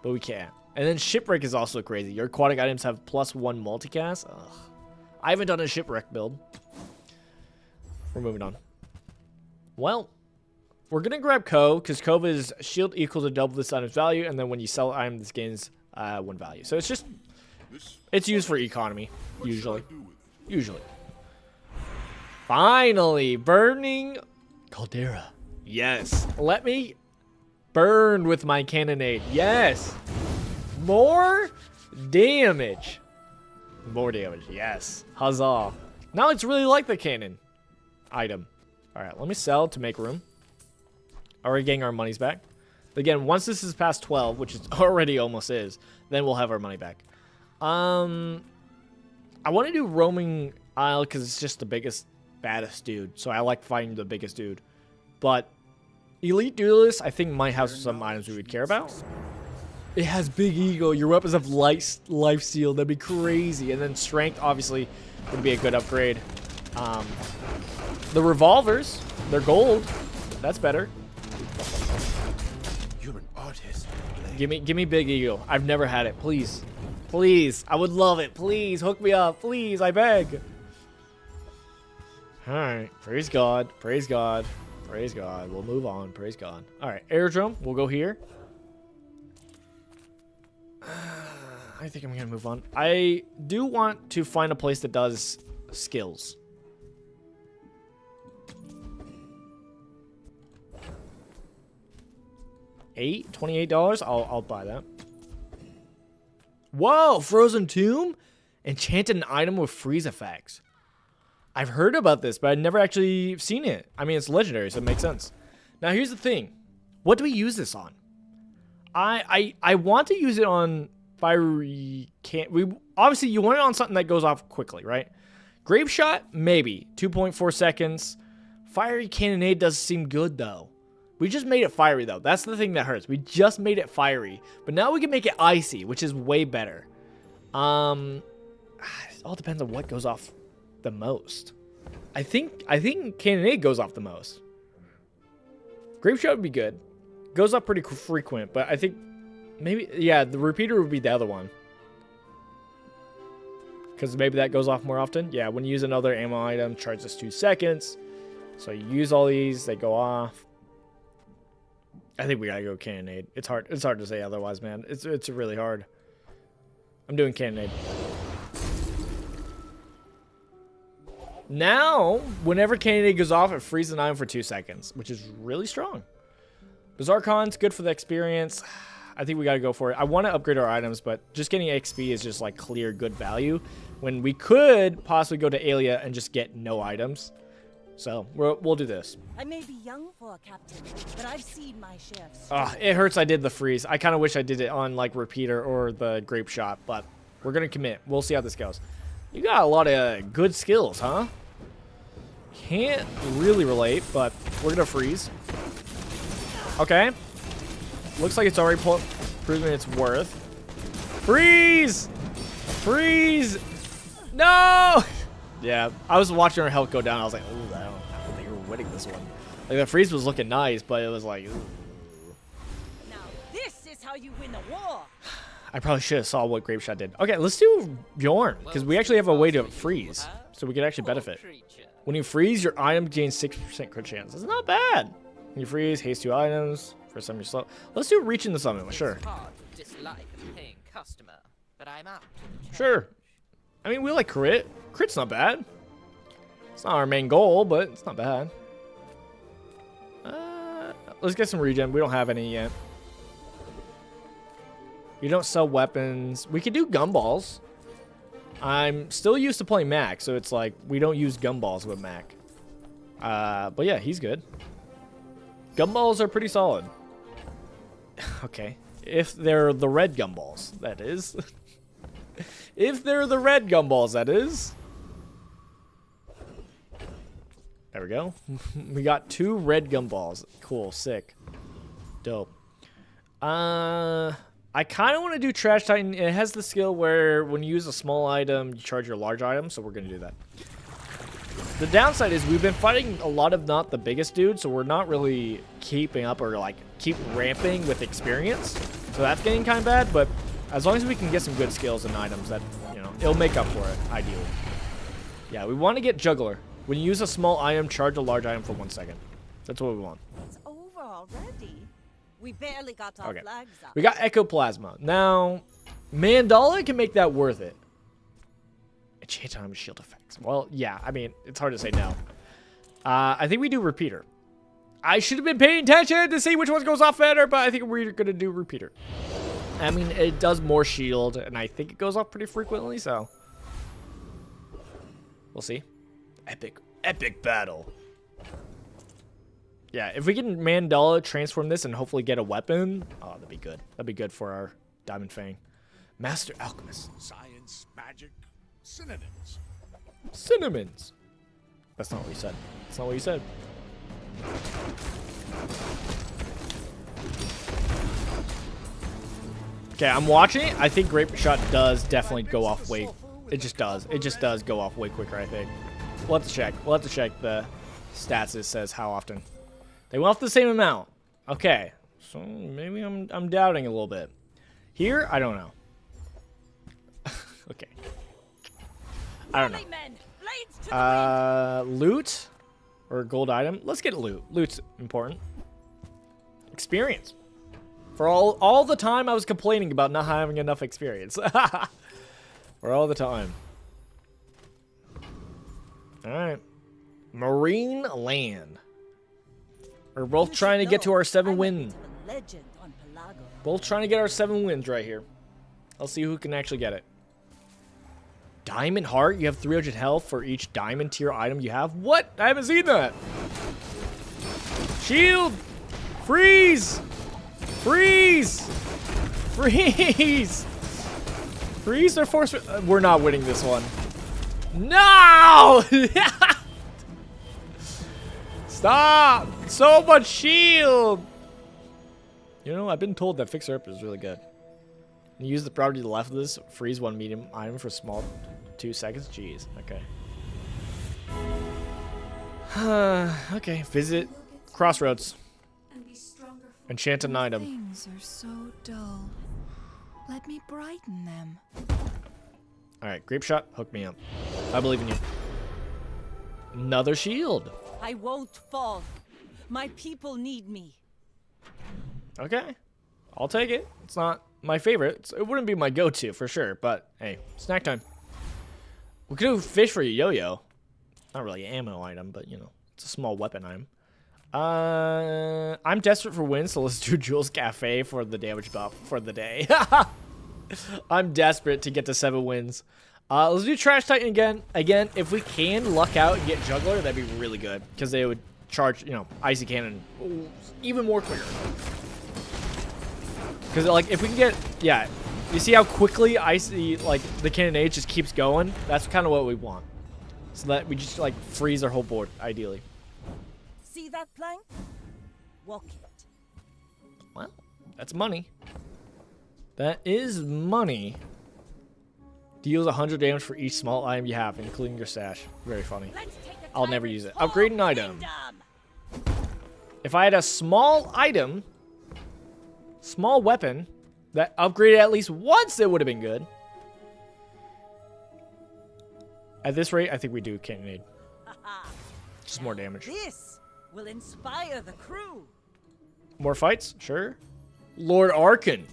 but we can't. And then Shipwreck is also crazy. Your aquatic items have +1 multicast. Ugh. I haven't done a Shipwreck build. We're moving on. Well, we're going to grab Cove, because Cove is shield equal to double this item's value, and then when you sell an item, this gains 1 value. So it's just, it's used for economy, usually. Usually. Finally, burning Caldera. Yes. Let me burn with my cannonade. Yes. More damage. More damage. Yes. Huzzah. Now it's really like the cannon item. All right, let me sell to make room. Already getting our monies back. Again, once this is past 12, which it already almost is, then we'll have our money back. I want to do roaming isle because it's just the biggest, baddest dude. So I like fighting the biggest dude. But elite duelist, I think might have some items we would care about. It has big ego. Your weapons have life steal. That'd be crazy. And then strength, obviously, would be a good upgrade. The revolvers, they're gold. That's better. You're an artist. Give me big ego. I've never had it. Please. Please. I would love it. Please hook me up. Please, I beg. Alright. Praise God. Praise God. Praise God. We'll move on. Praise God. Alright. Airdrome. We'll go here. I think I'm going to move on. I do want to find a place that does skills. $28. I'll buy that. Whoa, Frozen Tomb? Enchanted an item with freeze effects. I've heard about this, but I've never actually seen it. I mean, it's legendary, so it makes sense. Now, here's the thing. What do we use this on? I want to use it on fiery obviously you want it on something that goes off quickly, right? Grape shot, maybe 2.4 seconds. Fiery cannonade does seem good though. We just made it fiery, though. That's the thing that hurts. We just made it fiery. But now we can make it icy, which is way better. It all depends on what goes off the most. I think Cannonade goes off the most. Grape Shot would be good. Goes up pretty frequent, but I think maybe, yeah, the Repeater would be the other one. Because maybe that goes off more often. Yeah, when you use another ammo item, charges 2 seconds. So you use all these, they go off. I think we gotta go Cannonade. It's hard to say otherwise, man. It's really hard. I'm doing Cannonade. Now, whenever Cannonade goes off, it freezes an item for 2 seconds, which is really strong. Bazaar Con's good for the experience. I think we gotta go for it. I want to upgrade our items, but just getting XP is just like clear good value. When we could possibly go to Aelia and just get no items. So we'll do this. I may be young for a captain, but I've seen my shifts. It hurts I did the freeze. I kind of wish I did it on like Repeater or the Grape Shot, but we're gonna commit. We'll see how this goes. You got a lot of good skills, huh? Can't really relate, but we're gonna freeze. Okay. Looks like it's already proven its worth. Freeze! Freeze! No! Yeah, I was watching our health go down. I was like, ooh, I don't think we're winning this one. Like, the freeze was looking nice, but it was like, ooh. Now this is how you win a war. I probably should have saw what Grape Shot did. Okay, let's do Bjorn, because we actually have a way to freeze, so we can actually benefit. When you freeze, your item gains 6% crit chance. It's not bad. When you freeze, haste 2 items. For some, you're slow. Let's do Reach in the Summon, sure. Sure. I mean, we like crit. Crit's not bad. It's not our main goal, but it's not bad. Let's get some regen. We don't have any yet. You don't sell weapons. We could do gumballs. I'm still used to playing Mac, so it's like we don't use gumballs with Mac. But yeah, he's good. Gumballs are pretty solid. Okay. If they're the red gumballs, that is. If they're the red gumballs, that is. There we go. We got 2 red gumballs. Cool, sick. Dope. I kind of want to do Trash Titan. It has the skill where when you use a small item, you charge your large item, so we're going to do that. The downside is we've been fighting a lot of not the biggest dudes, so we're not really keeping up or like keep ramping with experience. So that's getting kind of bad, but as long as we can get some good skills and items, that, you know, it'll make up for it, ideally. Yeah, we want to get Juggler. When you use a small item, charge a large item for 1 second. That's what we want. It's over already. We barely got our flags up. We got Ectoplasma. Now, Mandala can make that worth it. Enchant time shield effects. Well, yeah, I mean, it's hard to say no. I think we do Repeater. I should have been paying attention to see which one goes off better, but I think we're going to do Repeater. I mean, it does more shield, and I think it goes off pretty frequently, so. We'll see. Epic battle. Yeah, if we can Mandala transform this and hopefully get a weapon, oh, that'd be good. That'd be good for our Diamond Fang. Master Alchemist. Science, magic, synonyms. Cinnamons. That's not what you said. That's not what you said. Okay, I'm watching it. I think Grape Shot does definitely go off way. It just does. It just does go off way quicker, I think. We'll have to check. We'll have to check the stats. It says how often. They went off the same amount. Okay. So maybe I'm doubting a little bit. Here, I don't know. Okay. I don't know. Loot or gold item. Let's get loot. Loot's important. Experience. For all the time I was complaining about not having enough experience. For all the time. All right. Marine land. We're both trying to get to our 7 win. Both trying to get our 7 wins right here. Let's see who can actually get it. Diamond Heart. You have 300 health for each diamond tier item you have. What? I haven't seen that. Shield. Freeze. Freeze. Freeze. Freeze or force. We're not winning this one. No. Stop! So much shield! You know, I've been told that Fixer Up is really good. You use the property to the left of this, freeze one medium item for small 2 seconds. Jeez, okay. Okay, visit Crossroads. Enchant an item. Things are so dull. Let me brighten them. Alright, Grape Shot, hook me up. I believe in you. Another shield. I won't fall. My people need me. Okay, I'll take it. It's not my favorite. It wouldn't be my go-to for sure, but hey, snack time. We could do fish for a yo-yo. Not really an ammo item, but you know, it's a small weapon item. I'm desperate for wins, so let's do Jules Cafe for the damage buff for the day. I'm desperate to get to 7 wins. Let's do Trash Titan again. Again, if we can luck out and get Juggler, that'd be really good, because they would charge, you know, Icy Cannon even more quicker. Because like if we can get, yeah, you see how quickly Icy, like the Cannonade just keeps going? That's kind of what we want. So that we just like freeze our whole board, ideally. See that plank? Walk it. Well, that's money. That is money. Deals 100 damage for each small item you have, including your stash. Very funny. I'll never use it. Upgrade an item. If I had a small item, small weapon, that upgraded at least once, it would have been good. At this rate, I think we do Cannonade. Just more damage. This will inspire the crew. More fights? Sure. Lord Arkan.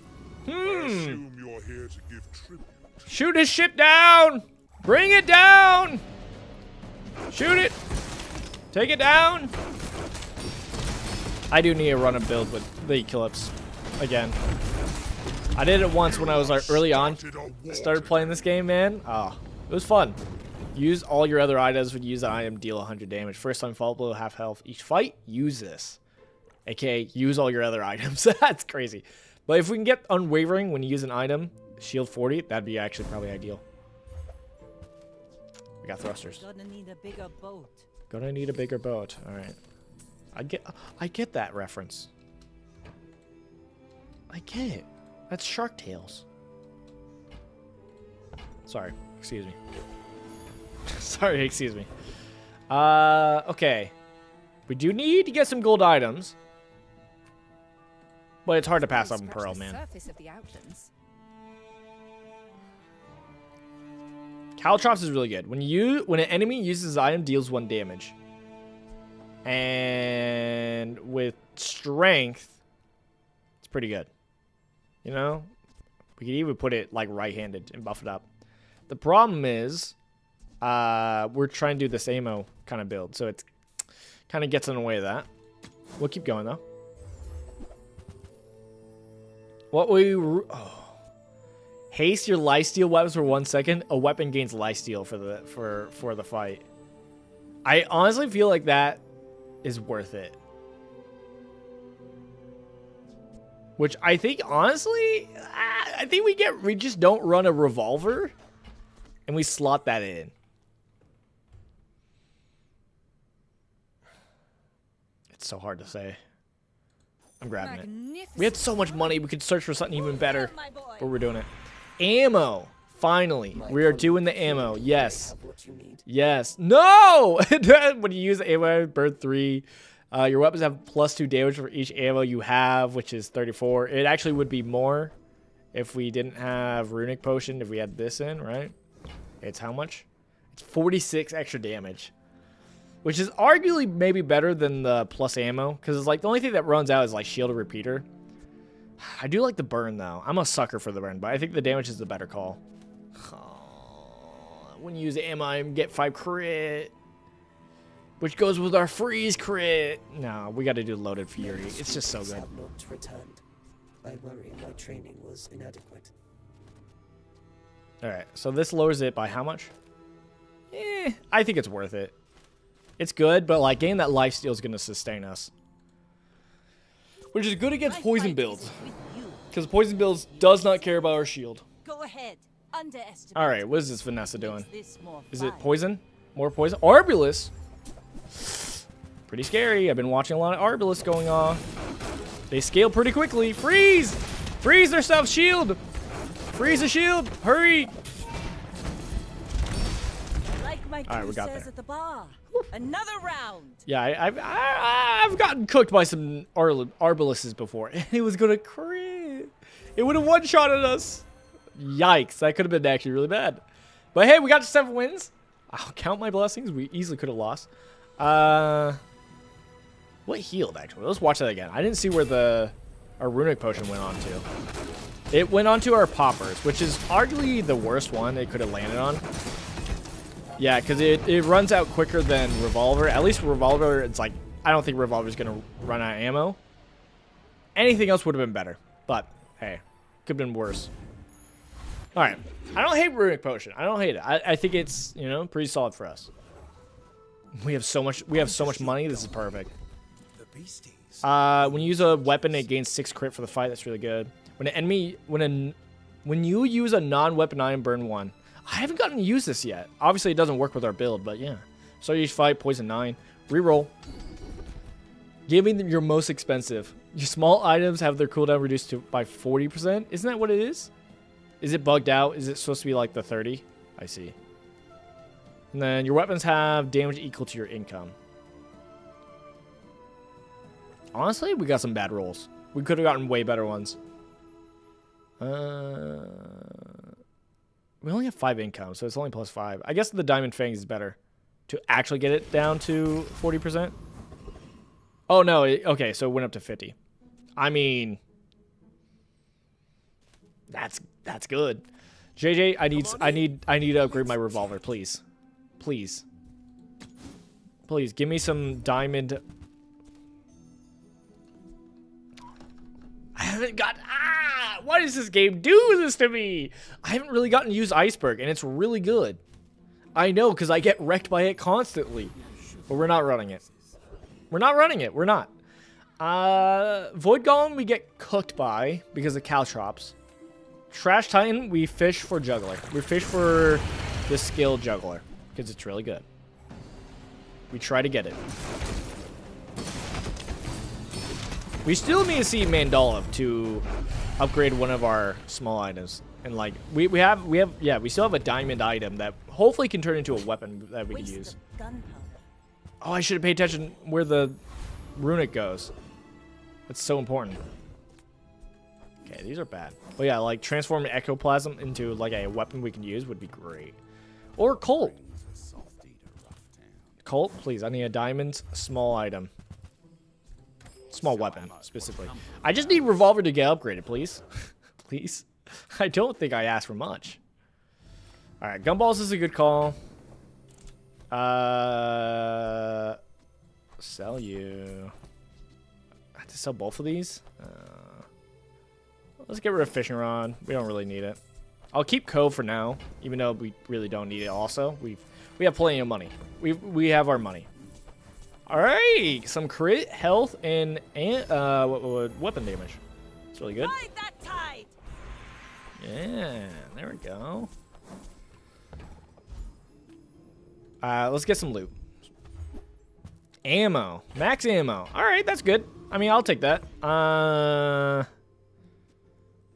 I assume you're here to give tribute. Shoot his ship down! Bring it down! Shoot it! Take it down! I do need to run a build with the Eclipse. Again. I did it once when I was like early on. Started playing this game, man. Oh, it was fun. Use all your other items. Would use an item, deal 100 damage. First time fall blow, half health each fight. Use this. AKA, use all your other items. That's crazy. But if we can get Unwavering when you use an item, shield 40, that'd be actually probably ideal. We got thrusters. Gonna need a bigger boat. Gonna need a bigger boat. All right. I get that reference. I get it. That's Shark Tales. Sorry. Excuse me. Sorry, excuse me. Okay. We do need to get some gold items. But it's hard to pass up on Pearl, man. Caltrops is really good. When an enemy uses an item, deals 1 damage. And with strength, it's pretty good. You know? We could even put it like right-handed and buff it up. The problem is, we're trying to do this ammo kind of build, so it kind of gets in the way of that. We'll keep going though. Haste your lifesteal weapons for 1 second. A weapon gains lifesteal for the fight. I honestly feel like that is worth it. Which I think honestly, I think we just don't run a revolver, and we slot that in. It's so hard to say. I'm grabbing it. We had so much money, we could search for something even better, but we're doing it. Ammo. Finally, we are doing the ammo. Yes. Yes. No! When you use the ammo, burn 3. Your weapons have +2 damage for each ammo you have, which is 34. It actually would be more if we didn't have Runic Potion, if we had this in, right? It's how much? It's 46 extra damage. Which is arguably maybe better than the plus ammo, because it's like the only thing that runs out is like shield repeater. I do like the burn though. I'm a sucker for the burn, but I think the damage is the better call. When you use ammo, I get 5 crit, which goes with our freeze crit. No, we got to do loaded fury. It's just so good. Not returned. I worry my training was inadequate. All right, so this lowers it by how much? I think it's worth it. It's good, but like getting that lifesteal is going to sustain us. Which is good against poison builds. Because poison builds does not care about our shield. Go ahead. Underestimate. Alright, what is this Vanessa doing? Makes this more Is it fun. poison? More poison? Arbulus? Pretty scary. I've been watching a lot of Arbalest going on. They scale pretty quickly. Freeze! Freeze their stuff. Shield! Freeze the shield! Hurry! Like my All right, we crew got says there. at the bar. Another round. Yeah, I've gotten cooked by some Arbalests before. It was gonna crit. It would have one-shotted us. Yikes, that could have been actually really bad. But hey, we got 7 wins. I'll count my blessings. We easily could have lost. What healed, actually? Let's watch that again. I didn't see where our runic potion went on to. It went on to our poppers, which is arguably the worst one it could have landed on. Yeah, because it runs out quicker than revolver. At least revolver, it's like, I don't think revolver's going to run out of ammo. Anything else would have been better. But, hey, could have been worse. Alright. I don't hate runic potion. I don't hate it. I think it's, you know, pretty solid for us. We have so much money. This is perfect. When you use a weapon, it gains 6 crit for the fight. That's really good. When you use a non-weapon item, burn 1. I haven't gotten to use this yet. Obviously, it doesn't work with our build, but yeah. So each fight, poison 9. Reroll. Give me your most expensive. Your small items have their cooldown reduced by 40%. Isn't that what it is? Is it bugged out? Is it supposed to be like the 30? I see. And then your weapons have damage equal to your income. Honestly, we got some bad rolls. We could have gotten way better ones. We only have 5 income, so it's only +5. I guess the Diamond Fangs is better to actually get it down to 40%. Oh no, okay, so it went up to 50. I mean, that's good. JJ, I need to upgrade my revolver, please. Please. Please give me some diamond. I haven't got. Why does this game do this to me? I haven't really gotten to use Iceberg, and it's really good. I know, because I get wrecked by it constantly. But we're not running it. We're not running it. We're not. Void Golem, we get cooked by because of Caltrops. Trash Titan, we fish for Juggler. We fish for the skill Juggler, because it's really good. We try to get it. We still need to see Mandala to upgrade one of our small items. And like we still have a diamond item that hopefully can turn into a weapon that we can use. Oh, I should have paid attention where the runic goes. That's so important. Okay, these are bad. But yeah, like transforming ectoplasm into like a weapon we can use would be great. Or Colt. Colt, please. I need a diamond small item. Small weapon, specifically. I just need revolver to get upgraded, please. Please. I don't think I asked for much. Alright, gumballs is a good call. Sell you. I have to sell both of these? Let's get rid of fishing rod. We don't really need it. I'll keep Cove for now, even though we really don't need it also. We have plenty of money. We have our money. Alright, some crit, health, and weapon damage. It's really good. Ride that tide. Yeah, there we go. Let's get some loot. Ammo. Max ammo. Alright, that's good. I mean, I'll take that.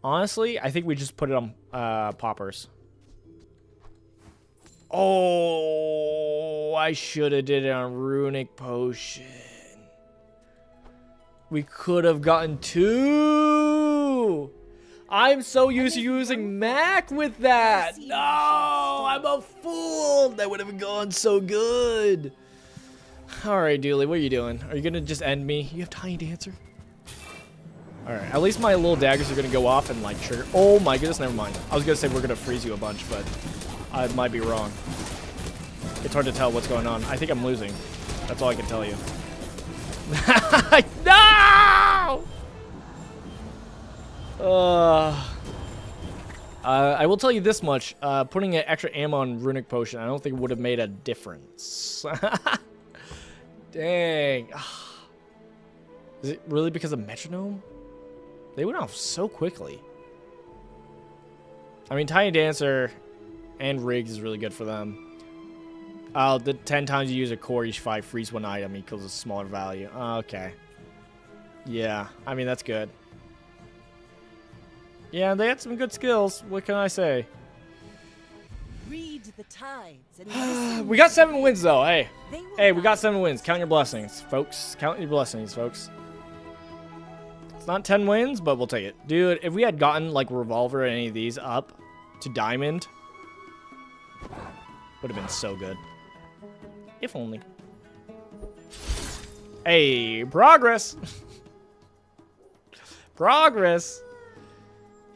Honestly, I think we just put it on poppers. Oh, I should have did it on runic potion. We could have gotten 2. I'm so used to using Mac with that. No, I'm a fool. That would have gone so good. All right, Dooley, what are you doing? Are you going to just end me? You have Tiny Dancer? All right, at least my little daggers are going to go off and, like, trigger. Oh, my goodness, never mind. I was going to say we're going to freeze you a bunch, but I might be wrong. It's hard to tell what's going on. I think I'm losing. That's all I can tell you. No! I will tell you this much. Putting an extra ammo on runic potion, I don't think would have made a difference. Dang. Is it really because of metronome? They went off so quickly. I mean, Tiny Dancer and Riggs is really good for them. Oh, the 10 times you use a core, each 5 freeze one item equals a smaller value. Okay. Yeah, I mean, that's good. Yeah, they had some good skills. What can I say? Read the tides and listen. We got 7 wins, though. Hey. They will Hey, we got rise. 7 wins. Count your blessings, folks. Count your blessings, folks. It's not 10 wins, but we'll take it. Dude, if we had gotten, like, Revolver or any of these up to Diamond, would have been so good. If only. Hey, progress. Progress.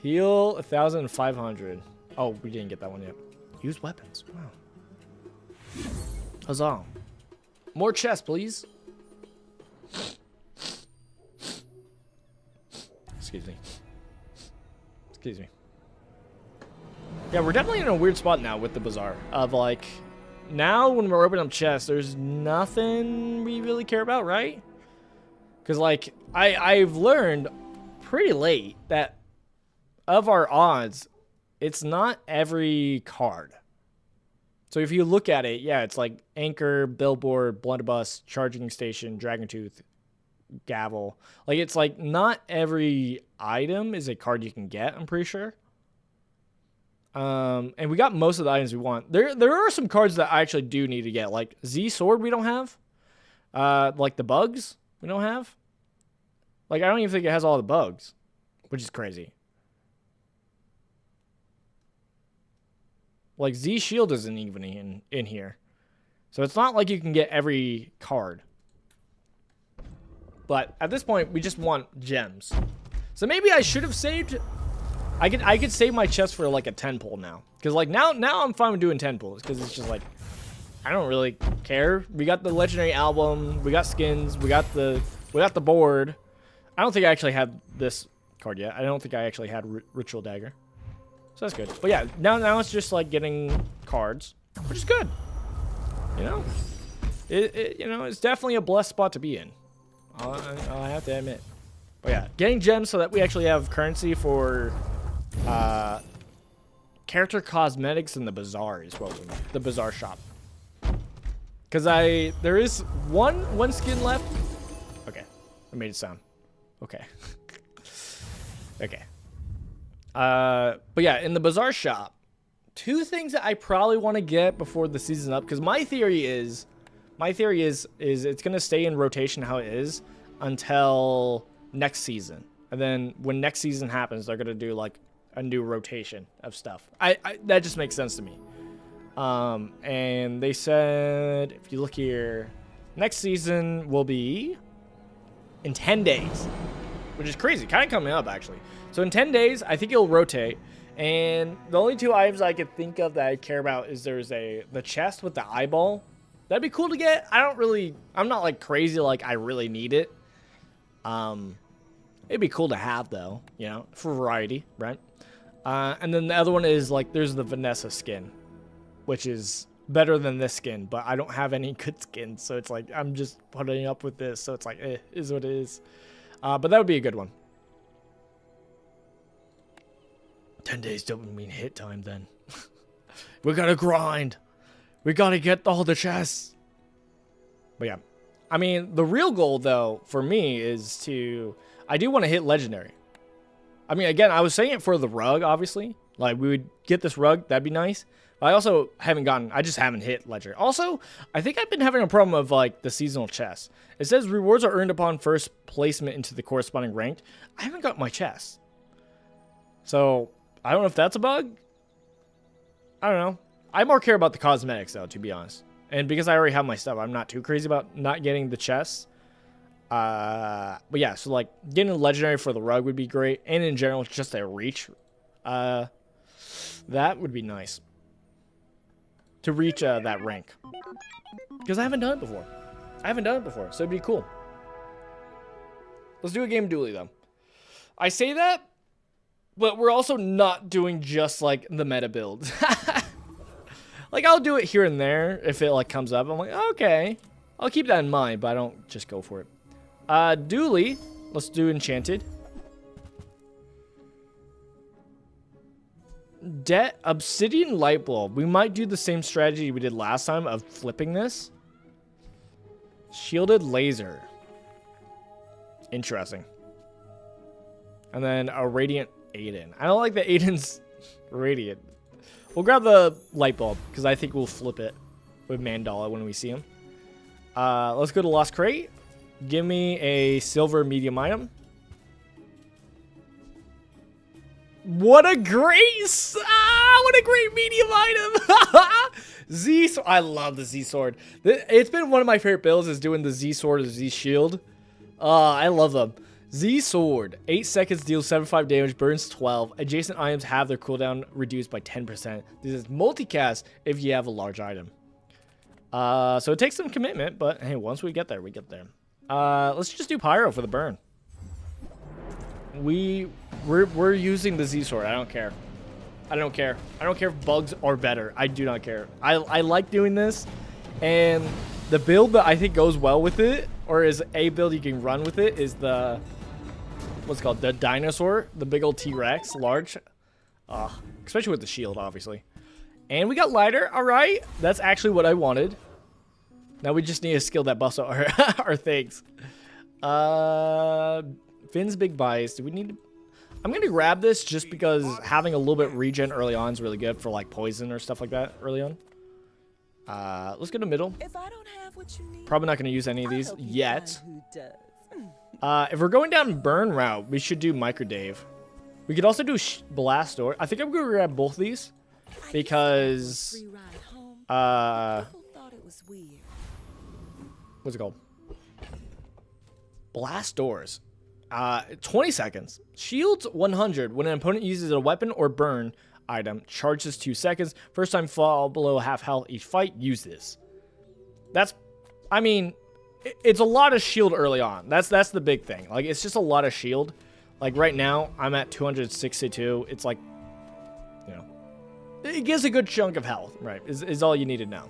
Heal 1,500. Oh, we didn't get that one yet. Use weapons. Wow. Huzzah. More chests, please. Excuse me. Excuse me. Yeah, we're definitely in a weird spot now with the Bazaar. Of like, now when we're opening up chests, there's nothing we really care about, right? Because like, I've learned pretty late that of our odds, it's not every card. So if you look at it, yeah, it's like Anchor, Billboard, Blunderbuss, Charging Station, Dragon Tooth, Gavel. Like, it's like not every item is a card you can get, I'm pretty sure. And we got most of the items we want. There are some cards that I actually do need to get. Like Z Sword we don't have. Like the bugs we don't have. Like, I don't even think it has all the bugs, which is crazy. Like, Z Shield isn't even in here. So it's not like you can get every card. But at this point, we just want gems. So maybe I should have saved. I could save my chest for like a 10 pull now. Because like now I'm fine with doing 10 pulls. Because it's just like, I don't really care. We got the legendary album. We got skins. We got the board. I don't think I actually had this card yet. I don't think I actually had Ritual Dagger. So that's good. But yeah, now it's just like getting cards, which is good. You know, it's definitely a blessed spot to be in. I have to admit. But yeah, getting gems so that we actually have currency for character cosmetics in the Bazaar is what the Bazaar shop. Because there is one skin left. Okay, I made it sound. Okay. Okay. But yeah, in the Bazaar shop, 2 things that I probably want to get before the season's up, because my theory is it's gonna stay in rotation how it is until next season, and then when next season happens, they're gonna do like a new rotation of stuff. That just makes sense to me. And they said, if you look here, next season will be in 10 days, which is crazy, kind of coming up actually. So in 10 days, I think it'll rotate. And the only 2 items I could think of that I care about is there's the chest with the eyeball. That'd be cool to get. I'm not like crazy like I really need it. It'd be cool to have though, you know, for variety, right? And then the other one is like there's the Vanessa skin, which is better than this skin, but I don't have any good skins, so it's like I'm just putting up with this, so it's like is what it is. But that would be a good one. 10 days don't mean hit time then. We gotta grind. We gotta get all the chests. But yeah. I mean, the real goal though for me is I do want to hit legendary. I mean, again, I was saying it for the rug, obviously. Like, we would get this rug, that'd be nice. But I just haven't hit legendary. Also, I think I've been having a problem of like the seasonal chests. It says rewards are earned upon first placement into the corresponding rank. I haven't got my chest. So I don't know if that's a bug. I don't know. I more care about the cosmetics though, to be honest. And because I already have my stuff, I'm not too crazy about not getting the chests. But yeah, so like getting a legendary for the rug would be great. And in general, just a reach. That would be nice. To reach that rank. Because I haven't done it before. So it'd be cool. Let's do a game dually though. I say that, but we're also not doing just like the meta build. Like, I'll do it here and there if it like comes up. I'm like, okay, I'll keep that in mind, but I don't just go for it. Dually, let's do enchanted. Obsidian light bulb. We might do the same strategy we did last time of flipping this. Shielded laser. Interesting. And then a radiant Aiden. I don't like the Aiden's radiant. We'll grab the light bulb because I think we'll flip it with Mandala when we see him. Let's go to Lost Crate. Give me a silver medium item. What a great, what a great medium item. Z, I love the Z sword. It's been one of my favorite builds is doing the Z sword or Z shield. I love them. Z sword, 8 seconds, deals 75 damage, burns 12. Adjacent items have their cooldown reduced by 10%. This is multicast if you have a large item. So it takes some commitment, but hey, once we get there, we get there. Let's just do pyro for the burn. We're using the Z sword. I don't care. I don't care. I don't care if bugs are better. I do not care. I like doing this, and the build that I think goes well with it, or is a build you can run with it, is the what's it called, the dinosaur, the big old T-Rex, large, especially with the shield, obviously. And we got lighter. All right, that's actually what I wanted. Now we just need a skill that buffs our our things. Finn's big bias. Do we need to? I'm gonna grab this just because having a little bit regen early on is really good for like poison or stuff like that early on. Let's go to middle. If I don't have what you need, Probably not gonna use any of these yet. If we're going down burn route, we should do microdave. We could also do blast door. I think I'm gonna grab both of these because what's it called? Blast doors. 20 seconds. Shields 100. When an opponent uses a weapon or burn item, charges 2 seconds. First time fall below half health each fight, use this. That's, I mean, it's a lot of shield early on. That's the big thing. Like, it's just a lot of shield. Like, right now, I'm at 262. It's like, you know, it gives a good chunk of health, right? Is all you need to know.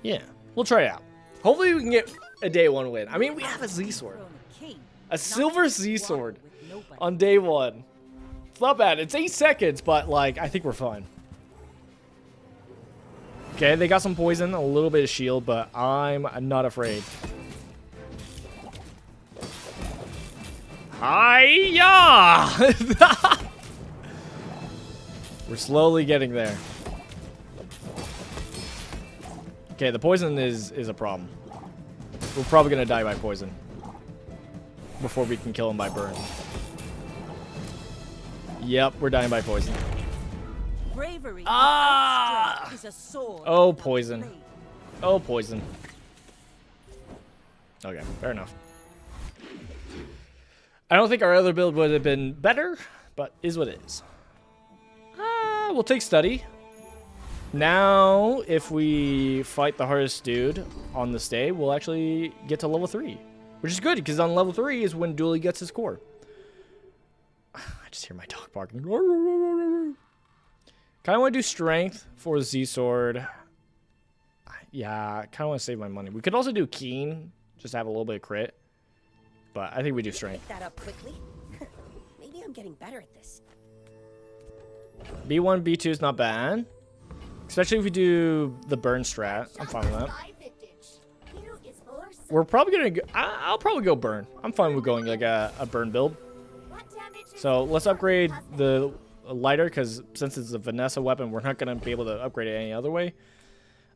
Yeah, we'll try it out. Hopefully we can get a day one win. I mean, we have a Z sword. A silver Z sword on day one. It's not bad. It's 8 seconds, but like, I think we're fine. Okay, they got some poison, a little bit of shield, but I'm not afraid. Hiya! We're slowly getting there. Okay, the poison is a problem. We're probably gonna die by poison before we can kill him by burn. Yep, we're dying by poison. bravery is a sword. Oh, poison. Oh, poison. Okay, fair enough. I don't think our other build would have been better, but is what it is. We'll take study. Now, if we fight the hardest dude on this day, we'll actually get to level 3. Which is good, because on level 3 is when Dooley gets his core. I just hear my dog barking. Kind of want to do strength for Z-Sword. Yeah, kind of want to save my money. We could also do keen, just have a little bit of crit. But I think we do strength. Pick that up quickly. Maybe I'm getting better at this. B1, B2 is not bad. Especially if we do the burn strat. I'm fine with that. We're probably going to go... I'll probably go burn. I'm fine with going like a burn build. So let's upgrade the lighter, because since it's a Vanessa weapon, we're not going to be able to upgrade it any other way.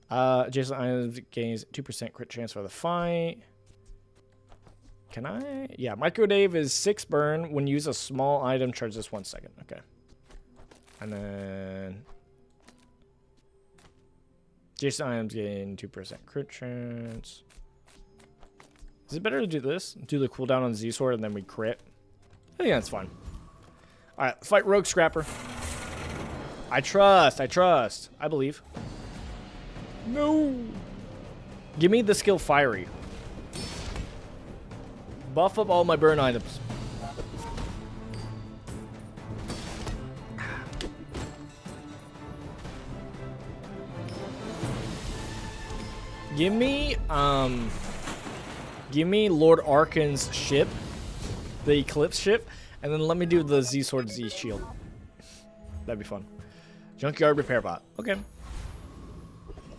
Adjacent items gains 2% crit chance for the fight. Can I? Yeah, Microdave is 6 burn. When you use a small item, charge this 1 second. Okay. And then... adjacent items gain 2% crit chance. Is it better to do this? Do the cooldown on Z-Sword and then we crit? I think that's fine. Alright, fight Rogue Scrapper. I trust. I believe. No! Give me the skill Fiery. Buff up all my burn items. Give me Lord Arkan's ship, the Eclipse ship, and then let me do the Z-Sword Z-Shield. That'd be fun. Junkyard repair bot. Okay.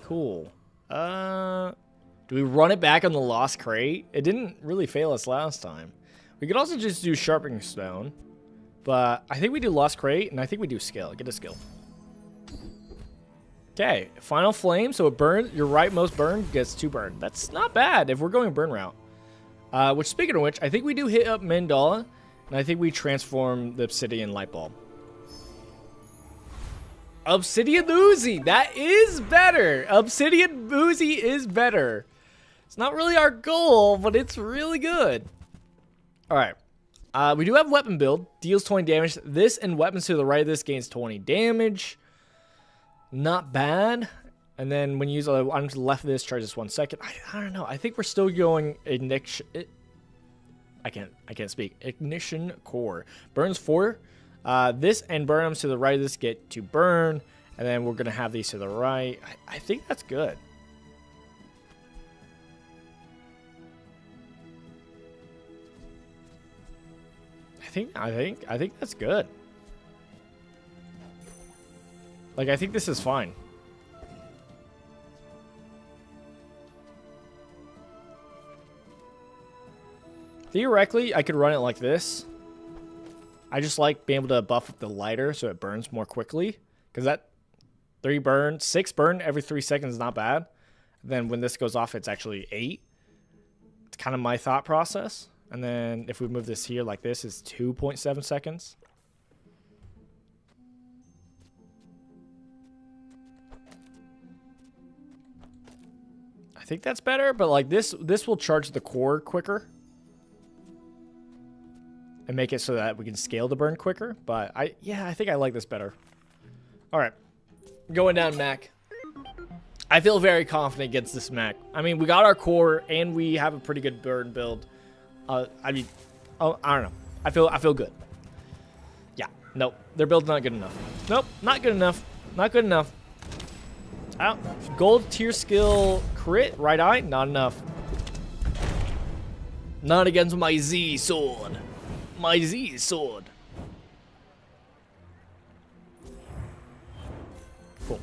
Cool. Do we run it back on the lost crate? It didn't really fail us last time. We could also just do sharpening stone. But I think we do lost crate, and I think we do skill. Get a skill. Okay. Final flame. So it burns. Your rightmost burn gets 2 burn. That's not bad if we're going burn route. Which, speaking of which, I think we do hit up Mandala. And I think we transform the obsidian light bulb. Obsidian Uzi, that is better. Obsidian Uzi is better. It's not really our goal, but it's really good. All right. We do have weapon build. Deals 20 damage. This and weapons to the right of this gains 20 damage. Not bad. And then when you use other items to the left of this, charges 1 second. I don't know. I think we're still going ignition. I can't speak. Ignition core. Burns 4. This and burnums to the right of this get to burn. And then we're going to have these to the right. I think that's good. I think that's good. Like, I think this is fine. Theoretically, I could run it like this. I just like being able to buff up the lighter so it burns more quickly. Because that 6 burn every 3 seconds is not bad. Then when this goes off, it's actually 8. It's kind of my thought process. And then if we move this here like this, is 2.7 seconds. I think that's better, but like this will charge the core quicker. And make it so that we can scale the burn quicker. But I think I like this better. All right. Going down Mac. I feel very confident against this Mac. I mean, we got our core and we have a pretty good burn build. I don't know. I feel good. Yeah. Nope. Their build's not good enough. Nope. Not good enough. Not good enough. Oh, gold tier skill crit. Right eye. Not enough. Not against my Z sword. My Z sword. Cool.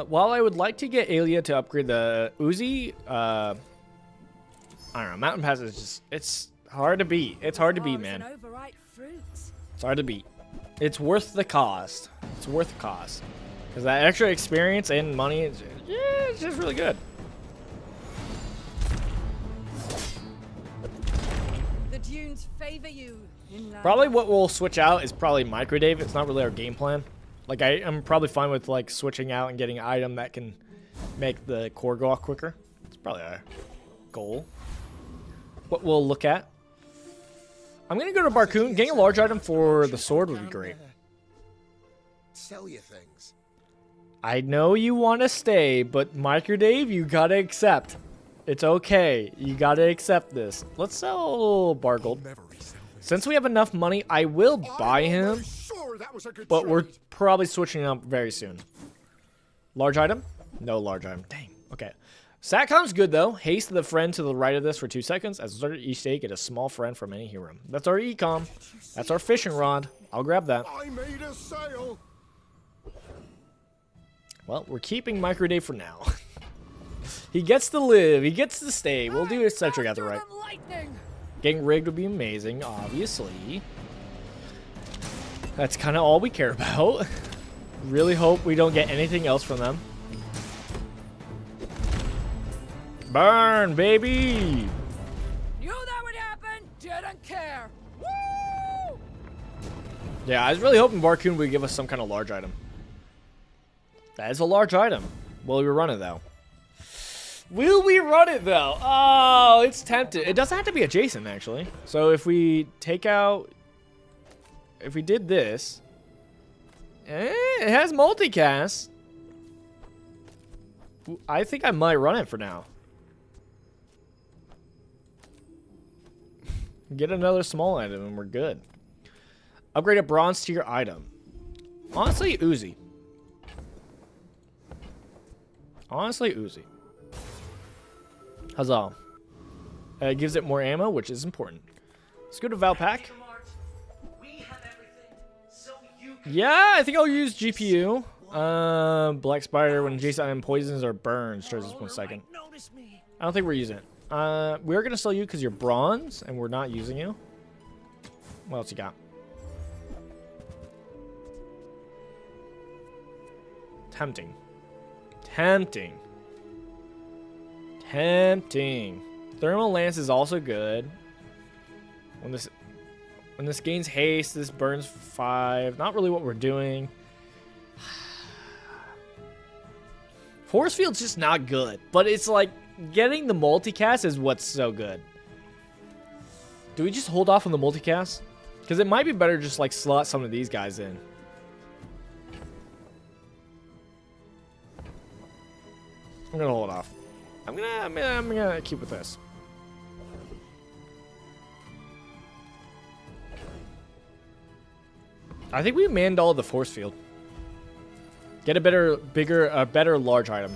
While I would like to get Alia to upgrade the Uzi, I don't know. Mountain Pass is just, it's hard to beat. It's hard to beat, man. It's hard to beat. It's worth the cost. It's worth the cost. Because that extra experience and money, it's just really good. The dunes favor you. Probably what we'll switch out is probably Microdave. It's not really our game plan. Like, I'm probably fine with, like, switching out and getting an item that can make the core go off quicker. It's probably our goal. What we'll look at. I'm going to go to Barcoon. Getting a large item for the sword would be great. Sell you things. I know you want to stay, but Microdave, you got to accept. It's okay. You got to accept this. Let's sell Bargold. Since we have enough money, I will buy him. But we're probably switching up very soon. Large item? No large item. Dang. Okay. Satcom's good, though. Haste the friend to the right of this for 2 seconds. As a start each day, get a small friend from any hero. That's our ecom. That's our fishing rod. I'll grab that. I made a sale. Well, we're keeping Microdave for now. He gets to live. He gets to stay. We'll do eccentric at the right. Getting rigged would be amazing, obviously. That's kind of all we care about. Really hope we don't get anything else from them. Burn, baby! Knew that would happen. Didn't care. Woo! Yeah, I was really hoping Barcoon would give us some kind of large item. That is a large item. Will we run it, though? Will we run it, though? Oh, it's tempted. It doesn't have to be adjacent, actually. So if we take out... If we did this... it has multicast. I think I might run it for now. Get another small item and we're good. Upgrade a bronze tier item. Honestly, Uzi. Honestly, Uzi. Huzzah. It gives it more ammo, which is important. Let's go to Valpak. Yeah, I think I'll use GPU. Black Spider, when adjacent item poisons or burns, charges 1 second. I don't think we're using it. We're going to sell you because you're bronze, and we're not using you. What else you got? Tempting. Tempting. Tempting. Thermal Lance is also good. When this gains haste, this burns 5. Not really what we're doing. Force Field's just not good. But it's like, getting the multicast is what's so good. Do we just hold off on the multicast? Because it might be better just like slot some of these guys in. I'm gonna hold off. I'm gonna keep with this. I think we manned all the force field. Get a better large item.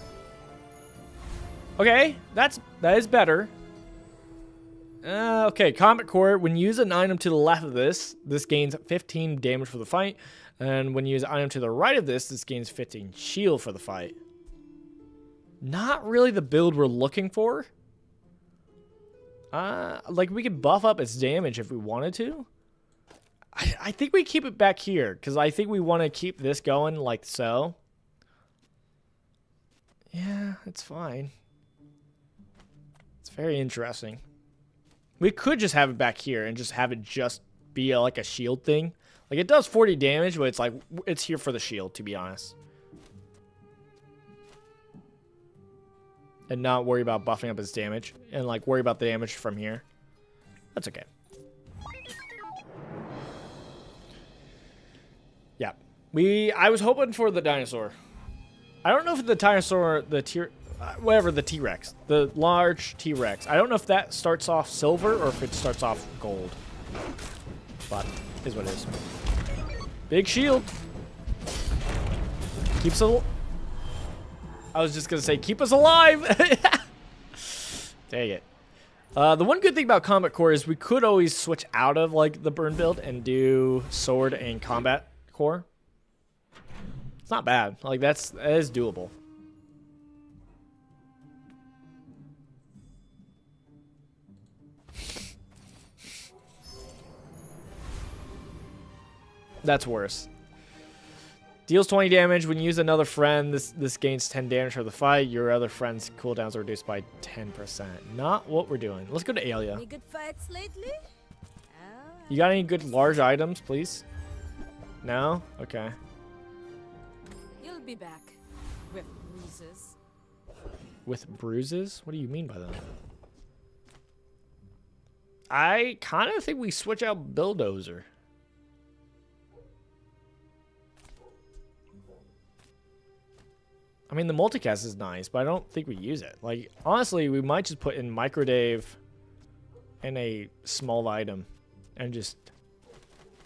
Okay, that is better. Okay, Combat Core. When you use an item to the left of this gains 15 damage for the fight. And when you use an item to the right of this gains 15 shield for the fight. Not really the build we're looking for. Like, we could buff up its damage if we wanted to. I think we keep it back here, because I think we want to keep this going like so. Yeah, it's fine. It's very interesting. We could just have it back here and just have it just be like a shield thing. Like, it does 40 damage, but it's like, it's here for the shield, to be honest. And not worry about buffing up its damage. And, like, worry about the damage from here. That's okay. Yeah. I was hoping for the dinosaur. I don't know if the dinosaur, the T-Rex. The large T-Rex. I don't know if that starts off silver or if it starts off gold. But, is what it is. Big shield. Keeps it. I was just going to say, keep us alive. Dang it. The one good thing about Combat Core is we could always switch out of like the burn build and do sword and combat core. It's not bad. Like, that is doable. That's worse. Deals 20 damage. When you use another friend, this gains 10 damage for the fight. Your other friend's cooldowns are reduced by 10%. Not what we're doing. Let's go to Alia. Any good fights lately? You got any good large items, please? No? Okay. You'll be back with bruises. With bruises? What do you mean by that? I kind of think we switch out Bulldozer. I mean, the multicast is nice, but I don't think we use it. Like, honestly, we might just put in Microdave and a small item and just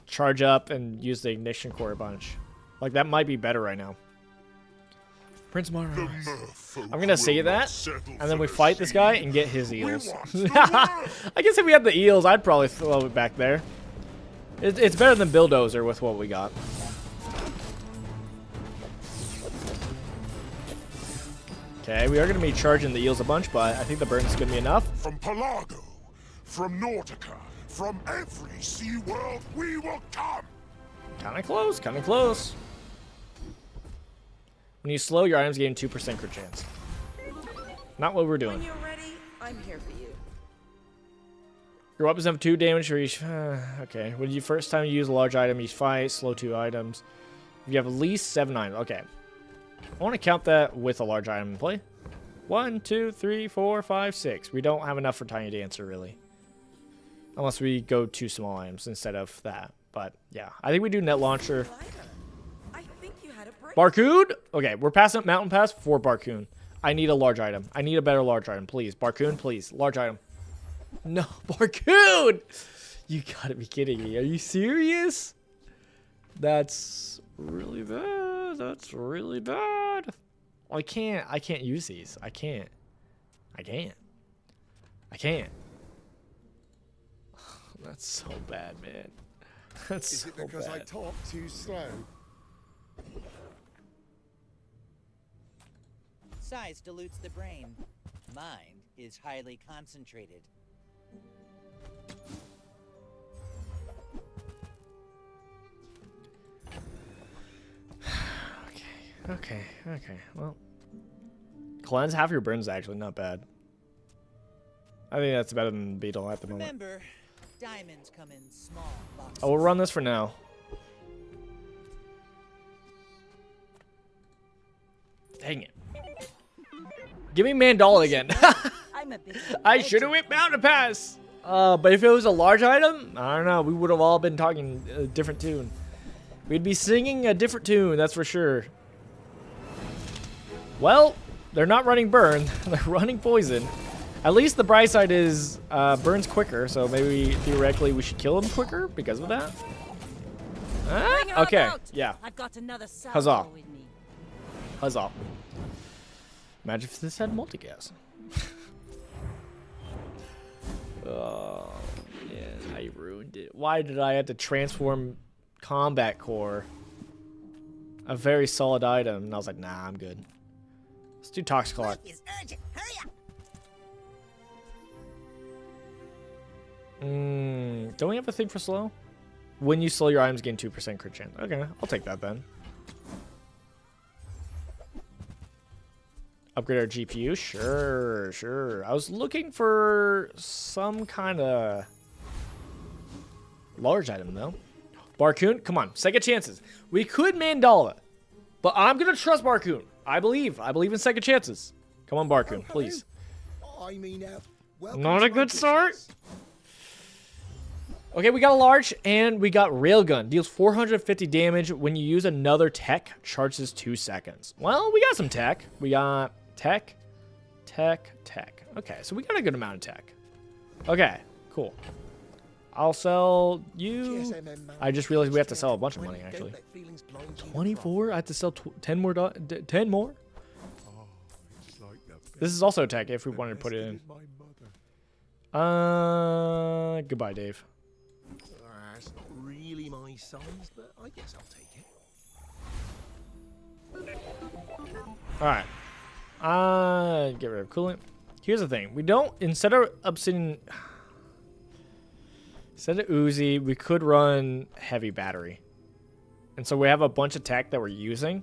charge up and use the ignition core a bunch. Like, that might be better right now. Prince Mario. I'm going to say that, and then we fight this guy and get his eels. I guess if we had the eels, I'd probably throw it back there. It's better than Bulldozer with what we got. Okay, we are going to be charging the eels a bunch, but I think the burn is going to be enough. From Pelago, from Nautica, from every sea world, we will come. Kind of close, kind of close. When you slow, your items gain 2% crit chance. Not what we're doing. When you're ready, I'm here for you. Your weapons have 2 damage for each. Okay, when you first time you use a large item, you fight, slow 2 items. If you have at least 7 items, okay. I want to count that with a large item in play. 1, 2, 3, 4, 5, 6. We don't have enough for Tiny Dancer, really. Unless we go 2 small items instead of that. But, yeah. I think we do Net Launcher. I think you had a break. Barcoon? Okay, we're passing up Mountain Pass for Barcoon. I need a large item. I need a better large item, please. Barcoon, please. Large item. No, Barcoon! You gotta be kidding me. Are you serious? That's really bad. That's really bad. I can't use these. I can't. That's so bad, man. That's Is so it because I bad. talk too slow? Size dilutes the brain. Mind is highly concentrated. Okay. Well, cleanse half your burns is actually not bad. I think that's better than Beetle at the moment. Remember, diamonds come in small boxes. I will run this for now. Dang it. Give me Mandala again. I'm a bit I should have went Mountain Pass. But if it was a large item, I don't know. We would have all been talking a different tune. We'd be singing a different tune, that's for sure. Well, they're not running burn. They're running poison. At least the bright side is burns quicker, so maybe theoretically we should kill him quicker because of that. Okay, yeah. I've got another Huzzah. with me. Huzzah. Imagine if this had multicast. Oh, man, I ruined it. Why did I have to transform Combat Core? A very solid item. And I was like, nah, I'm good. Let's do Toxiclock. Is urgent. Hurry up. Don't we have a thing for slow? When you slow your items, gain 2% crit chance. Okay, I'll take that then. Upgrade our GPU? Sure. I was looking for some kind of large item, though. Barcoon, come on. Second chances. We could Mandala, but I'm going to trust Barcoon. I believe in second chances. Come on, Barcoon, please. I mean, welcome Not to a my good start. business. Okay, we got a large, and we got Railgun. Deals 450 damage. When you use another tech, charges 2 seconds. Well, we got some tech. We got tech. Okay, so we got a good amount of tech. Okay, cool. I'll sell you. I just realized we have to sell a bunch of money, actually. 24? I have to sell 10 more. 10 more? This is also tech if we wanted to put it in. Goodbye, Dave. That's not really my size, but I guess I'll take it. Alright. Get rid of coolant. Here's the thing. We don't, instead of Uzi, we could run heavy battery. And so we have a bunch of tech that we're using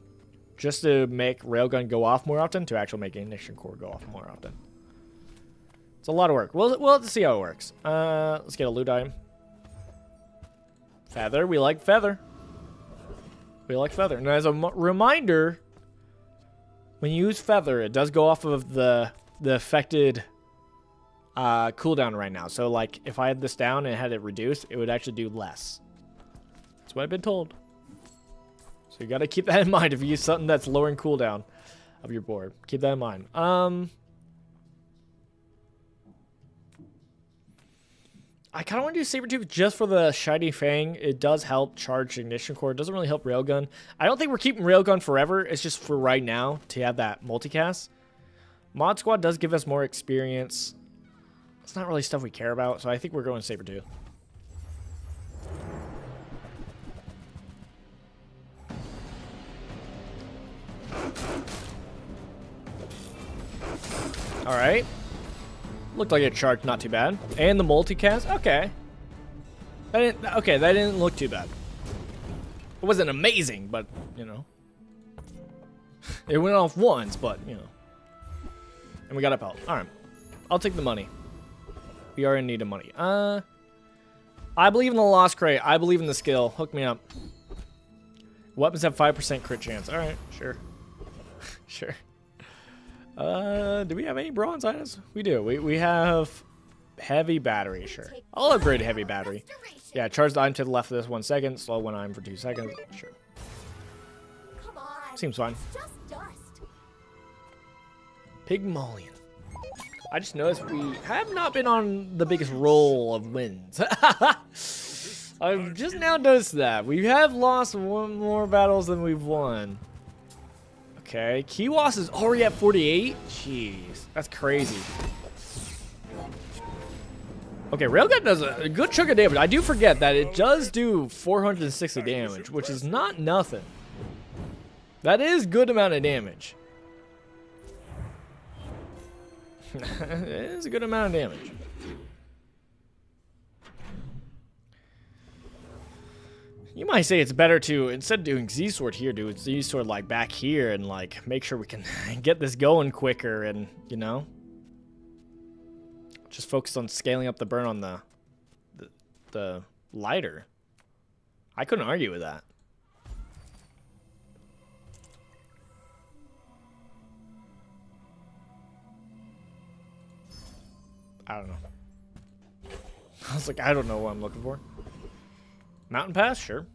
just to make Railgun go off more often, to actually make Ignition Core go off more often. It's a lot of work. We'll have to see how it works. Let's get a loot item. Feather. We like feather. And as a reminder, when you use feather, it does go off of the affected cooldown right now. So, like, if I had this down and had it reduced, it would actually do less. That's what I've been told. So you got to keep that in mind if you use something that's lowering cooldown of your board. Keep that in mind. I kind of want to do Sabertooth just for the Shiny Fang. It does help charge Ignition Core. It doesn't really help Railgun. I don't think we're keeping Railgun forever. It's just for right now to have that multicast. Mod Squad does give us more experience. It's not really stuff we care about, so I think we're going Sabertooth. All right. Looked like it charged not too bad. And the multicast, okay. That didn't look too bad. It wasn't amazing, but, you know. It went off once, but, you know. And we got a pelt. Alright. I'll take the money. We are in need of money. I believe in the Lost Crate. I believe in the skill. Hook me up. Weapons have 5% crit chance. Alright, sure. Sure. Do we have any bronze items? We do. We have heavy battery, sure. I'll upgrade heavy battery. Yeah, charge the item to the left of this 1 second, slow one item for 2 seconds. Sure. Come on. Seems fine. Just dust. Pygmalion. I just noticed we have not been on the biggest roll of wins. I've just now noticed that. We have lost one more battles than we've won. Okay, Kiwas is already at 48? Jeez, that's crazy. Okay, Railgun does a good chunk of damage. I do forget that it does do 460 damage, which is not nothing. That is good amount of damage. It is a good amount of damage. You might say it's better to, instead of doing Z-Sword here, do Z-Sword like back here and like make sure we can get this going quicker and, you know, just focus on scaling up the burn on the lighter. I couldn't argue with that. I don't know. I was like, I don't know what I'm looking for. Mountain Pass? Sure.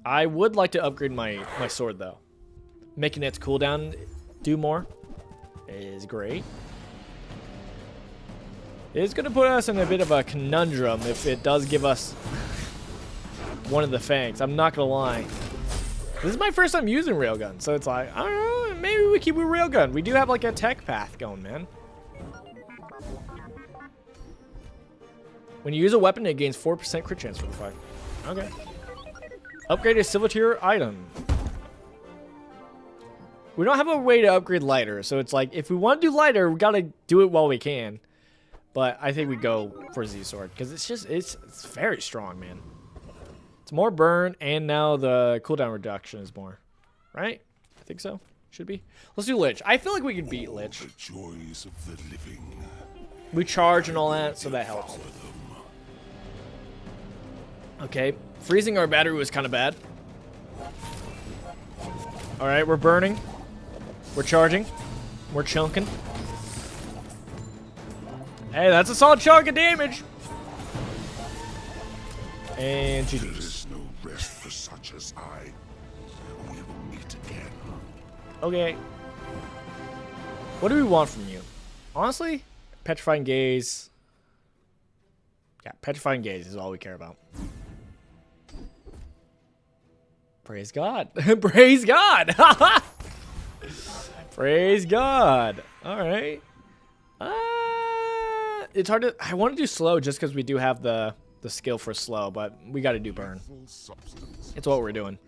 I would like to upgrade my sword, though. Making its cooldown do more is great. It's going to put us in a bit of a conundrum if it does give us one of the fangs. I'm not going to lie. This is my first time using Railgun, so it's like, I don't know, maybe we keep with Railgun. We do have like a tech path going, man. When you use a weapon, it gains 4% crit chance for the fight. Okay. Upgrade a silver tier item. We don't have a way to upgrade lighter, so it's like, if we want to do lighter, we gotta do it while we can. But I think we go for Z-Sword, because it's just, it's very strong, man. It's more burn, and now the cooldown reduction is more. Right? I think so. Should be. Let's do Lich. I feel like we can beat Lich. The joys of the living. We charge and all that, so that helps. Okay, freezing our battery was kind of bad. All right, we're burning. We're charging. We're chunking. Hey, that's a solid chunk of damage. And GG's. There is no rest for such as I. We will meet again. Okay. What do we want from you? Honestly, Petrifying Gaze. Yeah, Petrifying Gaze is all we care about. Praise God. Praise God. Praise God. All right. It's hard to... I want to do slow just because we do have the skill for slow, but we got to do burn. It's what we're doing.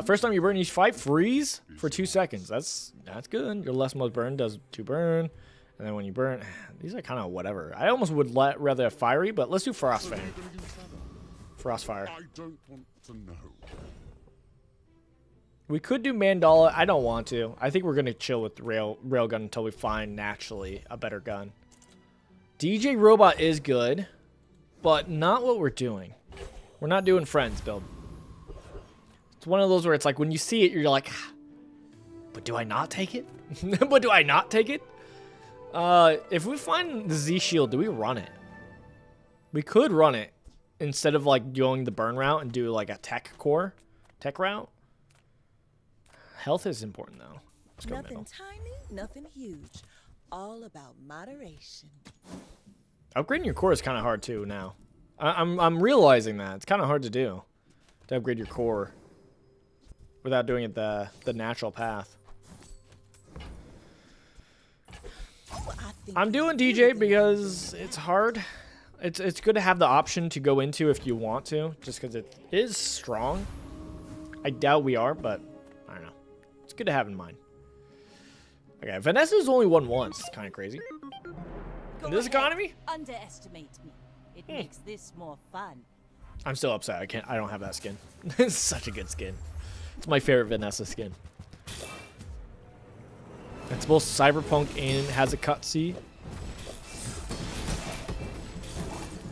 First time you burn each fight, freeze for 2 seconds. That's good. Your less most burn does 2 burn. And then when you burn... These are kind of whatever. I almost would rather have fiery, but let's do Frostfang. Frostfire. I don't want to know. We could do Mandala. I don't want to. I think we're going to chill with Railgun until we find naturally a better gun. DJ Robot is good, but not what we're doing. We're not doing Friends build. It's one of those where it's like when you see it, you're like, but do I not take it? But do I not take it? If we find the Z shield, do we run it? We could run it instead of like going the burn route and do like a tech route. Health is important though. Let's go Nothing middle. tiny, nothing huge. All about moderation. Upgrading your core is kind of hard too now. I'm realizing that it's kind of hard to do, to upgrade your core without doing it the natural path. I'm doing DJ because it's hard. It's good to have the option to go into if you want to, just because it is strong. I doubt we are, but I don't know. It's good to have in mind. Okay, Vanessa's only won once. It's kind of crazy. In this economy? Underestimate me. It makes this more fun. I'm still upset. I don't have that skin. It's such a good skin. It's my favorite Vanessa skin. It's both cyberpunk and has a cutscene.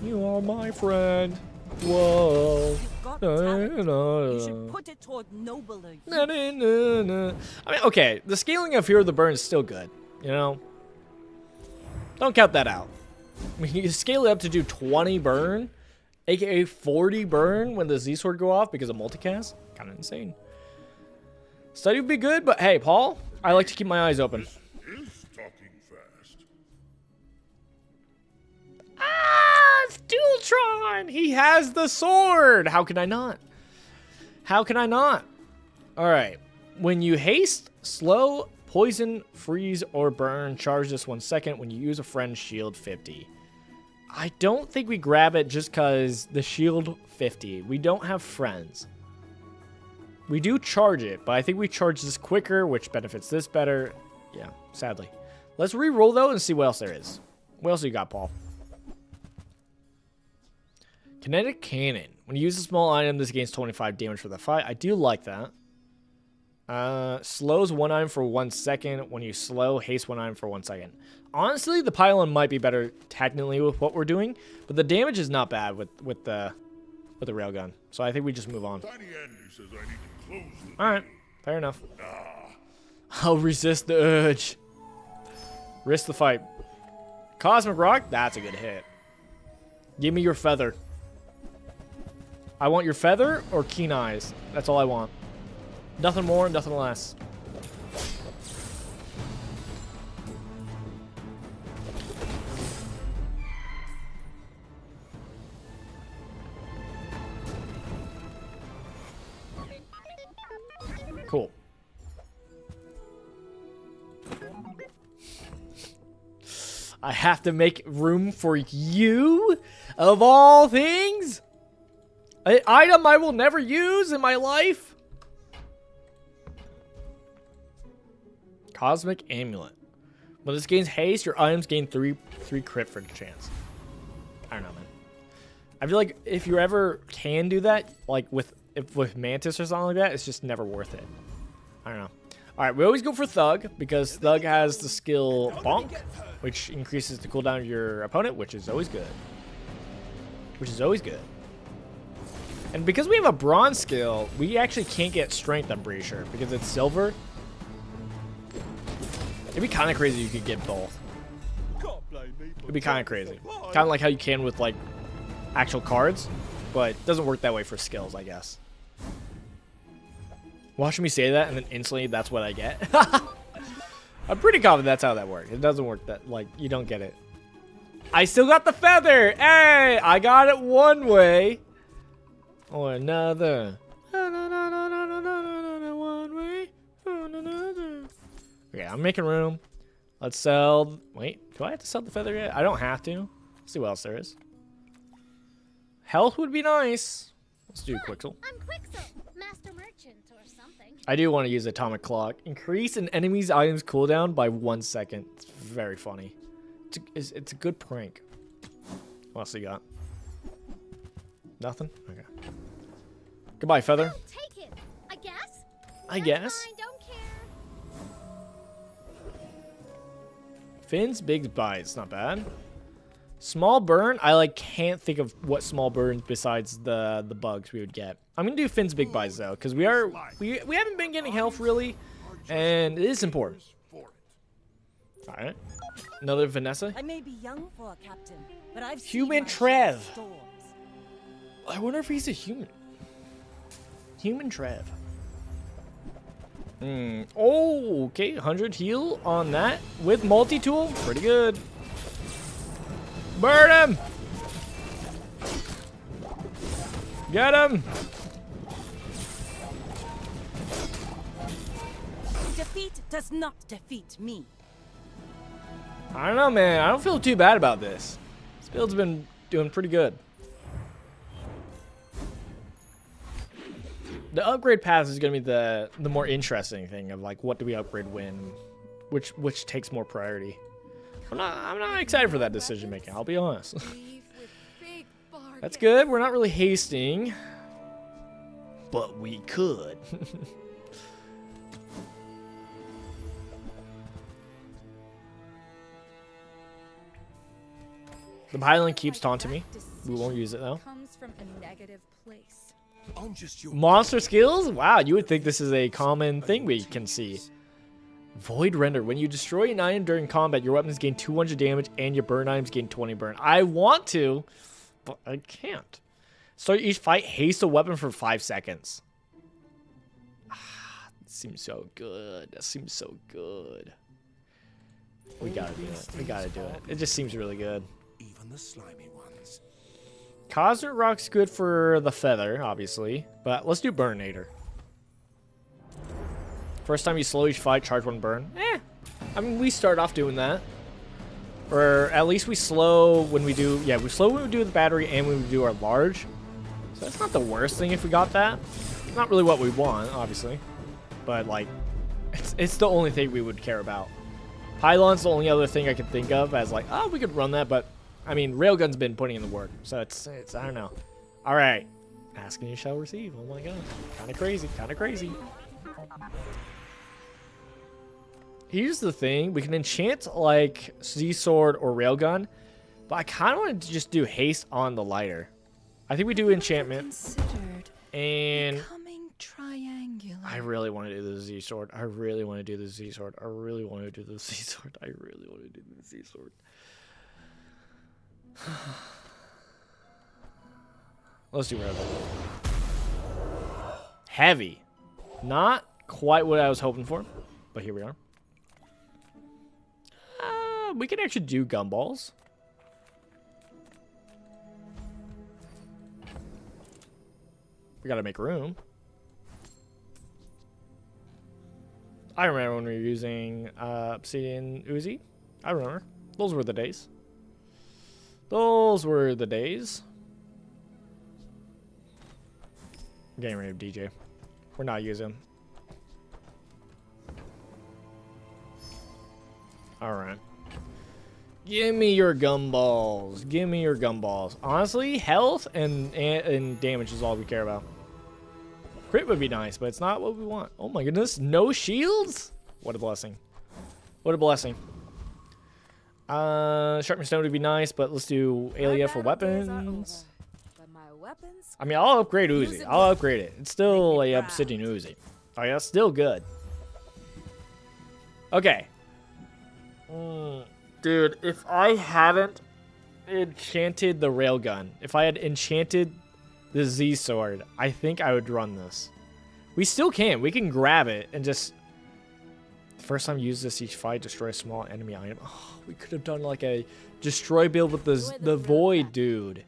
You are my friend. Whoa. You've got talent. You should put it toward nobler use. I mean, okay, the scaling of Hero of the Burn is still good, you know? Don't count that out. I mean, you scale it up to do 20 burn, aka 40 burn when the Z-Sword go off because of multicast. Kind of insane. Study would be good, but hey, Paul, I like to keep my eyes open. Is talking fast. Ah, it's Dualtron! He has the sword! How can I not? How can I not? Alright. When you haste, slow, Poison, freeze, or burn. Charge this 1 second when you use a friend's shield 50. I don't think we grab it just because the shield 50. We don't have friends. We do charge it, but I think we charge this quicker, which benefits this better. Yeah, sadly. Let's re-roll, though, and see what else there is. What else you got, Paul? Kinetic Cannon. When you use a small item, this gains 25 damage for the fight. I do like that. Slows one item for 1 second. When you slow, haste one item for 1 second. Honestly, the pylon might be better technically with what we're doing, but the damage is not bad with the railgun. So I think we just move on. All right, fair enough. I'll resist the urge. Risk the fight. Cosmic Rock. That's a good hit. Give me your feather. I want your feather or keen eyes. That's all I want. Nothing more, nothing less. Cool. I have to make room for you, of all things? An item I will never use in my life? Cosmic Amulet. When this gains haste, your items gain 3 crit for chance. I don't know, man. I feel like if you ever can do that, like with Mantis or something like that, it's just never worth it. I don't know. Alright, we always go for Thug, because Thug has the skill Bonk, which increases the cooldown of your opponent, which is always good. And because we have a bronze skill, we actually can't get strength, I'm pretty sure, because it's silver. It'd be kind of crazy if you could get both. It'd be kind of crazy. Kind of like how you can with, like, actual cards, but it doesn't work that way for skills, I guess. Watching me say that, and then instantly that's what I get. I'm pretty confident that's how that works. It doesn't work that, like, you don't get it. I still got the feather! Hey! I got it one way. Or another. One way. Or another. Okay, I'm making room. Let's sell... Wait, do I have to sell the feather yet? I don't have to. Let's see what else there is. Health would be nice. Let's do Quixel. I'm Quixel, master merchant or something. I do want to use Atomic Clock. Increase an enemy's items cooldown by 1 second. It's very funny. It's a good prank. What else you got? Nothing? Okay. Goodbye, Feather. I'll take it, I guess. I guess. Fine, don't care. Finn's Big Bite. It's not bad. Small burn. I can't think of what small burns besides the bugs we would get. I'm gonna do Finn's Big Bites though, because we haven't been getting health really, and it is important. All right. Another Vanessa. I may be young for a captain, but I've Human Trev. I wonder if he's a human. Human Trev. Oh, okay. 100 heal on that with multi-tool. Pretty good. Burn him! Get him! Defeat does not defeat me. I don't know, man. I don't feel too bad about this. This build's been doing pretty good. The upgrade path is going to be the more interesting thing of like what do we upgrade when, which takes more priority. I'm not excited for that decision making. I'll be honest. That's good. We're not really hasting, but we could. The Highland keeps taunting me. We won't use it though. Comes from a negative place. Monster skills? Wow, you would think this is a common thing we can see. Void Render. When you destroy an item during combat, your weapons gain 200 damage and your burn items gain 20 burn. I want to, but I can't. Start each fight, haste a weapon for 5 seconds. That seems so good. That seems so good. We gotta do it. We gotta do it. It just seems really good. Even the slimy ones. Cosmic Rock's good for the feather, obviously, but let's do Burnator. First time you slow each fight, charge 1 burn. I mean, we start off doing that. Or at least we slow when we do, yeah, we slow when we do the battery and when we do our large. So that's not the worst thing if we got that. It's not really what we want, obviously. But, like, it's the only thing we would care about. Pylon's the only other thing I can think of as, like, oh, we could run that, but, I mean, Railgun's been putting in the work. So it's I don't know. All right. Ask and you shall receive. Oh, my God. Kind of crazy. Kind of crazy. Here's the thing. We can enchant, like, Z-Sword or Railgun. But I kind of want to just do haste on the lighter. I think we do enchantment. And I really want to do the Z-Sword. I really want to do the Z-Sword. I really want to do the Z-Sword. I really want to do the Z-Sword. Let's do Railgun. Heavy. Not quite what I was hoping for. But here we are. We can actually do gumballs. We gotta make room. I remember when we were using Obsidian Uzi. I remember. Those were the days. Those were the days. I'm getting rid of DJ. We're not using him. Alright. Give me your gumballs. Give me your gumballs. Honestly, health and damage is all we care about. Crit would be nice, but it's not what we want. Oh my goodness. No shields? What a blessing. What a blessing. Sharpening stone would be nice, but let's do Alia for weapons. I mean, I'll upgrade Uzi. I'll upgrade it. It's still a Obsidian Uzi. Oh yeah, still good. Okay. Dude, if I hadn't enchanted the railgun, if I had enchanted the Z-Sword, I think I would run this. We still can. We can grab it and just... First time use this each fight, destroy a small enemy item. Oh, we could have done like a destroy build with the void dude.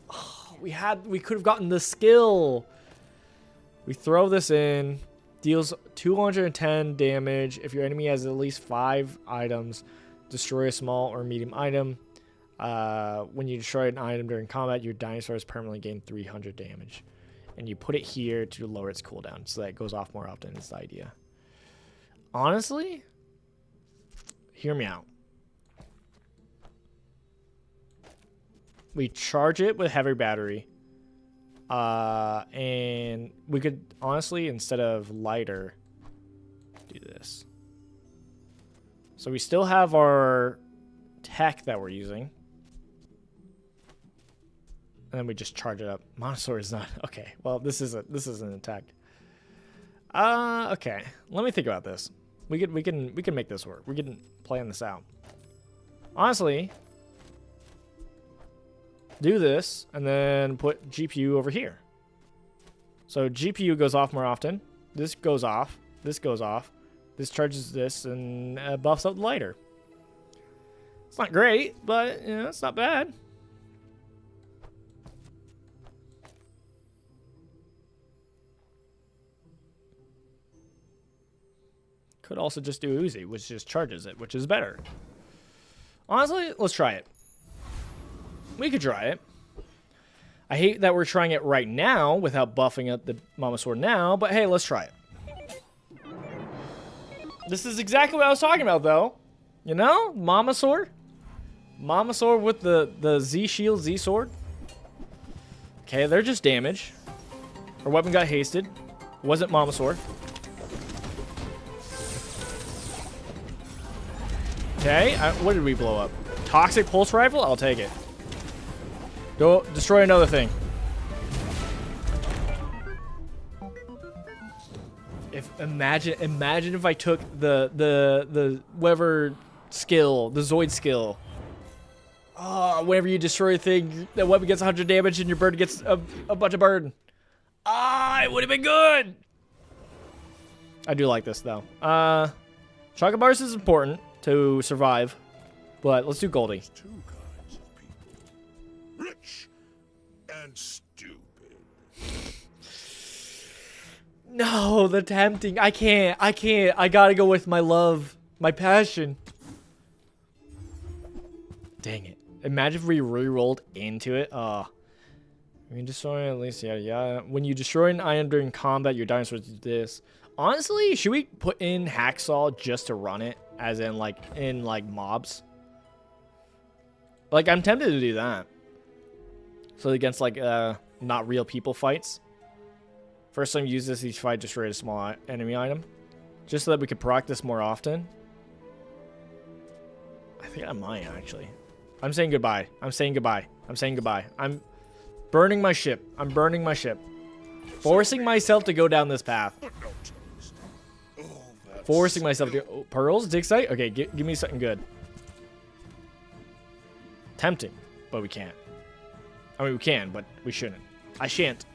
Oh, we could have gotten the skill. We throw this in. Deals 210 damage. If your enemy has at least 5 items, destroy a small or medium item. When you destroy an item during combat, your dinosaurs permanently gain 300 damage. And you put it here to lower its cooldown, so that it goes off more often is the idea. Honestly, hear me out. We charge it with heavy battery. And we could, honestly, instead of lighter, do this. So we still have our tech that we're using. And then we just charge it up. Monosaur is not... Okay, well, this isn't a tech. Okay. Let me think about this. We can make this work. We can plan this out. Honestly, do this and then put GPU over here. So GPU goes off more often. This goes off. This goes off. This charges this and buffs up the lighter. It's not great, but you know, it's not bad. Could also just do Uzi, which just charges it, which is better. Honestly, let's try it. We could try it. I hate that we're trying it right now without buffing up the Momosaur now, but hey, let's try it. This is exactly what I was talking about, though. You know? Momosaur. Momosaur with the Z-Shield, Z-Sword. Okay, they're just damage. Our weapon got hasted. Wasn't Momosaur. Okay, what did we blow up? Toxic pulse rifle? I'll take it. Go destroy another thing. Imagine if I took the whatever skill, the Zoid skill. Oh, whenever you destroy a thing, the weapon gets 100 damage and your bird gets a bunch of burn. Ah, it would have been good. I do like this though. Chocolate bars is important to survive, but let's do Goldie. Two kinds of people. Rich and stupid. No, the tempting. I can't. I gotta go with my love. My passion. Dang it. Imagine if we re-rolled into it. You can destroy at least, yeah. When you destroy an item during combat, your dinosaurs do this. Honestly, should we put in hacksaw just to run it? As in, like, mobs? Like, I'm tempted to do that. So against, like, not real people fights. First time you use this, each fight destroy a small enemy item. Just so that we could practice more often. I think I might, actually. I'm saying goodbye. I'm saying goodbye. I'm saying goodbye. I'm burning my ship. I'm burning my ship. Forcing myself to go down this path. Forcing myself to... Oh, pearls? Dig site? Okay, give me something good. Tempting, but we can't. I mean, we can, but we shouldn't. I shan't.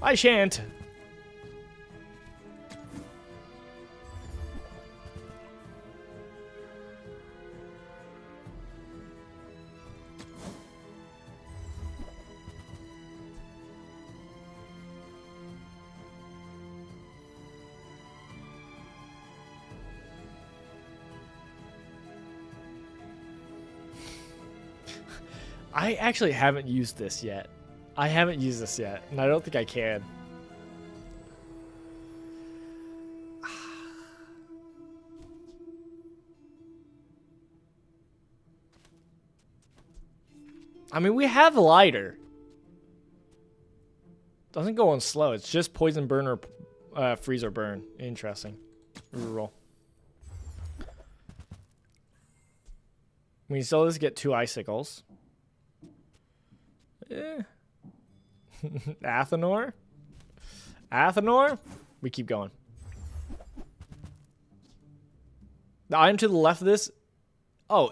I shan't. I actually haven't used this yet. I haven't used this yet, and I don't think I can. I mean, we have lighter. Doesn't go on slow. It's just poison burn or freeze or burn. Interesting. Reroll. We still just get 2 icicles. Eh. Athenor? Athenor? We keep going. The item to the left of this... Oh.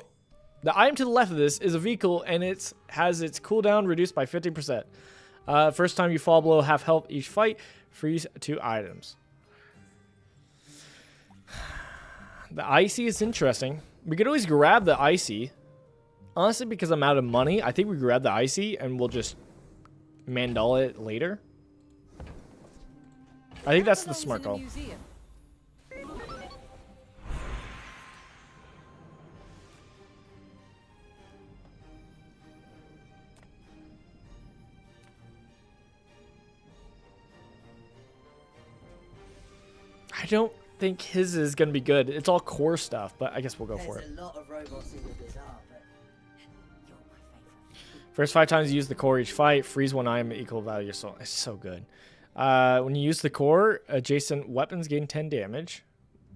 The item to the left of this is a vehicle, and it has its cooldown reduced by 50%. First time you fall below half health each fight, freeze 2 items. The icy is interesting. We could always grab the icy. Honestly, because I'm out of money, I think we grab the icy and we'll just mandala it later. I think that's the smart call. I don't think his is going to be good. It's all core stuff, but I guess we'll go for it. There's a lot of robots in the Bazaar, but you're my favorite. First 5 times you use the core each fight, freeze 1 item equal value. So it's so good. When you use the core, adjacent weapons gain 10 damage.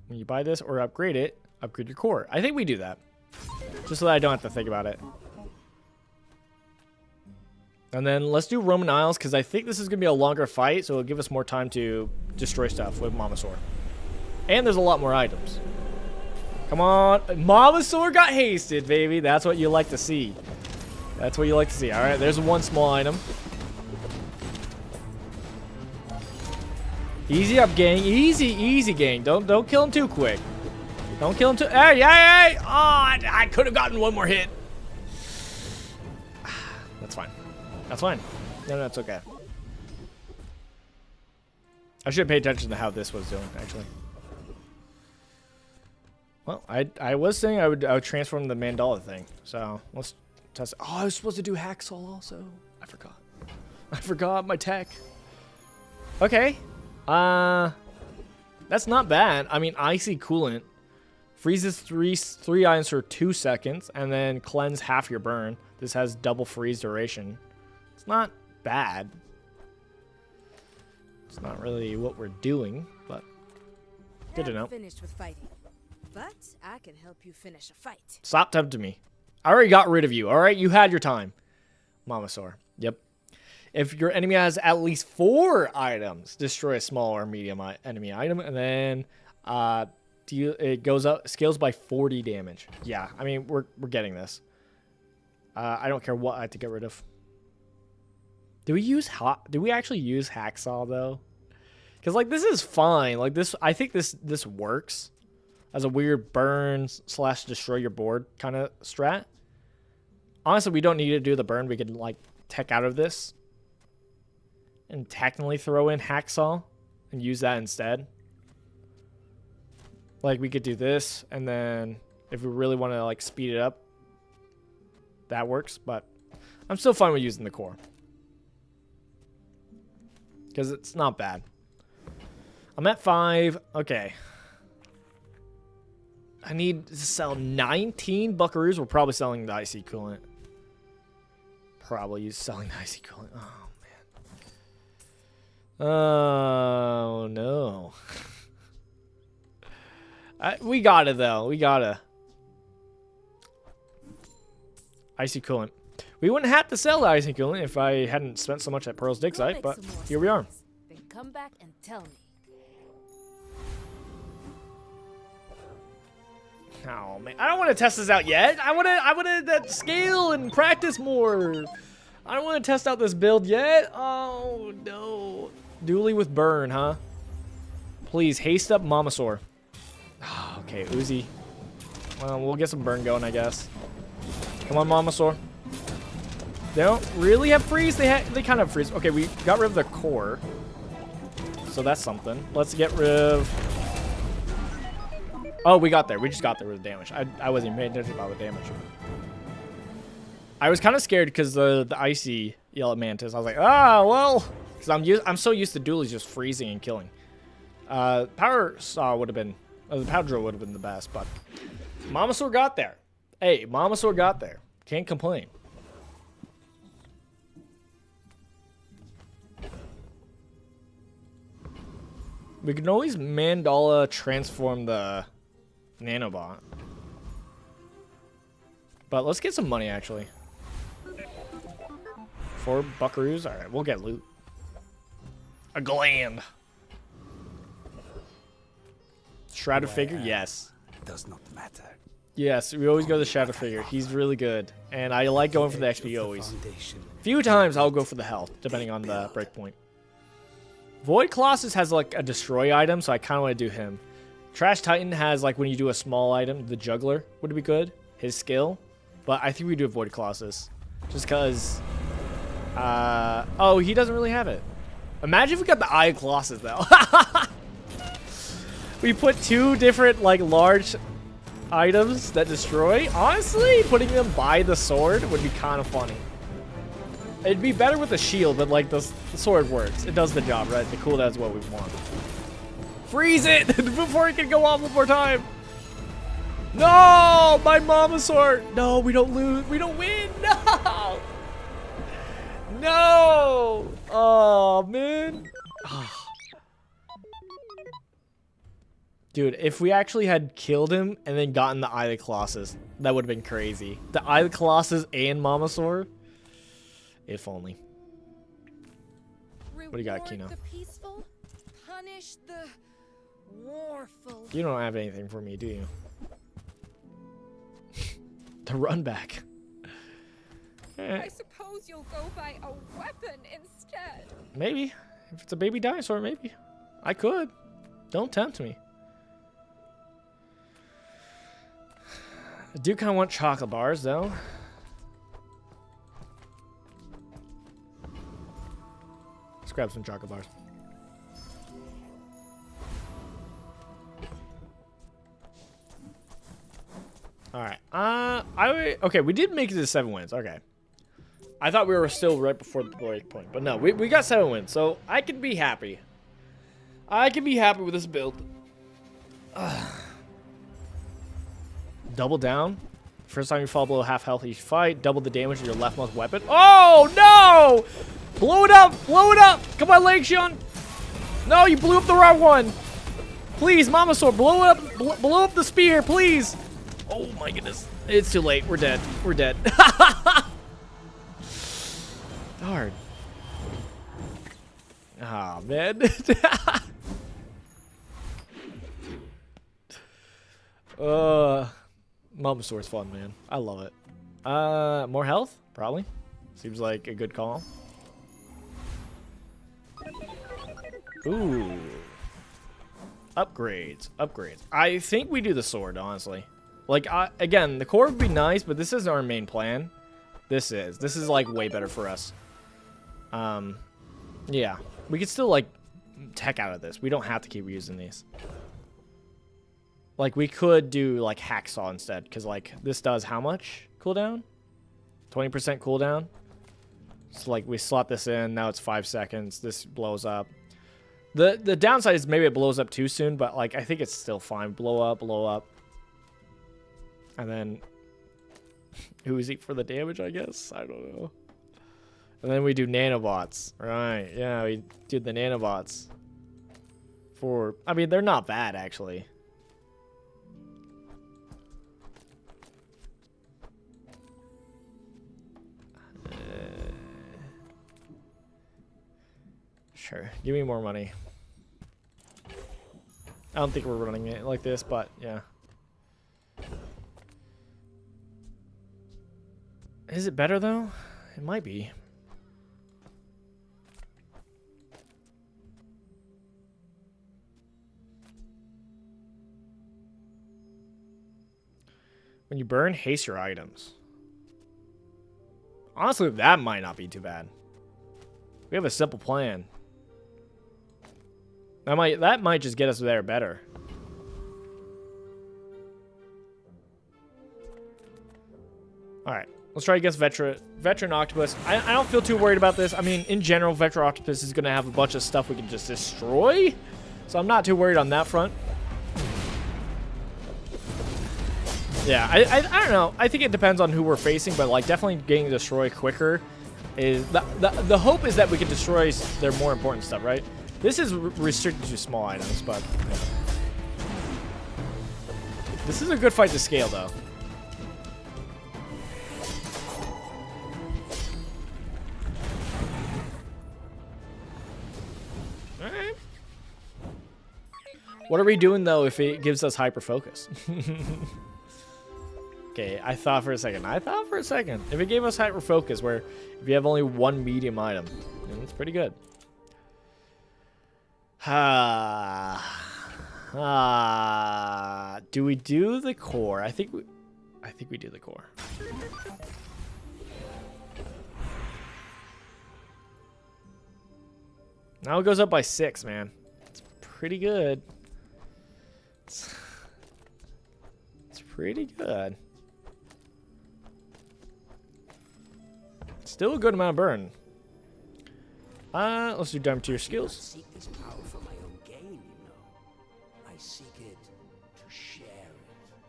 When you buy this or upgrade it, upgrade your core. I think we do that. Just so that I don't have to think about it. And then let's do Roman Isles, because I think this is going to be a longer fight, so it'll give us more time to destroy stuff with Mamasaur. And there's a lot more items. Come on. Mamasaur got hasted, baby. That's what you like to see. That's what you like to see. All right, there's 1 small item. Easy up, gang. Easy, gang. Don't kill him too quick. Don't kill him too... Hey, hey! Oh, I could have gotten 1 more hit. That's fine. That's fine. No, that's okay. I should pay attention to how this was doing, actually. Well, I was saying I would transform the mandala thing. So let's test it. Oh, I was supposed to do hacksaw also. I forgot. I forgot my tech. Okay. That's not bad. I mean, icy coolant freezes three items for 2 seconds, and then cleanse half your burn. This has double freeze duration. It's not bad. It's not really what we're doing, but good to know. Finished with fighting, but I can help you finish a fight. Stop tempting me. I already got rid of you. All right, you had your time, Mamasaur. Yep. If your enemy has at least 4 items, destroy a small or medium enemy item, and then it goes up, scales by 40 damage. Yeah, I mean we're getting this. I don't care what I have to get rid of. Do we actually use hacksaw though? Because like this is fine. Like this, I think this works as a weird burn / destroy your board kind of strat. Honestly, we don't need to do the burn. We can like tech out of this and technically throw in hacksaw and use that instead. Like, we could do this, and then if we really want to, like, speed it up, that works. But I'm still fine with using the core, because it's not bad. I'm at 5. Okay. I need to sell 19 buckaroos. We're probably selling the icy coolant. Probably selling the icy coolant. Oh, man. Oh, no. We got it, though. We got it. Icy coolant. We wouldn't have to sell the icy coolant if I hadn't spent so much at Pearl's dig site, but here we are. Then come back and tell me. Oh man, I don't want to test this out yet. I want to scale and practice more. I don't want to test out this build yet. Oh no. Dually with burn, huh? Please haste up Mamasaur. Oh, okay, Uzi. Well, we'll get some burn going, I guess. Come on, Mamasaur. They don't really have freeze. They kind of freeze. Okay, we got rid of the core, so that's something. Let's get rid of. Oh, we got there. We just got there with the damage. I wasn't even paying attention about the damage. I was kind of scared because the icy yellow mantis. I was like, well, because I'm so used to dualies just freezing and killing. Power saw would have been, the power drill would have been the best, but Mamasaur got there. Hey, Mamasaur got there. Can't complain. We can always Mandala transform the Nanobot. But let's get some money, actually. 4 buckaroos? Alright, we'll get loot. A gland. Shrouded figure? Yes. Does not matter. Yes, we always go to the shadow figure. He's really good. And I like going for the XP always. Few times I'll go for the health, depending on the breakpoint. Void Colossus has like a destroy item, so I kind of want to do him. Trash Titan has like when you do a small item, the juggler would be good. His skill. But I think we do a Void Colossus. Just because... oh, he doesn't really have it. Imagine if we got the Eye of Colossus, though. We put 2 different, like, large items that destroy. Honestly, putting them by the sword would be kind of funny. It'd be better with the shield, but, like, the sword works. It does the job, right? The cooldown is what we want. Freeze it before it can go off one more time. No, my Mamasaur. No, we don't lose. We don't win. No. No. Oh, man. Dude, if we actually had killed him and then gotten the Eye of the Colossus, that would have been crazy. The Eye of the Colossus and Mamasaur. If only. What do you got, Kino? The peaceful, punish the warful. You don't have anything for me, do you? To run back. I suppose you'll go by a weapon instead. Maybe. If it's a baby dinosaur, maybe. I could. Don't tempt me. I do kind of want chocolate bars, though. Let's grab some chocolate bars. Alright. Okay, we did make it to 7 wins. Okay. I thought we were still right before the break point. But no, we got 7 wins. So I can be happy. I can be happy with this build. Double down. First time you fall below half health each fight. Double the damage of your leftmost weapon. Oh, no! Blow it up! Blow it up! Come on, Lexion! No, you blew up the wrong one! Please, Mamasaur, blow it up! Blow up the spear, please! Oh my goodness. It's too late. We're dead. We're dead. Darn. Ah, man. Mamasaur's fun, man. I love it. More health? Probably. Seems like a good call. Ooh. Upgrades. Upgrades. I think we do the sword, honestly. Like, again, the core would be nice, but this isn't our main plan. This is like way better for us. Yeah. We could still like tech out of this. We don't have to keep using these. Like, we could do, like, hacksaw instead. Because, like, this does how much cooldown? 20% cooldown. So, like, we slot this in. Now it's 5 seconds. This blows up. The downside is maybe it blows up too soon. But, like, I think it's still fine. Blow up, blow up. And then Uzi for the damage, I guess. I don't know. And then we do nanobots. Right. Yeah, we do the nanobots. For, I mean, they're not bad, actually. Sure. Give me more money. I don't think we're running it like this, but yeah. Is it better, though? It might be. When you burn, haste your items. Honestly, that might not be too bad. We have a simple plan. That might just get us there better. Alright. Let's try against Veteran Octopus. I don't feel too worried about this. I mean, in general, Veteran Octopus is going to have a bunch of stuff we can just destroy. So I'm not too worried on that front. Yeah, I don't know. I think it depends on who we're facing, but like definitely getting destroyed quicker is the hope is that we can destroy their more important stuff, right? This is restricted to small items, but yeah. This is a good fight to scale, though. All right. What are we doing though if it gives us hyper focus? Okay, I thought for a second. If it gave us hyper focus, where if you have only one medium item, then it's pretty good. Do we do the core? I think we do the core. Now it goes up by 6, man. It's pretty good. It's pretty good. Still a good amount of burn. Let's do diamond tier skills. Seek this power for my own gain, you know. I seek it to share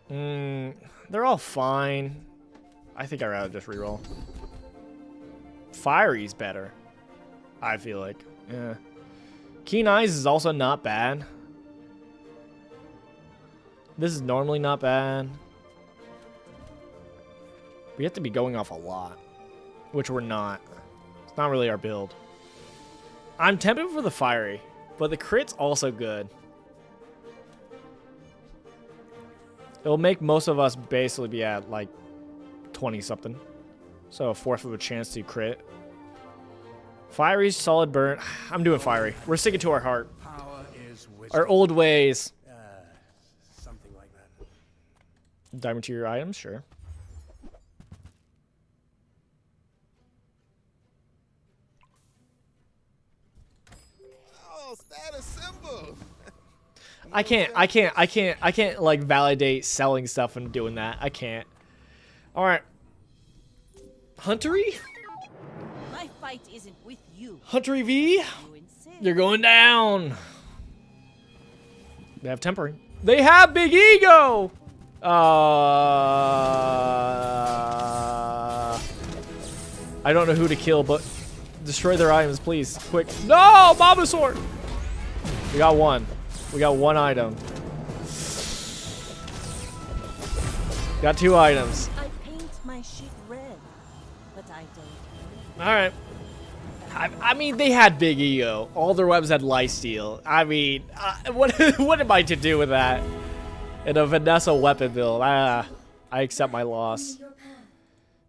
it. They're all fine. I think I'd rather just reroll. Fiery's better. I feel like. Yeah. Keen Eyes is also not bad. This is normally not bad. We have to be going off a lot, which we're not. It's not really our build. I'm tempted for the Fiery, but the crit's also good. It'll make most of us basically be at like 20 something. So a fourth of a chance to crit. Fiery's solid burn. I'm doing Fiery. We're sticking to our heart. Power is Our old ways. something like that. Diamond tier items, sure. Oh, status symbol. I can't like validate selling stuff and doing that. I can't. All right. Huntery? My fight isn't with you. Huntery V? You insist. You're going down. They have tempering. They have big ego. I don't know who to kill, but destroy their items, please. Quick. No, Bulbasaur. We got one. We got one item. Got 2 items. I paint my sheet red, but I don't. All right. I mean, they had big ego. All their weapons had lifesteal. I mean, what am I to do with that? In a Vanessa weapon build, I accept my loss.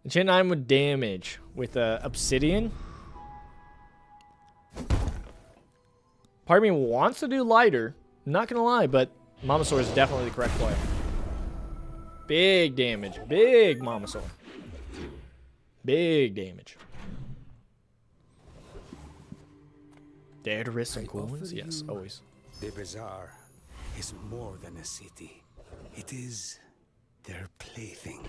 Enchant item with damage with obsidian. Part of me wants to do lighter. I'm not gonna lie, but Mamasaur is definitely the correct play. Big damage, big Mamasaur. Big damage. Dare to risk some I cool ones? offer Yes, you always. The Bazaar is more than a city. It is their plaything.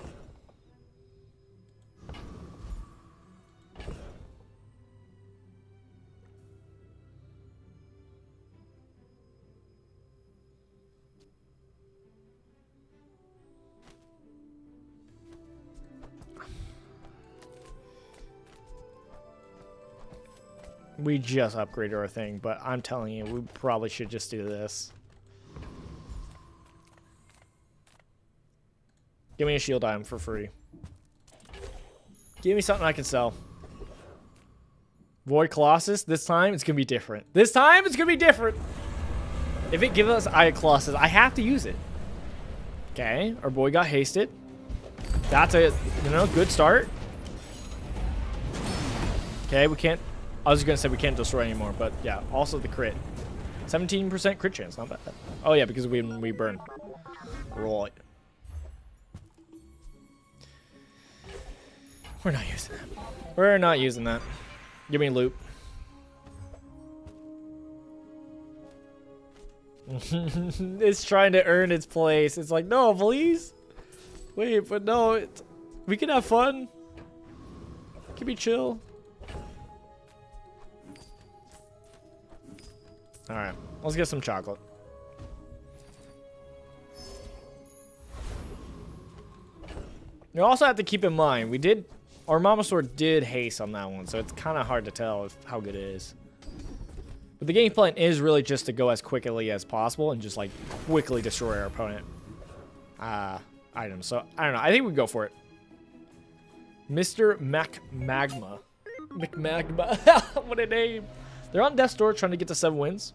We just upgraded our thing, but I'm telling you, we probably should just do this. Give me a shield item for free. Give me something I can sell. Void Colossus, this time it's going to be different. This time it's going to be different. If it gives us Eye Colossus, I have to use it. Okay, our boy got hasted. That's a, good start. Okay, we can't... I was going to say we can't destroy anymore, but yeah, also the crit. 17% crit chance, not bad. Oh yeah, because we burn. Right. We're not using that. We're not using that. Give me loot. It's trying to earn its place. It's like, no, please. Wait, but no, we can have fun. Can we chill? Alright, let's get some chocolate. You also have to keep in mind, our Mama Sword did haste on that one, so it's kind of hard to tell how good it is. But the game plan is really just to go as quickly as possible and just like quickly destroy our opponent items. So I don't know, I think we go for it. Mr. Magma. McMagma. What a name. They're on death's door trying to get to 7 wins.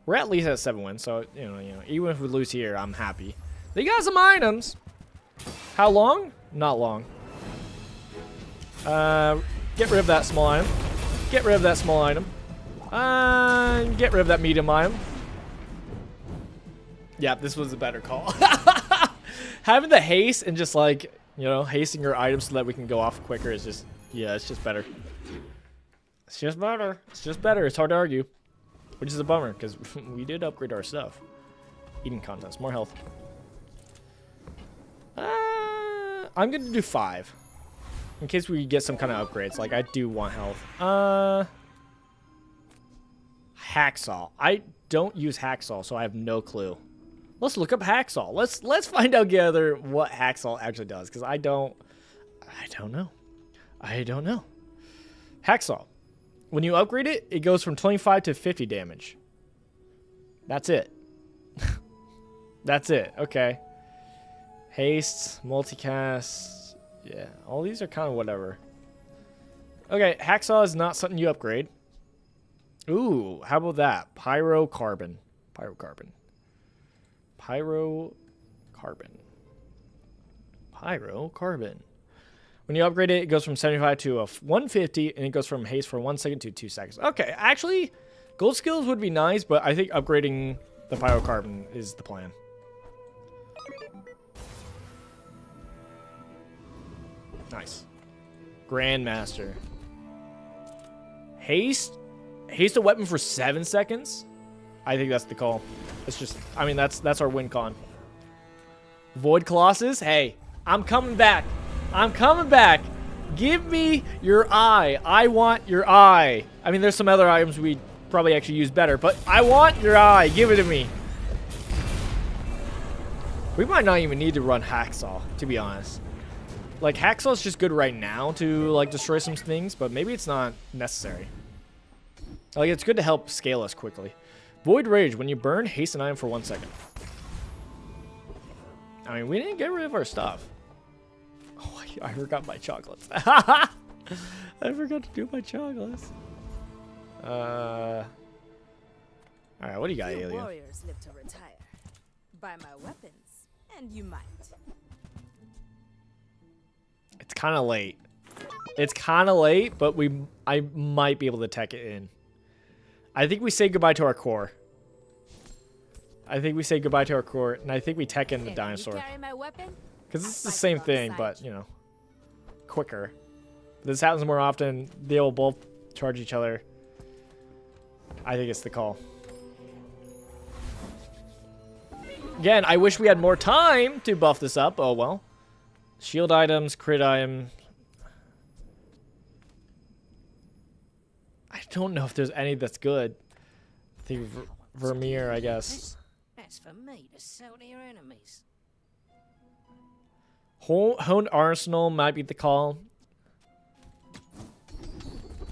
We're at least at 7 wins, so you know, even if we lose here, I'm happy. They got some items. How long? Not long. Get rid of that small item. Get rid of that small item. Get rid of that medium item. Yeah, this was a better call. Having the haste and just like, hasting your items so that we can go off quicker is just, yeah, it's just better. It's just better. It's just better. It's hard to argue. Which is a bummer, because we did upgrade our stuff. Eating contents. More health. I'm going to do 5. In case we get some kind of upgrades. Like, I do want health. Hacksaw. I don't use hacksaw, so I have no clue. Let's look up hacksaw. Let's find out together what hacksaw actually does, because I don't know. I don't know. Hacksaw. When you upgrade it, it goes from 25 to 50 damage. That's it. That's it. Okay. Haste, multicast. Yeah, all these are kind of whatever. Okay, hacksaw is not something you upgrade. Ooh, how about that? Pyrocarbon. Pyrocarbon. Pyrocarbon. Pyrocarbon. When you upgrade it, it goes from 75 to 150, and it goes from haste for 1 second to 2 seconds. Okay, actually, gold skills would be nice, but I think upgrading the pyrocarbon is the plan. Nice. Grandmaster. Haste? Haste a weapon for 7 seconds? I think that's the call. It's just, I mean, that's our win con. Void Colossus? Hey, I'm coming back. I'm coming back. Give me your eye. I want your eye. I mean, there's some other items we probably actually use better, but I want your eye. Give it to me. We might not even need to run hacksaw, to be honest. Like, hacksaw is just good right now to, like, destroy some things, but maybe it's not necessary. Like, it's good to help scale us quickly. Void Rage. When you burn, haste an item for 1 second. I mean, we didn't get rid of our stuff. Oh, I forgot my chocolates. I forgot to do my chocolates. Alright, what do you got, Alien? Warriors live to retire. Buy my weapons, and you might. It's kind of late. It's kind of late, but I might be able to tech it in. I think we say goodbye to our core. I think we say goodbye to our core, and I think we tech in the dinosaur. Because it's the same thing, but, quicker. This happens more often. They will both charge each other. I think it's the call. Again, I wish we had more time to buff this up. Oh, well. Shield items, crit item. I don't know if there's any that's good. I think Vermeer, I guess. That's for me to sell to your enemies. Honed Arsenal might be the call.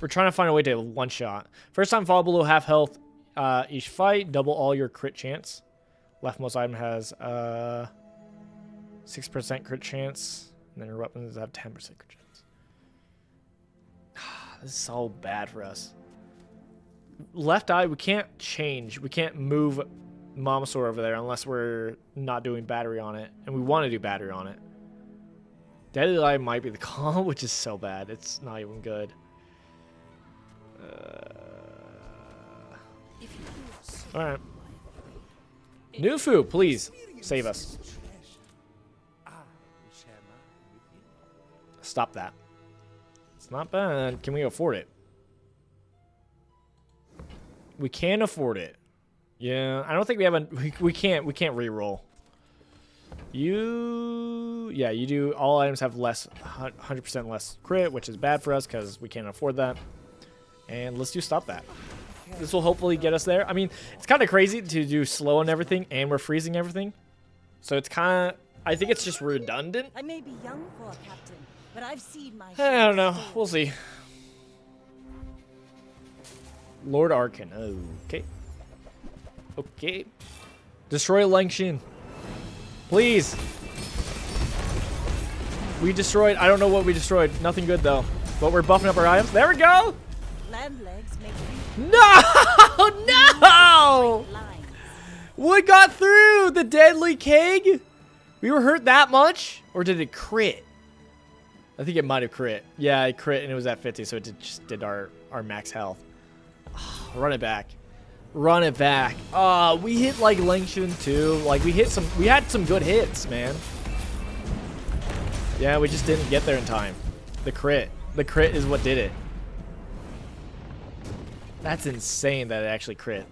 We're trying to find a way to one-shot. First time fall below half health each fight. Double all your crit chance. Leftmost item has 6% crit chance. And then your weapons have 10% crit chance. This is so bad for us. Left eye, we can't change. We can't move Momosaur over there unless we're not doing battery on it. And we want to do battery on it. Deadly Eye might be the call, which is so bad. It's not even good. Alright. Nufu, please save us. Stop that. It's not bad. Can we afford it? We can afford it. Yeah, I don't think we have a... We can't re-roll. Yeah, you do. All items have less, 100% less crit, which is bad for us because we can't afford that. And let's do stop that. This will hopefully get us there. I mean, it's kind of crazy to do slow on everything and we're freezing everything. So it's kind of... I think it's just redundant. I may be young for a captain, but I've seen my... I don't know. We'll see. Lord Arkin. Okay. Okay. Destroy Langshin. Please. We destroyed... I don't know what we destroyed. Nothing good, though. But we're buffing up our items. There we go! Land legs make No! No! What got through? The deadly keg? We were hurt that much? Or did it crit? I think it might have crit. Yeah, it crit and it was at 50, so it just did our max health. Oh, run it back. Run it back. We hit like Langshin too. Like we had some good hits, man. Yeah, we just didn't get there in time. The crit. The crit is what did it. That's insane that it actually crit.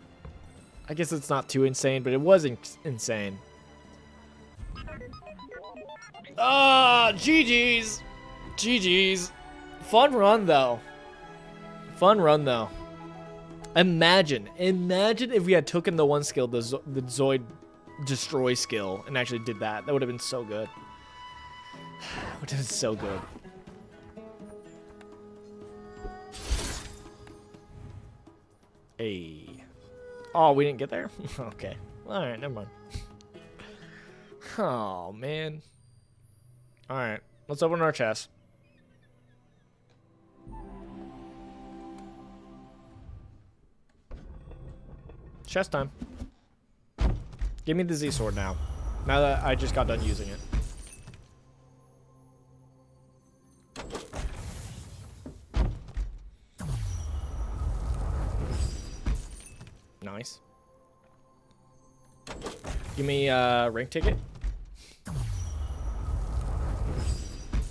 I guess it's not too insane, but it was insane. GG's. GG's. Fun run, though. Fun run, though. Imagine if we had taken the one skill, the Zoid Destroy skill, and actually did that. That would have been so good. Would have been so good. Hey. Oh, we didn't get there? Okay. Alright, never mind. Oh, man. Alright. Let's open our chest. Chest time. Give me the Z sword now. Now that I just got done using it. Nice. Give me a rank ticket.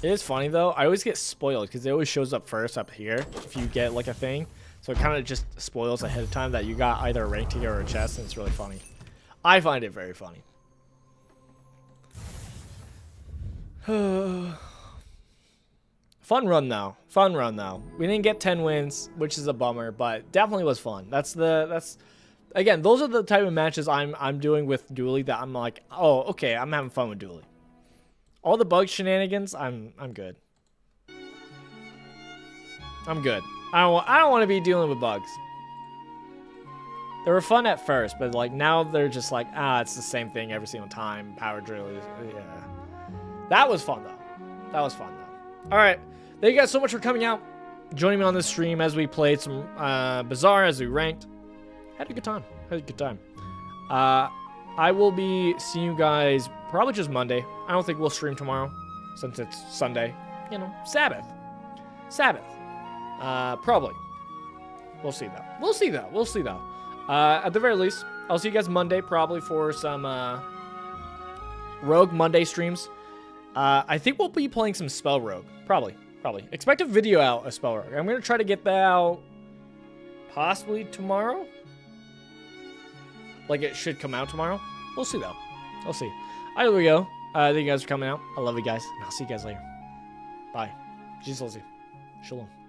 It is funny though. I always get spoiled because it always shows up first up here if you get like a thing. So it kind of just spoils ahead of time that you got either a rank ticket or a chest, and it's really funny. I find it very funny. Fun run though. Fun run though. We didn't get 10 wins, which is a bummer, but definitely was fun. That's again, those are the type of matches I'm doing with Dooley that I'm like, oh, okay, I'm having fun with Dooley. All the bug shenanigans, I'm good. I'm good. I don't want to be dealing with bugs. They were fun at first, but like now they're just like, it's the same thing every single time. Power drill, yeah. That was fun though. That was fun though. All right, thank you guys so much for coming out, joining me on this stream as we played some Bazaar, as we ranked. Had a good time. Had a good time. I will be seeing you guys probably just Monday. I don't think we'll stream tomorrow since it's Sunday. You know, Sabbath. Probably. We'll see though. We'll see though. At the very least, I'll see you guys Monday probably for some Rogue Monday streams. I think we'll be playing some Spell Rogue. Probably. Expect a video out of Spell Rogue. I'm going to try to get that out possibly tomorrow. like it should come out tomorrow. We'll see though. We'll see. There we go. Thank you guys for coming out. I love you guys. And I'll see you guys later. Bye. Jesus loves you. Shalom.